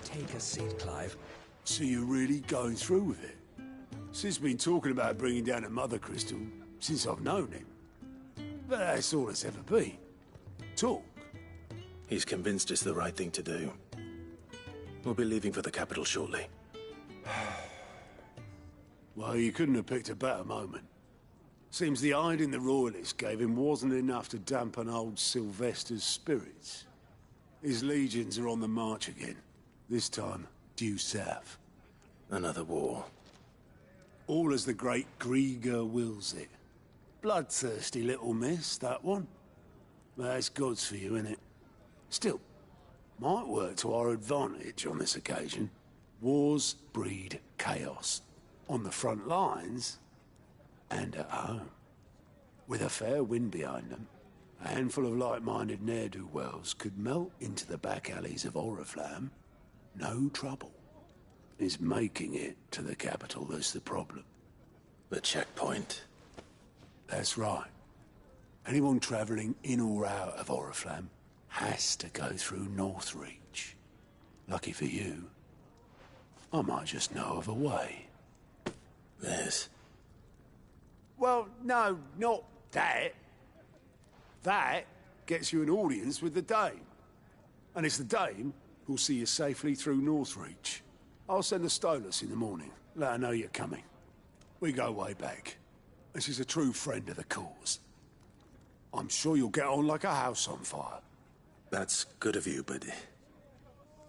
Take a seat, Clive. So you're really going through with it? Sid's been talking about bringing down a Mother Crystal since I've known him. But that's all it's ever been. Talk. He's convinced it's the right thing to do. We'll be leaving for the capital shortly. Well, you couldn't have picked a better moment. Seems the hiding the Royalists gave him wasn't enough to dampen old Sylvester's spirits. His legions are on the march again. This time, due south. Another war. All as the great Grieger wills it. Bloodthirsty little miss, that one. That's God's for you, innit? Still, might work to our advantage on this occasion. Wars breed chaos. On the front lines, and at home. With a fair wind behind them, a handful of like-minded ne'er-do-wells could melt into the back alleys of Oriflamme. No trouble. It's making it to the capital that's the problem. The checkpoint? That's right. Anyone travelling in or out of Oriflamme has to go through Northreach. Lucky for you, I might just know of a way. Yes. Well, no, not that. That gets you an audience with the Dame. And it's the Dame who'll see you safely through Northreach. I'll send the Stolas in the morning. Let her know you're coming. We go way back. And she's a true friend of the cause. I'm sure you'll get on like a house on fire. That's good of you, but...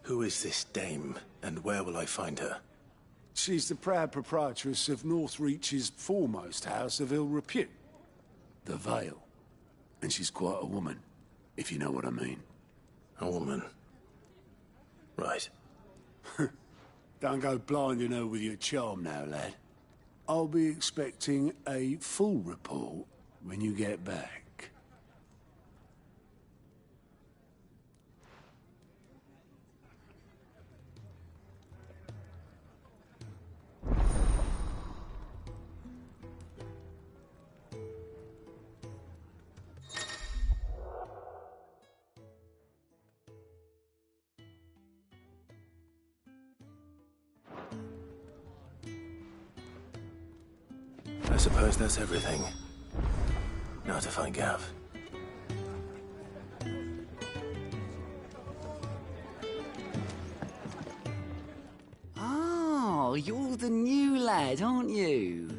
who is this Dame, and where will I find her? She's the proud proprietress of Northreach's foremost house of ill repute, the Vale. And she's quite a woman, if you know what I mean. A woman? Right. Don't go blinding her with your charm now, lad. I'll be expecting a full report when you get back. I suppose that's everything. Now to find Gav. Oh, you're the new lad, aren't you?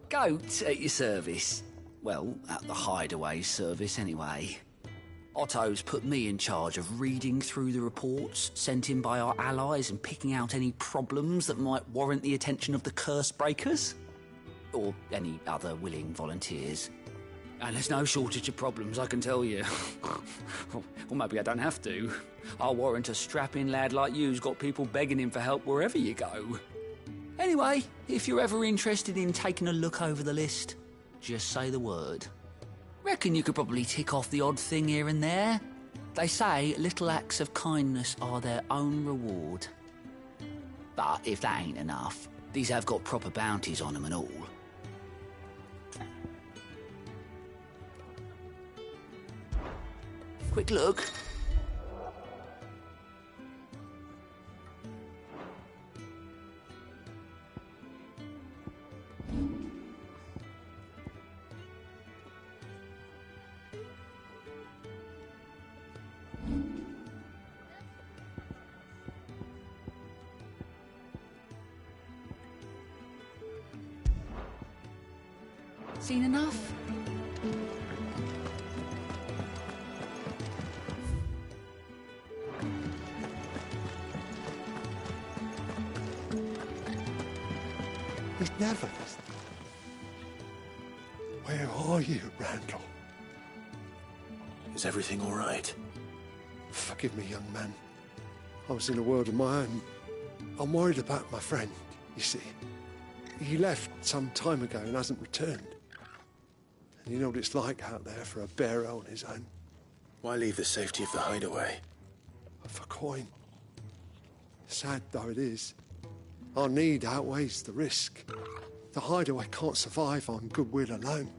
Goat at your service. Well, at the Hideaway service, anyway. Otto's put me in charge of reading through the reports sent in by our allies and picking out any problems that might warrant the attention of the curse breakers. Or any other willing volunteers. And there's no shortage of problems, I can tell you. Or maybe I don't have to. I'll warrant a strapping lad like you's got people begging him for help wherever you go. Anyway, if you're ever interested in taking a look over the list, just say the word. Reckon you could probably tick off the odd thing here and there. They say little acts of kindness are their own reward. But if that ain't enough, these have got proper bounties on them and all. Quick look. Seen enough? He's never listened. Where are you, Randall? Is everything all right? Forgive me, young man. I was in a world of my own. I'm worried about my friend, you see. He left some time ago and hasn't returned. And you know what it's like out there for a bearer on his own. Why leave the safety of the hideaway? For coin. Sad though it is, our need outweighs the risk. The hideaway can't survive on goodwill alone.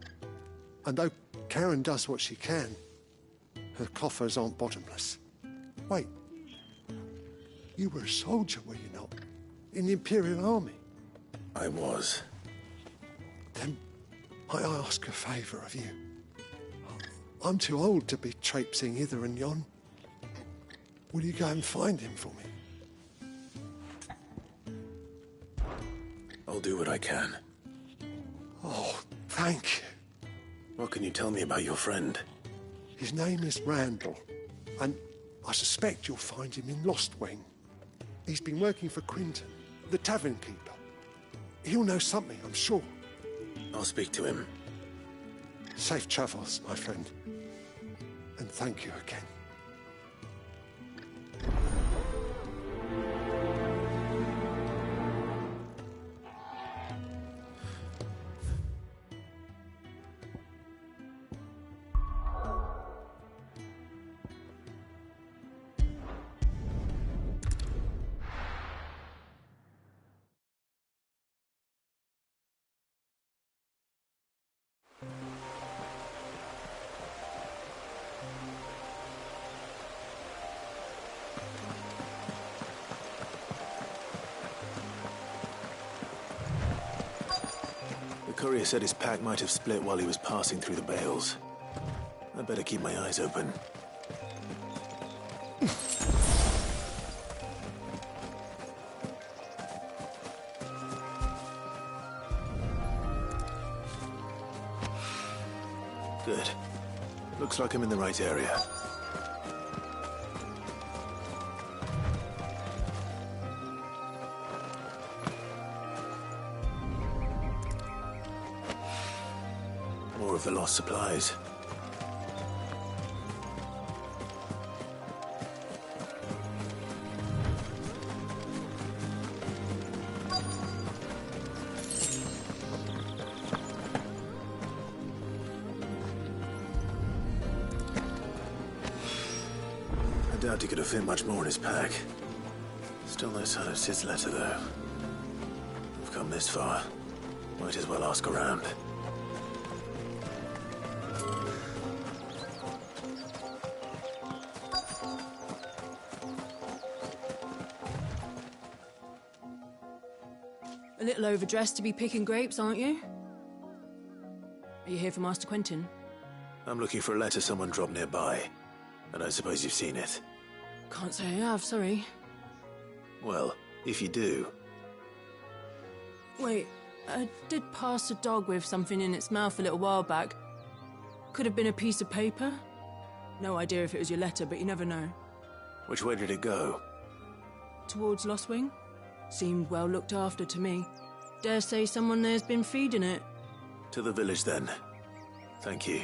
And though Karen does what she can, her coffers aren't bottomless. Wait, you were a soldier, were you not? In the Imperial Army? I was. Then I ask a favour of you. I'm too old to be traipsing hither and yon. Will you go and find him for me? I'll do what I can. Oh, thank you. What can you tell me about your friend? His name is Randall, and I suspect you'll find him in Lost Wing. He's been working for Quinton, the tavern keeper. He'll know something, I'm sure. I'll speak to him. Safe travels, my friend. And thank you again. The courier said his pack might have split while he was passing through the bales. I'd better keep my eyes open. Good. Looks like I'm in the right area. More of the lost supplies. I doubt he could have fit much more in his pack. Still no sign of Sid's letter, though. We've come this far. Might as well ask around. A little overdressed to be picking grapes, aren't you? Are you here for Master Quentin? I'm looking for a letter someone dropped nearby. And I suppose you've seen it. Can't say I have, sorry. Well, if you do... Wait, I did pass a dog with something in its mouth a little while back. Could have been a piece of paper. No idea if it was your letter, but you never know. Which way did it go? Towards Lost Wing? Seemed well looked after to me. Dare say someone there's been feeding it. To the village, then. Thank you.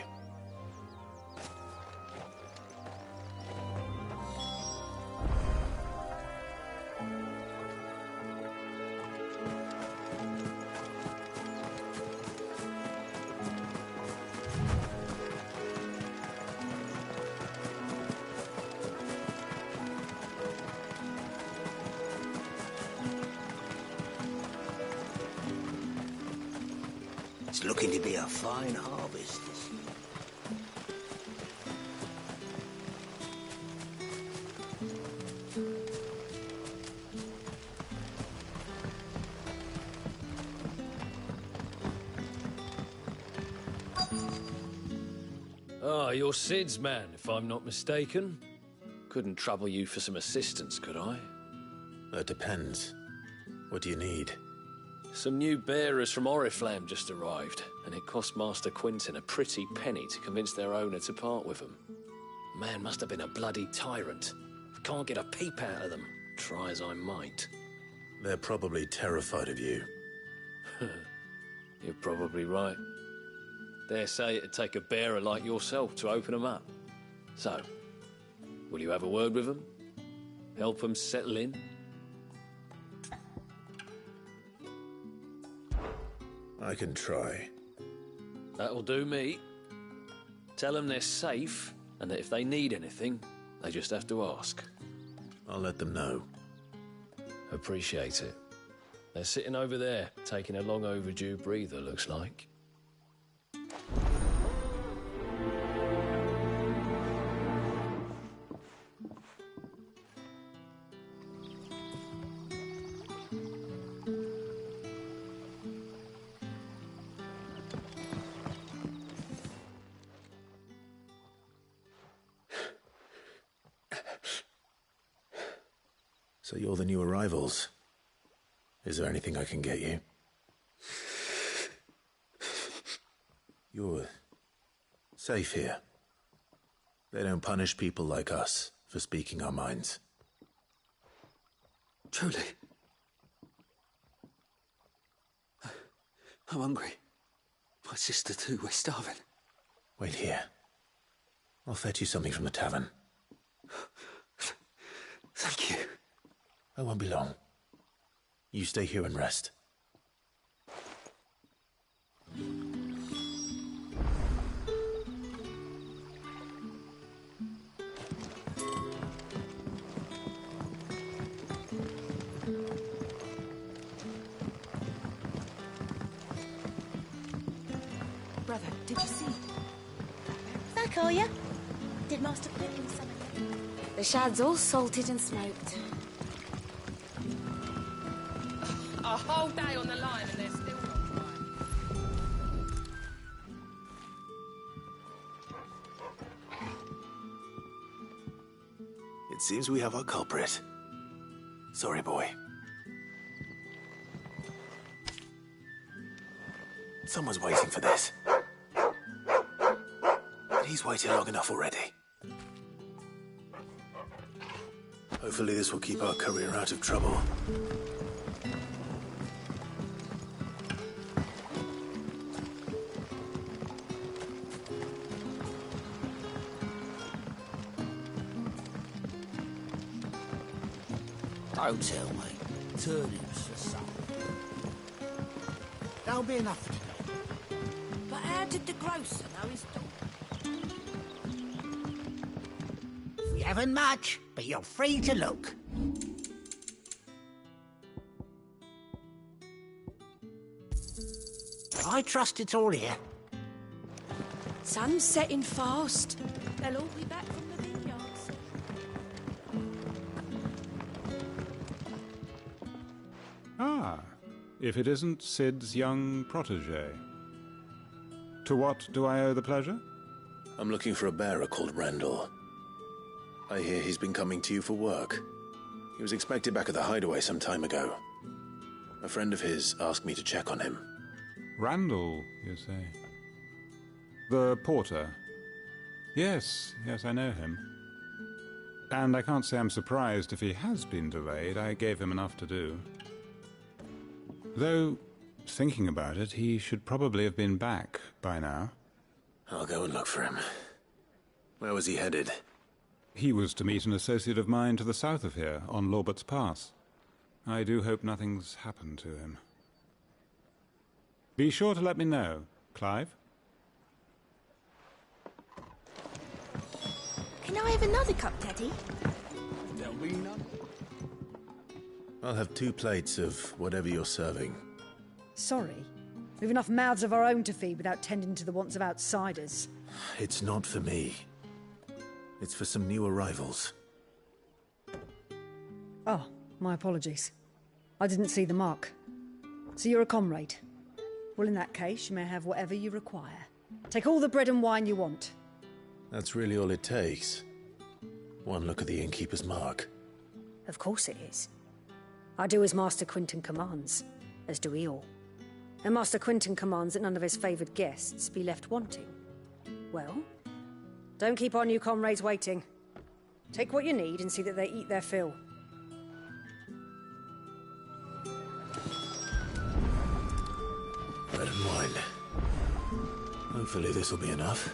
It's looking to be a fine harvest this year. Ah, you're Sid's man, if I'm not mistaken. Couldn't trouble you for some assistance, could I? That depends. What do you need? Some new bearers from Oriflamme just arrived, and it cost Master Quinton a pretty penny to convince their owner to part with them. Man must have been a bloody tyrant. I can't get a peep out of them, try as I might. They're probably terrified of you. You're probably right. Dare say it'd take a bearer like yourself to open them up. So, will you have a word with them? Help them settle in? I can try. That'll do me. Tell them they're safe, and that if they need anything, they just have to ask. I'll let them know. Appreciate it. They're sitting over there, taking a long overdue breather, looks like. So you're the new arrivals. Is there anything I can get you? You're safe here. They don't punish people like us for speaking our minds. Truly. I'm hungry. My sister too, we're starving. Wait here. I'll fetch you something from the tavern. Thank you. I won't be long. You stay here and rest. Brother, did you see? Back, are you? Did Master put in something? The shad's all salted and smoked. A whole day on the line and they're still not dry. It seems we have our culprit. Sorry, boy. Someone's waiting for this. And he's waited long enough already. Hopefully this will keep our courier out of trouble. Don't tell me. Turnips for some. That'll be enough for today. But how did the grocer know his daughter? We haven't much, but you're free to look. I trust it's all here. Sun's setting fast. They'll all be back from the vineyards. Ah, if it isn't Sid's young protege. To what do I owe the pleasure? I'm looking for a bearer called Randall. I hear he's been coming to you for work. He was expected back at the hideaway some time ago. A friend of his asked me to check on him. Randall, you say? The porter? Yes, I know him. And I can't say I'm surprised if he has been delayed. I gave him enough to do. Though, thinking about it, he should probably have been back by now. I'll go and look for him. Where was he headed? He was to meet an associate of mine to the south of here, on Lorbert's Pass. I do hope nothing's happened to him. Be sure to let me know, Clive. Can I have another cup, Daddy? There'll be none. I'll have 2 plates of whatever you're serving. Sorry. We've enough mouths of our own to feed without tending to the wants of outsiders. It's not for me. It's for some new arrivals. Oh, my apologies. I didn't see the mark. So you're a comrade. Well, in that case, you may have whatever you require. Take all the bread and wine you want. That's really all it takes. One look at the innkeeper's mark. Of course it is. I do as Master Quinton commands, as do we all. And Master Quinton commands that none of his favoured guests be left wanting. Well, don't keep our new comrades waiting. Take what you need and see that they eat their fill. Bread and wine. Hopefully this will be enough.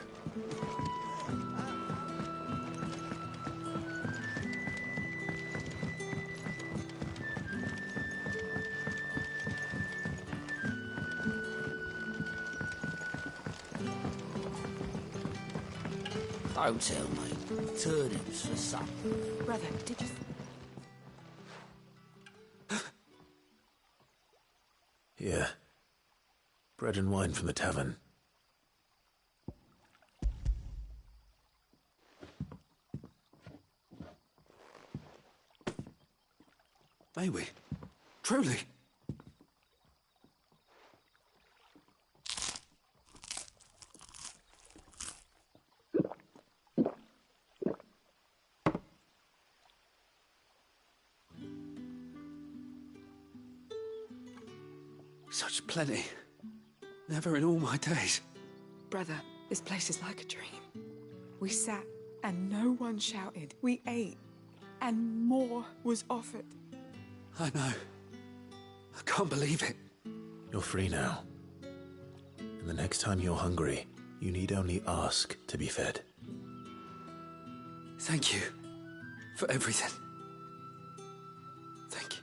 Don't tell me. Turnips for supper. Brother, did you... Here. Bread and wine from the tavern. May we? Truly? Such plenty. Never in all my days. Brother, this place is like a dream. We sat and no one shouted. We ate and more was offered. I know. I can't believe it. You're free now. And the next time you're hungry, you need only ask to be fed. Thank you for everything. Thank you.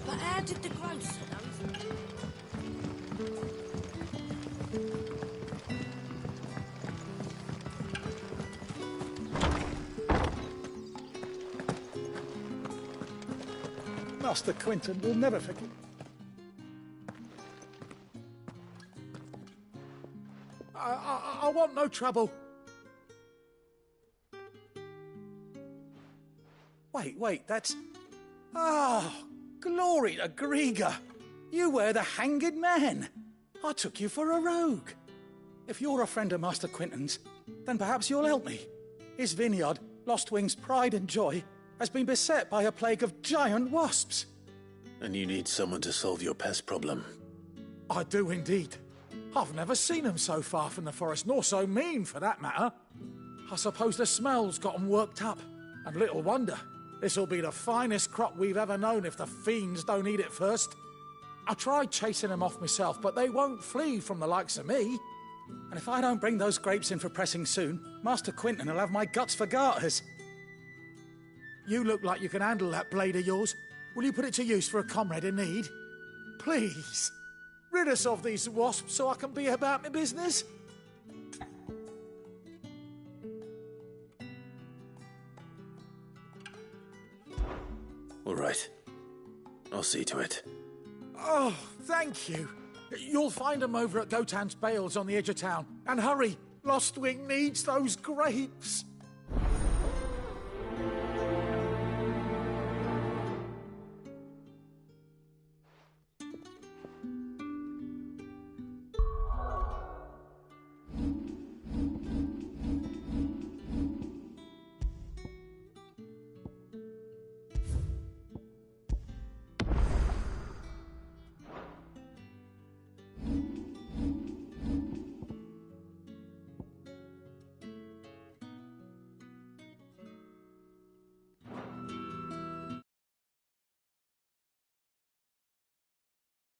But how did the grocer know? Master Quinton will never forget. I want no trouble. Wait, that's... Oh, glory to Grieger. You were the hanged man. I took you for a rogue. If you're a friend of Master Quinton's, then perhaps you'll help me. His vineyard, Lostwing's pride and joy, has been beset by a plague of giant wasps. And you need someone to solve your pest problem. I do indeed. I've never seen them so far from the forest, nor so mean, for that matter. I suppose the smell's got them worked up. And little wonder. This'll be the finest crop we've ever known if the fiends don't eat it first. I tried chasing them off myself, but they won't flee from the likes of me. And if I don't bring those grapes in for pressing soon, Master Quinton will have my guts for garters. You look like you can handle that blade of yours. Will you put it to use for a comrade in need? Please, rid us of these wasps so I can be about my business. All right. I'll see to it. Oh, thank you. You'll find them over at Gotan's Bales on the edge of town. And hurry, Lostwing needs those grapes.